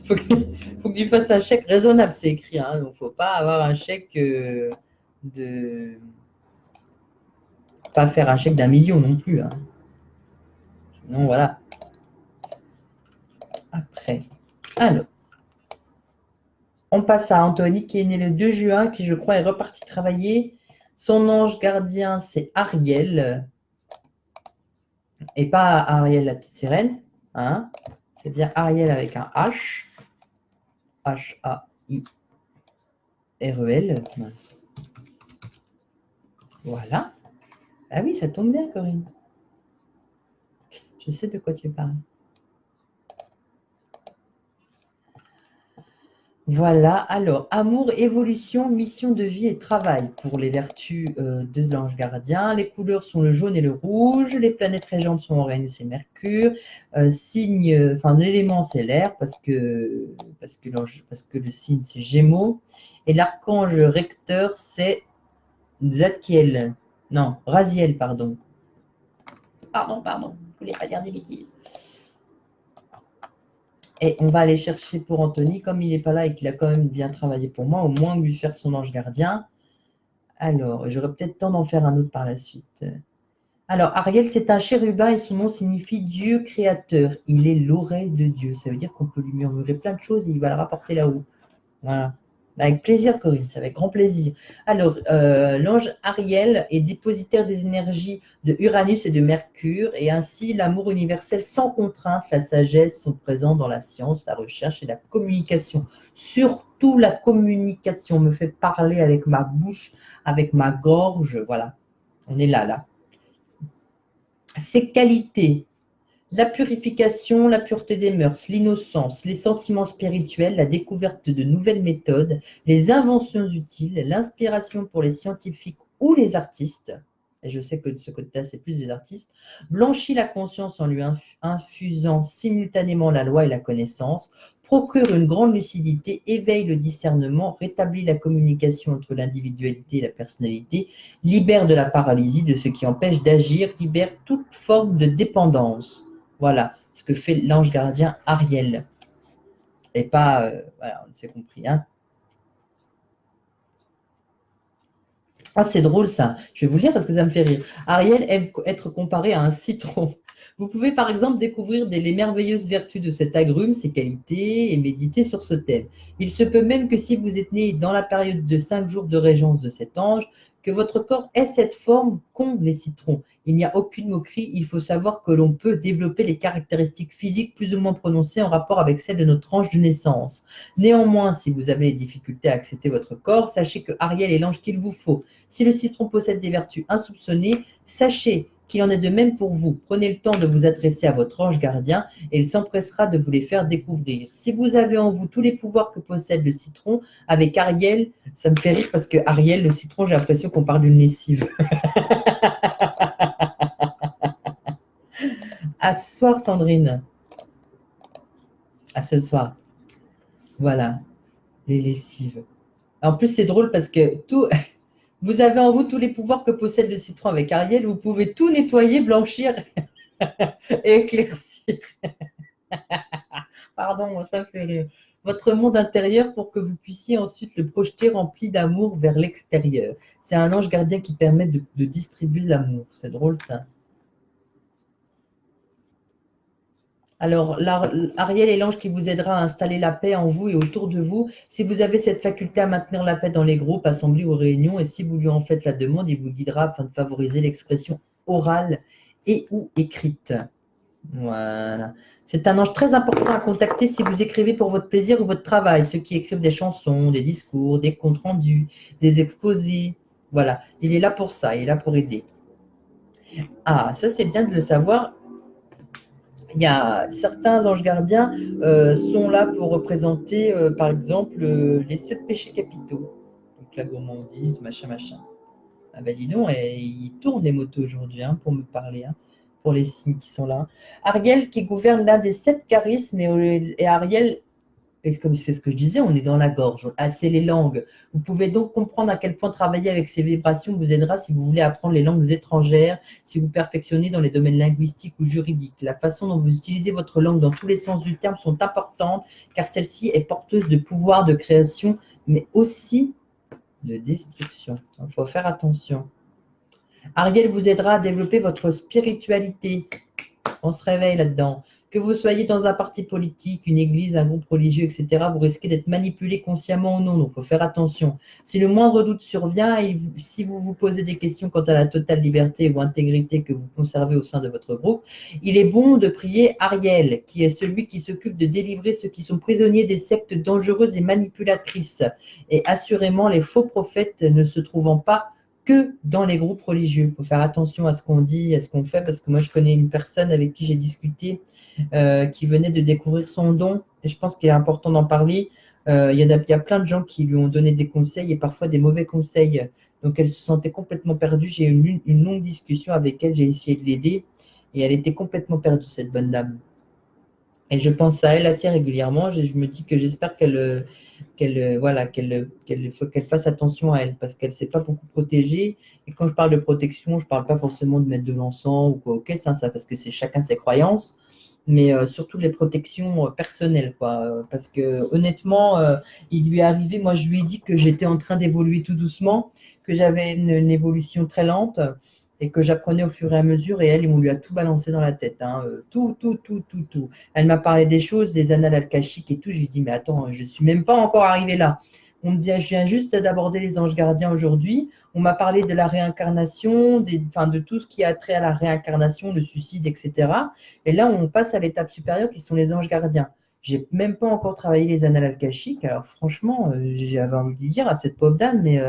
faut que tu fasses un chèque raisonnable, c'est écrit. Hein. Donc, faut pas avoir un chèque de. Pas faire un chèque d'1 million non plus. Hein. Sinon, voilà. Après. Alors. On passe à Anthony qui est né le 2 juin, qui je crois est reparti travailler. Son ange gardien, c'est Ariel. Et pas Ariel la petite sirène. Hein. C'est bien Ariel avec un H. H-A-I-R-E-L. Mince. Voilà. Ah oui, ça tombe bien, Corinne. Je sais de quoi tu parles. Voilà, alors, amour, évolution, mission de vie et travail pour les vertus de l'ange gardien. Les couleurs sont le jaune et le rouge. Les planètes régentes sont Uranus et Mercure. L'élément, c'est l'air parce que le signe, c'est Gémeaux. Et l'archange recteur, c'est Zadkiel. Non, Raziel, pardon. Pardon, je ne voulais pas dire des bêtises. Et on va aller chercher pour Anthony, comme il n'est pas là et qu'il a quand même bien travaillé pour moi, au moins lui faire son ange gardien. Alors, j'aurai peut-être temps d'en faire un autre par la suite. Alors, Ariel, c'est un chérubin et son nom signifie Dieu créateur. Il est l'oreille de Dieu. Ça veut dire qu'on peut lui murmurer plein de choses et il va le rapporter là-haut. Voilà. Avec plaisir, Corinne, c'est avec grand plaisir. Alors, l'ange Ariel est dépositaire des énergies de Uranus et de Mercure, et ainsi l'amour universel sans contrainte, la sagesse sont présents dans la science, la recherche et la communication. Surtout la communication me fait parler avec ma bouche, avec ma gorge, voilà. On est là. Ses qualités. La purification, la pureté des mœurs, l'innocence, les sentiments spirituels, la découverte de nouvelles méthodes, les inventions utiles, l'inspiration pour les scientifiques ou les artistes. et je sais que de ce côté-là, c'est plus des artistes, blanchit la conscience en lui infusant simultanément la loi et la connaissance, procure une grande lucidité, éveille le discernement, rétablit la communication entre l'individualité et la personnalité, libère de la paralysie, de ce qui empêche d'agir, libère toute forme de dépendance. Voilà ce que fait l'ange gardien Ariel. Et pas, voilà, on s'est compris, hein. Ah, c'est drôle ça. Je vais vous le lire parce que ça me fait rire. Ariel aime être comparé à un citron. Vous pouvez par exemple découvrir les merveilleuses vertus de cet agrume, ses qualités, et méditer sur ce thème. Il se peut même que si vous êtes né dans la période de 5 jours de régence de cet ange, que votre corps ait cette forme qu'ont les citrons. Il n'y a aucune moquerie, il faut savoir que l'on peut développer des caractéristiques physiques plus ou moins prononcées en rapport avec celles de notre ange de naissance. Néanmoins, si vous avez des difficultés à accepter votre corps, sachez que Ariel est l'ange qu'il vous faut. Si le citron possède des vertus insoupçonnées, sachez qu'il en est de même pour vous. Prenez le temps de vous adresser à votre ange gardien et il s'empressera de vous les faire découvrir. Si vous avez en vous tous les pouvoirs que possède le citron, avec Ariel, ça me fait rire parce que Ariel, le citron, j'ai l'impression qu'on parle d'une lessive. À ce soir, Sandrine. À ce soir. Voilà, les lessives. En plus, c'est drôle parce que tout, vous avez en vous tous les pouvoirs que possède le citron avec Ariel. Vous pouvez tout nettoyer, blanchir et éclaircir. Pardon, ça me fait rire. Votre monde intérieur pour que vous puissiez ensuite le projeter rempli d'amour vers l'extérieur. C'est un ange gardien qui permet de distribuer l'amour. C'est drôle ça. Alors, Ariel est l'ange qui vous aidera à installer la paix en vous et autour de vous. Si vous avez cette faculté à maintenir la paix dans les groupes, assemblées ou réunions, et si vous lui en faites la demande, il vous guidera afin de favoriser l'expression orale et ou écrite. Voilà. C'est un ange très important à contacter si vous écrivez pour votre plaisir ou votre travail. Ceux qui écrivent des chansons, des discours, des comptes rendus, des exposés. Voilà. Il est là pour ça, il est là pour aider. Ah, ça c'est bien de le savoir. Il y a certains anges gardiens sont là pour représenter, par exemple, les 7 péchés capitaux. Donc la gourmandise, machin, machin. Ah ben dis donc, et ils tournent les motos aujourd'hui hein, pour me parler, hein, pour les signes qui sont là. Ariel qui gouverne l'un des 7 charismes et Ariel, et comme c'est ce que je disais, on est dans la gorge. Ah, c'est les langues. Vous pouvez donc comprendre à quel point travailler avec ces vibrations vous aidera si vous voulez apprendre les langues étrangères, si vous perfectionnez dans les domaines linguistiques ou juridiques. La façon dont vous utilisez votre langue dans tous les sens du terme sont importantes car celle-ci est porteuse de pouvoir de création, mais aussi de destruction. Il faut faire attention. Ariel vous aidera à développer votre spiritualité. On se réveille là-dedans. Que vous soyez dans un parti politique, une église, un groupe religieux, etc., vous risquez d'être manipulé consciemment ou non, donc il faut faire attention. Si le moindre doute survient et si vous vous posez des questions quant à la totale liberté ou intégrité que vous conservez au sein de votre groupe, il est bon de prier Ariel, qui est celui qui s'occupe de délivrer ceux qui sont prisonniers des sectes dangereuses et manipulatrices. Et assurément, les faux prophètes ne se trouvant pas que dans les groupes religieux. Il faut faire attention à ce qu'on dit, à ce qu'on fait, parce que moi, je connais une personne avec qui j'ai discuté qui venait de découvrir son don, et je pense qu'il est important d'en parler. Il y a plein de gens qui lui ont donné des conseils et parfois des mauvais conseils. Donc, elle se sentait complètement perdue. J'ai eu une longue discussion avec elle, j'ai essayé de l'aider, et elle était complètement perdue, cette bonne dame. Et je pense à elle assez régulièrement. Je me dis que j'espère voilà, faut qu'elle fasse attention à elle parce qu'elle ne s'est pas beaucoup protégée. Et quand je parle de protection, je ne parle pas forcément de mettre de l'encens ou quoi, ok, ça, parce que c'est chacun ses croyances, mais surtout les protections personnelles, quoi. Parce que honnêtement, il lui est arrivé, moi je lui ai dit que j'étais en train d'évoluer tout doucement, que j'avais une évolution très lente et que j'apprenais au fur et à mesure, et elle, on lui a tout balancé dans la tête, hein, tout, tout, tout, tout, tout. Elle m'a parlé des choses, des annales alkachiques et tout, je lui ai dit, mais attends, je ne suis même pas encore arrivée là. On me dit, je viens juste d'aborder les anges gardiens aujourd'hui, on m'a parlé de la réincarnation, de tout ce qui a trait à la réincarnation, le suicide, etc. Et là, on passe à l'étape supérieure qui sont les anges gardiens. J'ai même pas encore travaillé les annales alkachiques, alors franchement, j'avais envie de dire à cette pauvre dame, mais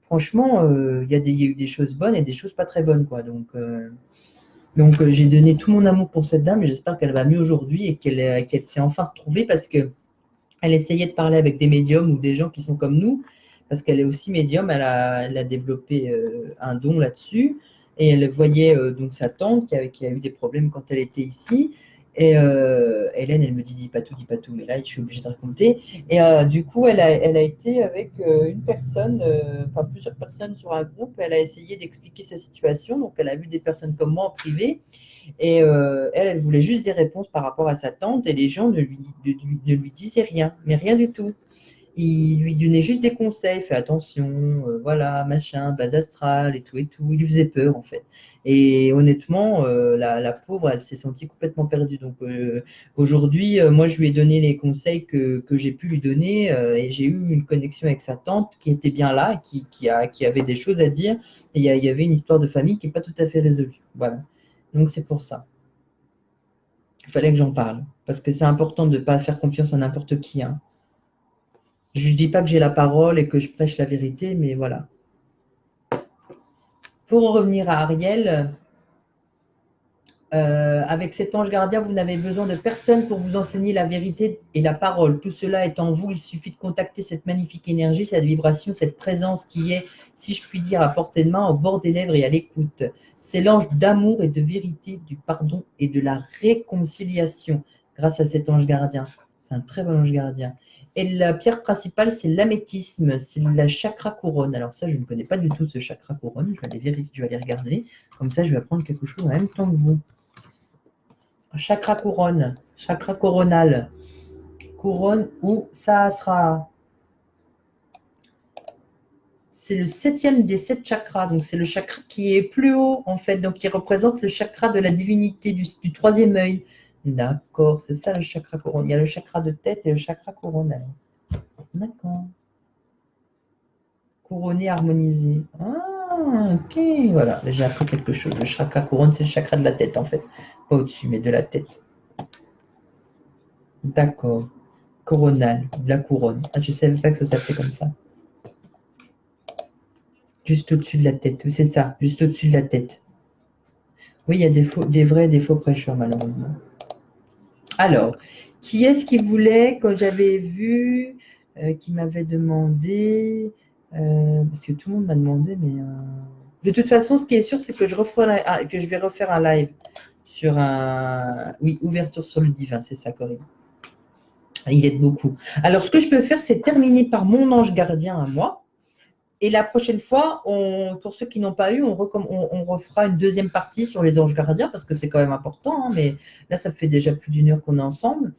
franchement, il y a eu des choses bonnes et des choses pas très bonnes, quoi. Donc, j'ai donné tout mon amour pour cette dame et j'espère qu'elle va mieux aujourd'hui et qu'elle s'est enfin retrouvée parce que elle essayait de parler avec des médiums ou des gens qui sont comme nous, parce qu'elle est aussi médium, elle a développé un don là-dessus. Et elle voyait donc sa tante qui a eu des problèmes quand elle était ici. Et Hélène, elle me dit, dis pas tout, mais là, je suis obligée de raconter. Et du coup, elle a été avec une personne, enfin plusieurs personnes sur un groupe. Elle a essayé d'expliquer sa situation. Donc, elle a vu des personnes comme moi en privé. Et elle voulait juste des réponses par rapport à sa tante. Et les gens ne lui disaient rien, mais rien du tout. Il lui donnait juste des conseils, fais attention, voilà, machin, base astrale et tout et tout. Il lui faisait peur en fait. Et honnêtement, la pauvre, elle s'est sentie complètement perdue. Donc aujourd'hui, moi, je lui ai donné les conseils que j'ai pu lui donner et j'ai eu une connexion avec sa tante qui était bien là, qui avait des choses à dire. Et il y avait une histoire de famille qui n'est pas tout à fait résolue. Voilà. Donc c'est pour ça. Il fallait que j'en parle. Parce que c'est important de ne pas faire confiance à n'importe qui, hein. Je ne dis pas que j'ai la parole et que je prêche la vérité, mais voilà. Pour en revenir à Ariel, avec cet ange gardien, vous n'avez besoin de personne pour vous enseigner la vérité et la parole. Tout cela est en vous. Il suffit de contacter cette magnifique énergie, cette vibration, cette présence qui est, si je puis dire, à portée de main, au bord des lèvres et à l'écoute. C'est l'ange d'amour et de vérité, du pardon et de la réconciliation grâce à cet ange gardien. C'est un très bon ange gardien. Et la pierre principale, c'est l'améthyste, c'est la chakra couronne. Alors ça, je ne connais pas du tout ce chakra couronne. Je vais aller vérifier, je vais aller regarder. Comme ça, je vais apprendre quelque chose en même temps que vous. Chakra couronne, chakra coronal, couronne ou sahasrara. C'est le septième des 7 chakras, donc c'est le chakra qui est plus haut en fait, donc qui représente le chakra de la divinité du troisième œil. D'accord, c'est ça le chakra couronne. Il y a le chakra de tête et le chakra coronal. D'accord. Couronné, harmonisé. Ah, ok, voilà, j'ai appris quelque chose. Le chakra couronne, c'est le chakra de la tête en fait, pas au-dessus, mais de la tête. D'accord. Coronal, la couronne. Ah, je ne savais pas que ça s'appelait comme ça. Juste au-dessus de la tête, c'est ça, juste au-dessus de la tête. Oui, il y a des vrais et des faux prêcheurs, malheureusement. Alors, qui est-ce qui voulait, quand j'avais vu, qui m'avait demandé, parce que tout le monde m'a demandé, mais de toute façon, ce qui est sûr, c'est que que je vais refaire un live sur oui, ouverture sur le divin, c'est ça, Corinne. Il aide beaucoup. Alors, ce que je peux faire, c'est terminer par mon ange gardien à moi. Et la prochaine fois, pour ceux qui n'ont pas eu, on refera une deuxième partie sur les anges gardiens parce que c'est quand même important. Hein, mais là, ça fait déjà plus d'1 heure qu'on est ensemble.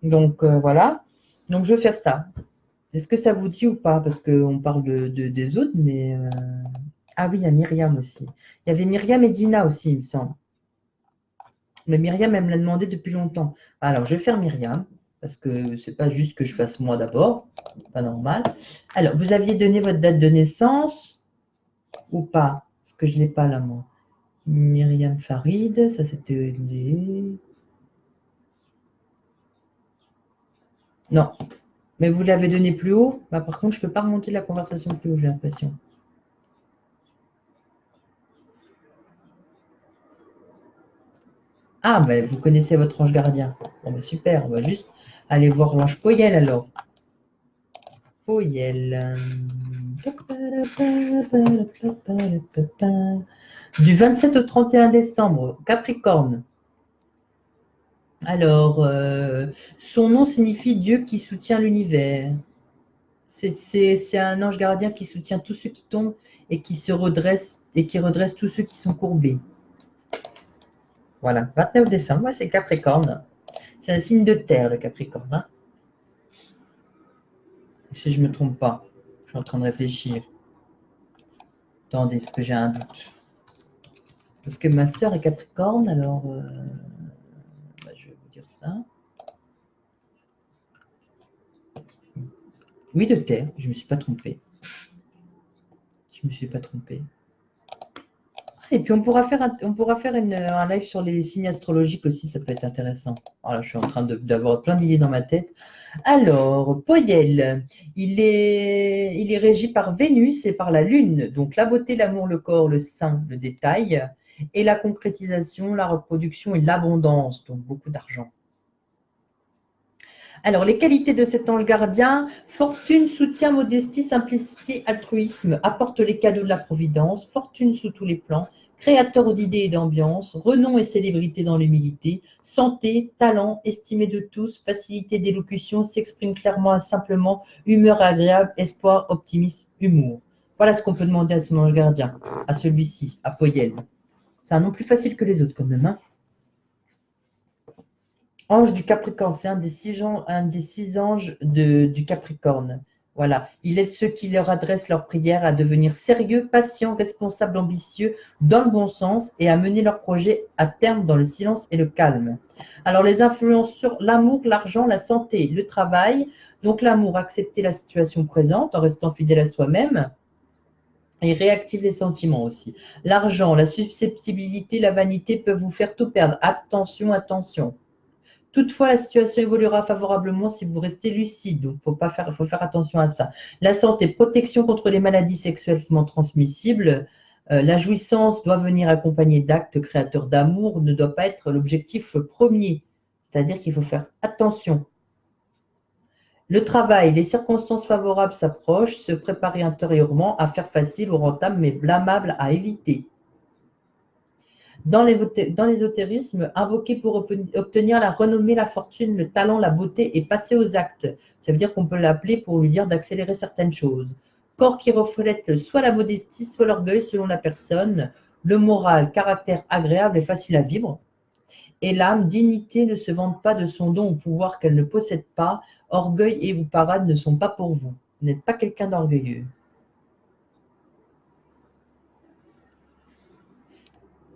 Donc, voilà. Donc, je vais faire ça. Est-ce que ça vous dit ou pas? Parce qu'on parle des autres, mais. Ah oui, il y a Myriam aussi. Il y avait Myriam et Dina aussi, il me semble. Mais Myriam, elle me l'a demandé depuis longtemps. Alors, je vais faire Myriam, parce que c'est pas juste que je fasse moi d'abord. Pas normal. Alors, vous aviez donné votre date de naissance ou pas? Parce que je ne l'ai pas là, moi. Myriam Farid, ça c'était. Non. Mais vous l'avez donné plus haut? Bah, par contre, je ne peux pas remonter la conversation plus haut, j'ai l'impression. Ah, ben vous connaissez votre ange gardien. Bon, ben super, on va juste aller voir l'ange Poyel alors. Poyel. Du 27 au 31 décembre, Capricorne. Alors, son nom signifie Dieu qui soutient l'univers. C'est un ange gardien qui soutient tous ceux qui tombent et qui se redresse et qui redresse tous ceux qui sont courbés. Voilà, 29 décembre, c'est Capricorne. C'est un signe de terre, le Capricorne. Hein, si je ne me trompe pas. Je suis en train de réfléchir. Attendez, parce que j'ai un doute. Parce que ma sœur est Capricorne, alors je vais vous dire ça. Oui, de terre, je ne me suis pas trompée. Je ne me suis pas trompée. Et puis on pourra faire un live sur les signes astrologiques aussi, ça peut être intéressant. Voilà, je suis en train d'avoir plein d'idées dans ma tête. Alors, Poyel, il est régi par Vénus et par la Lune. Donc la beauté, l'amour, le corps, le sein, le détail, et la concrétisation, la reproduction et l'abondance, donc beaucoup d'argent. Alors, les qualités de cet ange gardien, fortune, soutien, modestie, simplicité, altruisme, apporte les cadeaux de la providence, fortune sous tous les plans, créateur d'idées et d'ambiance, renom et célébrité dans l'humilité, santé, talent, estimé de tous, facilité d'élocution, s'exprime clairement et simplement, humeur agréable, espoir, optimisme, humour. Voilà ce qu'on peut demander à son ange gardien, à celui-ci, à Poyel. C'est un nom plus facile que les autres quand même, hein. Ange du Capricorne, c'est un des six anges du Capricorne. Voilà, il aide ceux qui leur adressent leurs prières à devenir sérieux, patients, responsables, ambitieux, dans le bon sens et à mener leurs projets à terme dans le silence et le calme. Alors, les influences sur l'amour, l'argent, la santé, le travail. Donc, l'amour, accepter la situation présente en restant fidèle à soi-même et réactive les sentiments aussi. L'argent, la susceptibilité, la vanité peuvent vous faire tout perdre. Attention, attention. Toutefois, la situation évoluera favorablement si vous restez lucide. Donc, faut faire attention à ça. La santé, protection contre les maladies sexuellement transmissibles. La jouissance doit venir accompagnée d'actes créateurs d'amour, ne doit pas être l'objectif premier. C'est-à-dire qu'il faut faire attention. Le travail, les circonstances favorables s'approchent, se préparer intérieurement, affaire facile ou rentable, mais blâmable à éviter. Dans l'ésotérisme, invoquer pour obtenir la renommée, la fortune, le talent, la beauté et passer aux actes. Ça veut dire qu'on peut l'appeler pour lui dire d'accélérer certaines choses. Corps qui reflète soit la modestie, soit l'orgueil selon la personne. Le moral, caractère agréable et facile à vivre. Et l'âme, dignité, ne se vante pas de son don ou pouvoir qu'elle ne possède pas. Orgueil et ou parade ne sont pas pour vous. Vous n'êtes pas quelqu'un d'orgueilleux.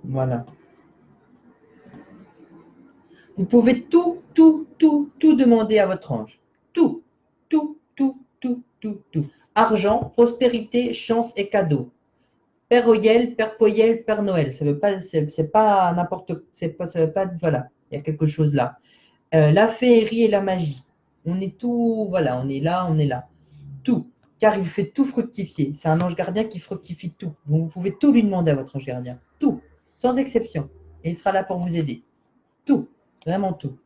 Voilà. Vous pouvez tout demander à votre ange. Tout, tout. Argent, prospérité, chance et cadeaux. Père Oyel, Père Poyel, Père Noël. Ça veut pas, c'est pas n'importe, c'est pas, ça veut pas, voilà. Il y a quelque chose là. La féerie et la magie. On est tout, voilà, on est là, on est là. Tout, car il fait tout fructifier. C'est un ange gardien qui fructifie tout. Donc vous pouvez tout lui demander à votre ange gardien. Tout, sans exception. Et il sera là pour vous aider. Tout, vraiment tout.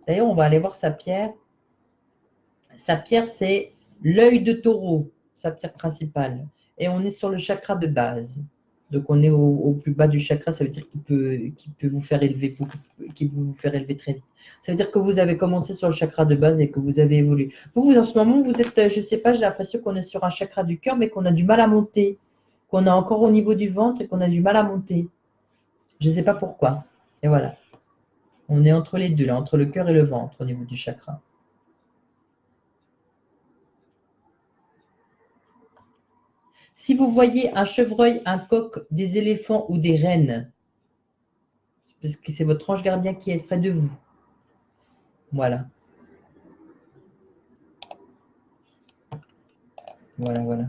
D'ailleurs, on va aller voir sa pierre. Sa pierre, c'est l'œil de taureau, sa pierre principale. Et on est sur le chakra de base. Donc, on est au plus bas du chakra, ça veut dire qu'il peut vous faire élever qu'il peut vous faire élever très vite. Ça veut dire que vous avez commencé sur le chakra de base et que vous avez évolué. Vous en ce moment, vous êtes, je ne sais pas, j'ai l'impression qu'on est sur un chakra du cœur, mais qu'on a du mal à monter. Qu'on est encore au niveau du ventre et qu'on a du mal à monter. Je ne sais pas pourquoi. Et voilà. On est entre les deux, là, entre le cœur et le ventre au niveau du chakra. Si vous voyez un chevreuil, un coq, des éléphants ou des rennes, c'est parce que c'est votre ange gardien qui est près de vous. Voilà, voilà.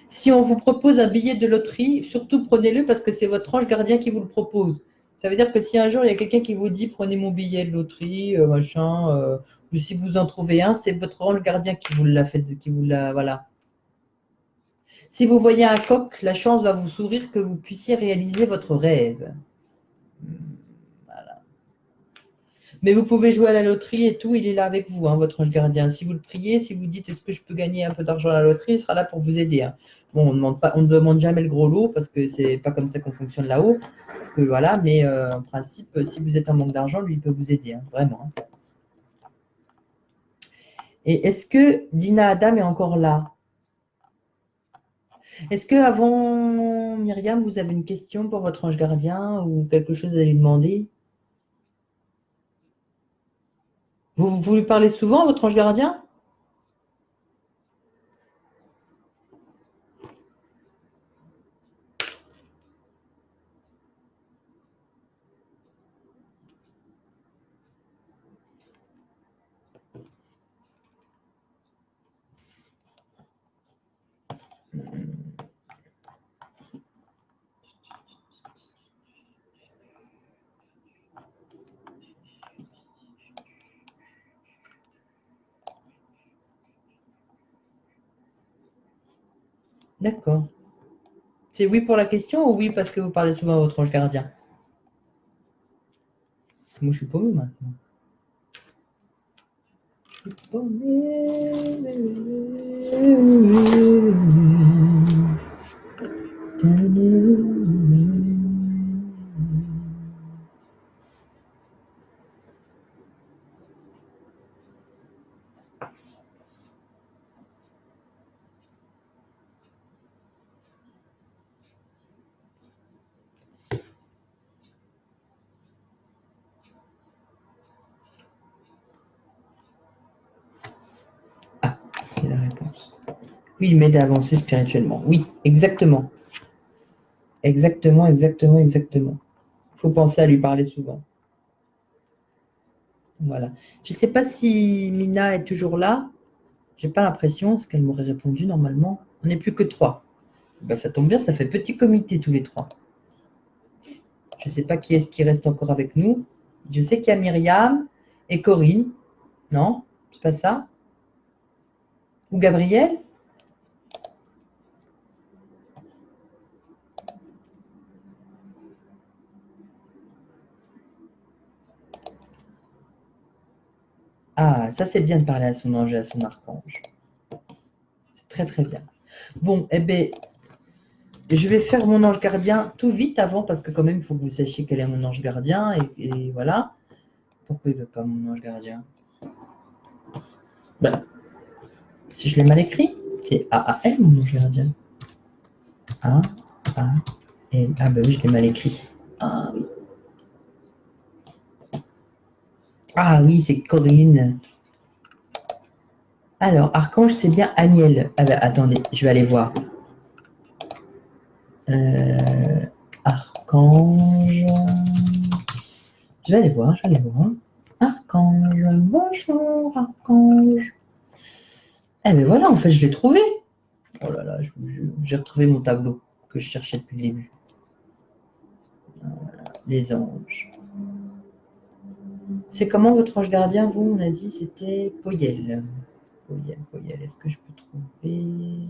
Si on vous propose un billet de loterie, surtout prenez-le parce que c'est votre ange gardien qui vous le propose. Ça veut dire que si un jour il y a quelqu'un qui vous dit prenez mon billet de loterie, machin, ou si vous en trouvez un, c'est votre ange gardien qui vous l'a fait, qui vous l'a, voilà. Si vous voyez un coq, la chance va vous sourire que vous puissiez réaliser votre rêve. Mais vous pouvez jouer à la loterie et tout, il est là avec vous, hein, votre ange gardien. Si vous le priez, si vous dites est-ce que je peux gagner un peu d'argent à la loterie, il sera là pour vous aider, hein. Bon, on ne demande jamais le gros lot parce que c'est pas comme ça qu'on fonctionne là-haut. Parce que voilà, mais en principe, si vous êtes en manque d'argent, lui, il peut vous aider, hein, vraiment, hein. Et est-ce que Dina Adam est encore là? Est-ce que avant Myriam, vous avez une question pour votre ange gardien ou quelque chose à lui demander? Vous lui parlez souvent à votre ange gardien? D'accord. C'est oui pour la question ou oui parce que vous parlez souvent à votre ange gardien? Moi, je suis paumée maintenant. Je suis paumée. Ah, c'est la réponse. Oui, il m'aide à avancer spirituellement. Oui, exactement. Exactement, exactement, exactement. Il faut penser à lui parler souvent. Voilà. Je ne sais pas si Mina est toujours là. J'ai pas l'impression, parce qu'elle m'aurait répondu normalement. On n'est plus que 3. Ben, ça tombe bien, ça fait petit comité tous les 3. Je ne sais pas qui est-ce qui reste encore avec nous. Je sais qu'il y a Myriam et Corinne. Non, c'est pas ça. Ou Gabriel. Ah, ça c'est bien de parler à son ange et à son archange. C'est très très bien. Bon, eh bien, je vais faire mon ange gardien tout vite avant, parce que quand même, il faut que vous sachiez quel est mon ange gardien. Et voilà. Pourquoi il ne veut pas mon ange gardien? Ben, si je l'ai mal écrit, c'est A-A-L mon ange gardien. A-A-L. Ah ben oui, je l'ai mal écrit. Ah oui. Ah oui, c'est Corinne. Alors, archange, c'est bien Aniel. Ah ben, attendez, je vais aller voir. Archange. Je vais aller voir, je vais aller voir. Archange, bonjour, archange. Eh ben voilà, en fait, je l'ai trouvé. Oh là là, je vous jure, j'ai retrouvé mon tableau que je cherchais depuis le début. Voilà, les anges. C'est comment votre ange gardien, vous? On a dit c'était Poyel. Poyel, Poyel. Est-ce que je peux trouver?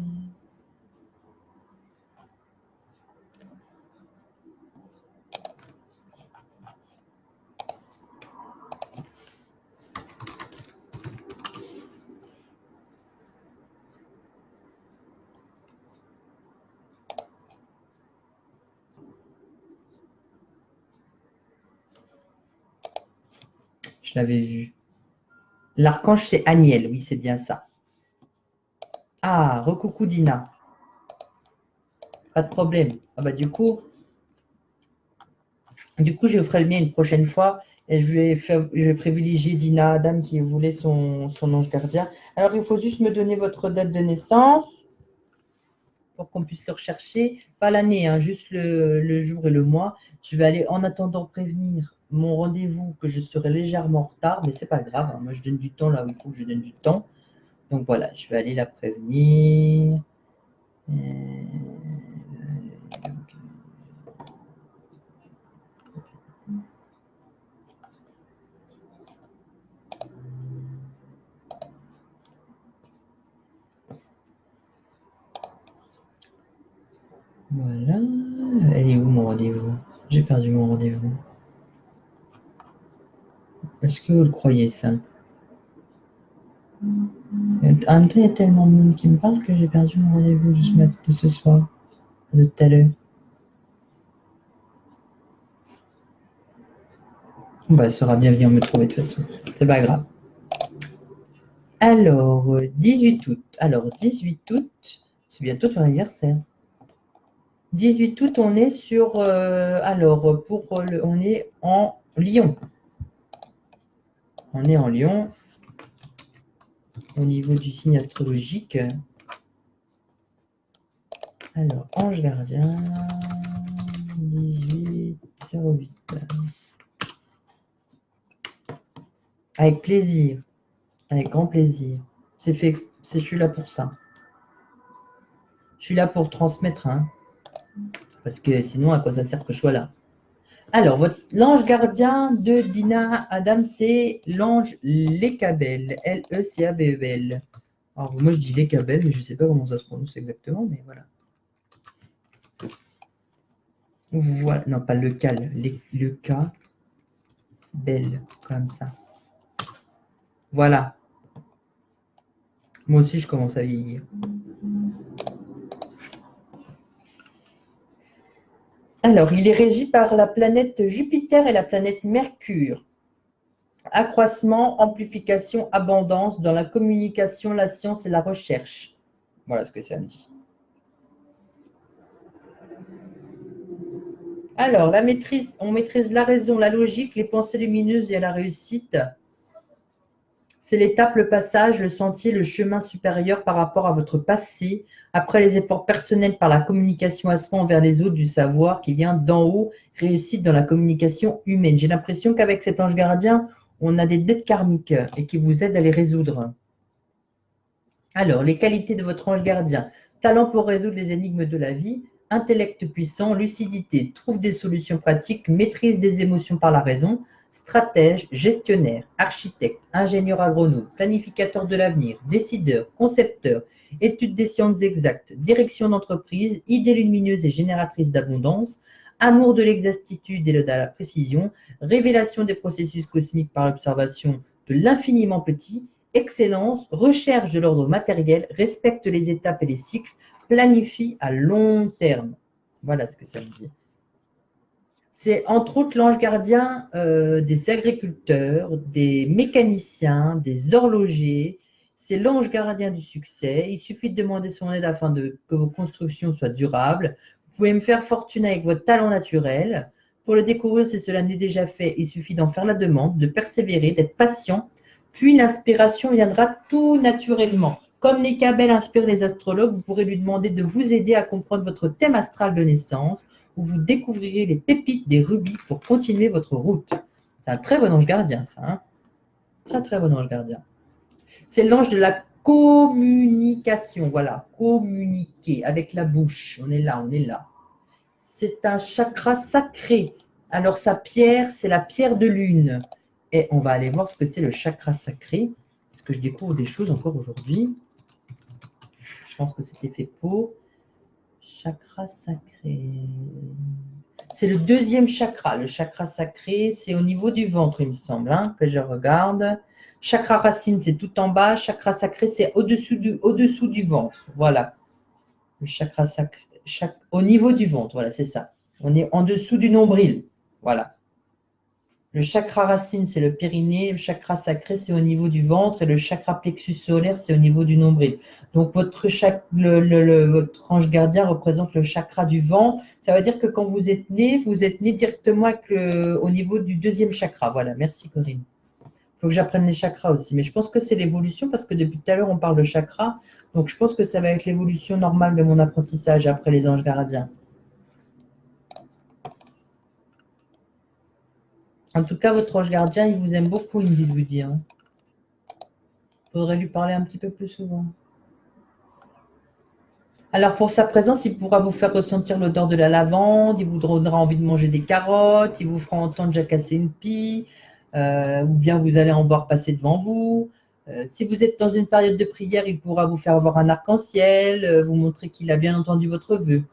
Je l'avais vu. L'archange, c'est Aniel, oui, c'est bien ça. Ah, recoucou Dina. Pas de problème. Ah bah du coup, je ferai le mien une prochaine fois et je vais privilégier Dina Adam qui voulait son ange gardien. Alors, il faut juste me donner votre date de naissance pour qu'on puisse le rechercher. Pas l'année, hein, juste le jour et le mois. Je vais aller en attendant prévenir mon rendez-vous que je serai légèrement en retard, mais c'est pas grave, hein. Moi, je donne du temps là où il faut que je donne du temps. Donc voilà, je vais aller la prévenir. Voilà. Elle est où mon rendez-vous? J'ai perdu mon rendez-vous. Est-ce que vous le croyez ça? En même temps, il y a tellement de monde qui me parle que j'ai perdu mon rendez-vous de ce soir, de tout à l'heure. Bah, elle sera bien venir me trouver de toute façon. C'est pas grave. Alors, 18 août. Alors, 18 août, c'est bientôt ton anniversaire. 18 août, on est sur. On est en Lyon. On est en Lyon. Au niveau du signe astrologique. Alors, ange gardien. 18-08. Avec plaisir. Avec grand plaisir. C'est fait. Je suis là pour ça. Je suis là pour transmettre, hein. Parce que sinon, à quoi ça sert que je sois là? Alors, l'ange gardien de Dina Adam, c'est l'ange Lekabel. L-E-C-A-B-E-L. Alors, moi, je dis Lekabel, mais je ne sais pas comment ça se prononce exactement, mais voilà. Voilà, non, pas le cal, le cas, belle, comme ça. Voilà. Moi aussi, je commence à vieillir. Alors, il est régi par la planète Jupiter et la planète Mercure. Accroissement, amplification, abondance dans la communication, la science et la recherche. Voilà ce que ça me dit. Alors, la maîtrise, on maîtrise la raison, la logique, les pensées lumineuses et la réussite. C'est l'étape, le passage, le sentier, le chemin supérieur par rapport à votre passé, après les efforts personnels par la communication à soi envers les autres, du savoir qui vient d'en haut, réussite dans la communication humaine. J'ai l'impression qu'avec cet ange gardien, on a des dettes karmiques et qui vous aident à les résoudre. Alors, les qualités de votre ange gardien. Talent pour résoudre les énigmes de la vie, intellect puissant, lucidité, trouve des solutions pratiques, maîtrise des émotions par la raison, stratège, gestionnaire, architecte, ingénieur agronome, planificateur de l'avenir, décideur, concepteur, étude des sciences exactes, direction d'entreprise, idée lumineuse et génératrice d'abondance, amour de l'exactitude et de la précision, révélation des processus cosmiques par l'observation de l'infiniment petit, excellence, recherche de l'ordre matériel, respecte les étapes et les cycles, planifie à long terme. Voilà ce que ça me dit. C'est entre autres l'ange gardien des agriculteurs, des mécaniciens, des horlogers. C'est l'ange gardien du succès. Il suffit de demander son aide afin que vos constructions soient durables. Vous pouvez me faire fortune avec votre talent naturel. Pour le découvrir, si cela n'est déjà fait, il suffit d'en faire la demande, de persévérer, d'être patient. Puis l'inspiration viendra tout naturellement. Comme les Cabelles inspirent les astrologues, vous pourrez lui demander de vous aider à comprendre votre thème astral de naissance, où vous découvrirez les pépites des rubis pour continuer votre route. C'est un très bon ange gardien, ça. Hein, très, très bon ange gardien. C'est l'ange de la communication. Voilà, communiquer avec la bouche. On est là, on est là. C'est un chakra sacré. Alors, sa pierre, c'est la pierre de lune. Et on va aller voir ce que c'est le chakra sacré. Parce que je découvre des choses encore aujourd'hui. Je pense que c'était fait pour. Chakra sacré. C'est le deuxième chakra. Le chakra sacré, c'est au niveau du ventre, il me semble, hein, que je regarde. Chakra racine, c'est tout en bas. Chakra sacré, c'est au-dessous du ventre. Voilà. Le chakra sacré, au niveau du ventre, voilà, c'est ça. On est en dessous du nombril. Voilà. Le chakra racine, c'est le périnée. Le chakra sacré, c'est au niveau du ventre. Et le chakra plexus solaire, c'est au niveau du nombril. Donc, votre ange gardien représente le chakra du ventre. Ça veut dire que quand vous êtes né directement au niveau du deuxième chakra. Voilà, merci Corinne. Il faut que j'apprenne les chakras aussi. Mais je pense que c'est l'évolution parce que depuis tout à l'heure, on parle de chakra. Donc, je pense que ça va être l'évolution normale de mon apprentissage après les anges gardiens. En tout cas, votre ange gardien, il vous aime beaucoup, il me dit de vous dire. Il faudrait lui parler un petit peu plus souvent. Alors, pour sa présence, il pourra vous faire ressentir l'odeur de la lavande, il vous donnera envie de manger des carottes, il vous fera entendre jacasser une pie, ou bien vous allez en voir passer devant vous. Si vous êtes dans une période de prière, il pourra vous faire voir un arc-en-ciel, vous montrer qu'il a bien entendu votre vœu.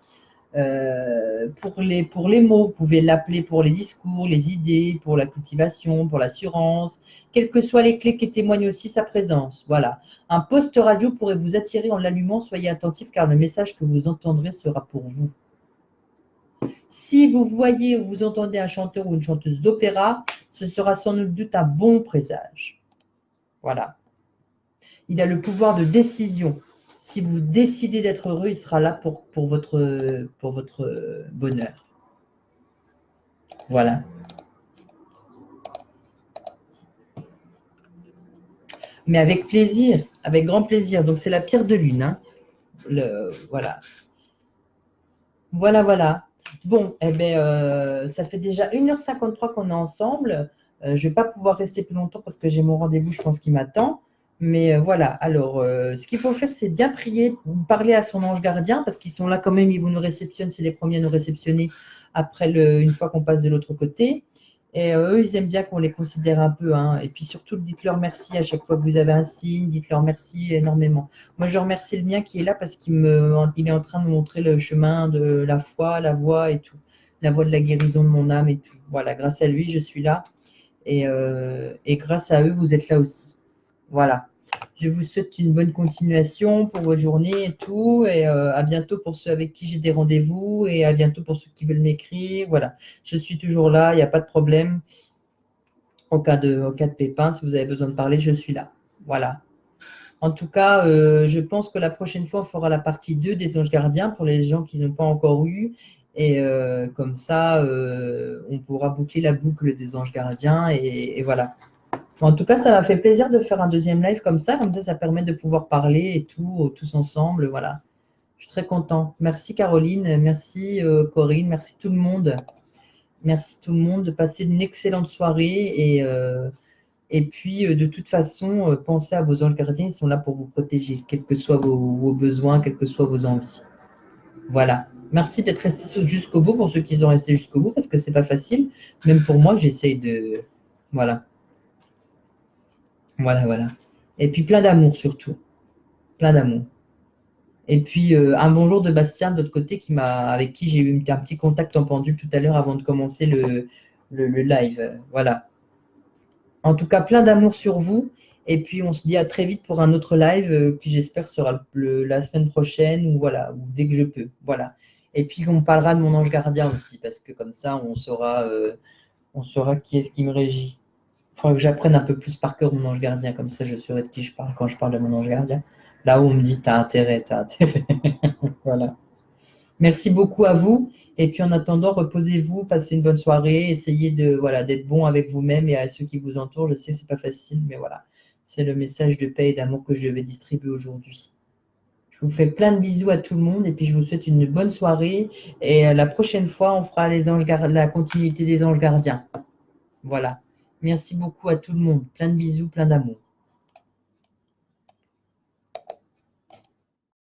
Pour les mots, vous pouvez l'appeler pour les discours, les idées, pour la cultivation, pour l'assurance, quelles que soient les clés qui témoignent aussi sa présence. Voilà. Un poste radio pourrait vous attirer en l'allumant. Soyez attentif car le message que vous entendrez sera pour vous. Si vous voyez ou vous entendez un chanteur ou une chanteuse d'opéra, ce sera sans doute un bon présage. Voilà. Il a le pouvoir de décision. Si vous décidez d'être heureux, il sera là pour votre bonheur. Voilà. Mais avec plaisir, avec grand plaisir. Donc, c'est la pierre de lune. Hein. Voilà. Voilà, voilà. Bon, eh bien, ça fait déjà 1h53 qu'on est ensemble. Je ne vais pas pouvoir rester plus longtemps parce que j'ai mon rendez-vous, je pense, qui m'attend. Mais voilà, alors, ce qu'il faut faire, c'est bien prier, parler à son ange gardien parce qu'ils sont là quand même, ils vous nous réceptionnent, c'est les premiers à nous réceptionner après une fois qu'on passe de l'autre côté. Et eux, ils aiment bien qu'on les considère un peu. Hein. Et puis surtout, dites-leur merci à chaque fois que vous avez un signe, dites-leur merci énormément. Moi, je remercie le mien qui est là parce qu'il est en train de me montrer le chemin de la foi, la voie et tout. la voie de la guérison de mon âme et tout. Voilà, grâce à lui, je suis là. Et grâce à eux, vous êtes là aussi. Voilà. Je vous souhaite une bonne continuation pour vos journées et tout. Et à bientôt pour ceux avec qui j'ai des rendez-vous. Et à bientôt pour ceux qui veulent m'écrire. Voilà. Je suis toujours là, il n'y a pas de problème. Au cas de pépin, si vous avez besoin de parler, je suis là. Voilà. En tout cas, je pense que la prochaine fois, on fera la partie 2 des anges gardiens pour les gens qui n'ont pas encore eu. Et comme ça, on pourra boucler la boucle des anges gardiens. Et voilà. En tout cas, ça m'a fait plaisir de faire un deuxième live comme ça. Comme ça permet de pouvoir parler et tout, tous ensemble. Voilà. Je suis très content. Merci Caroline, merci Corinne, merci tout le monde. Merci tout le monde de passer une excellente soirée. Et puis, de toute façon, pensez à vos anges gardiens, ils sont là pour vous protéger, quels que soient vos besoins, quelles que soient vos envies. Voilà. Merci d'être resté jusqu'au bout pour ceux qui sont restés jusqu'au bout, parce que c'est pas facile. Même pour moi, j'essaye de. Voilà. Voilà, voilà. Et puis plein d'amour surtout. Plein d'amour. Et puis un bonjour de Bastien de l'autre côté avec qui j'ai eu un petit contact en pendule tout à l'heure avant de commencer le live. Voilà. En tout cas, plein d'amour sur vous. Et puis on se dit à très vite pour un autre live qui j'espère sera la semaine prochaine ou voilà, ou dès que je peux. Voilà. Et puis on parlera de mon ange gardien aussi, parce que comme ça on saura qui est-ce qui me régit. Il faudra que j'apprenne un peu plus par cœur mon ange gardien, comme ça je saurai de qui je parle quand je parle de mon ange gardien. Là où on me dit t'as intérêt, t'as intérêt. Voilà. Merci beaucoup à vous. Et puis en attendant, reposez-vous, passez une bonne soirée, essayez de voilà d'être bon avec vous-même et à ceux qui vous entourent. Je sais que c'est pas facile, mais voilà, c'est le message de paix et d'amour que je devais distribuer aujourd'hui. Je vous fais plein de bisous à tout le monde et puis je vous souhaite une bonne soirée. Et la prochaine fois, on fera la continuité des anges gardiens. Voilà. Merci beaucoup à tout le monde. Plein de bisous, plein d'amour.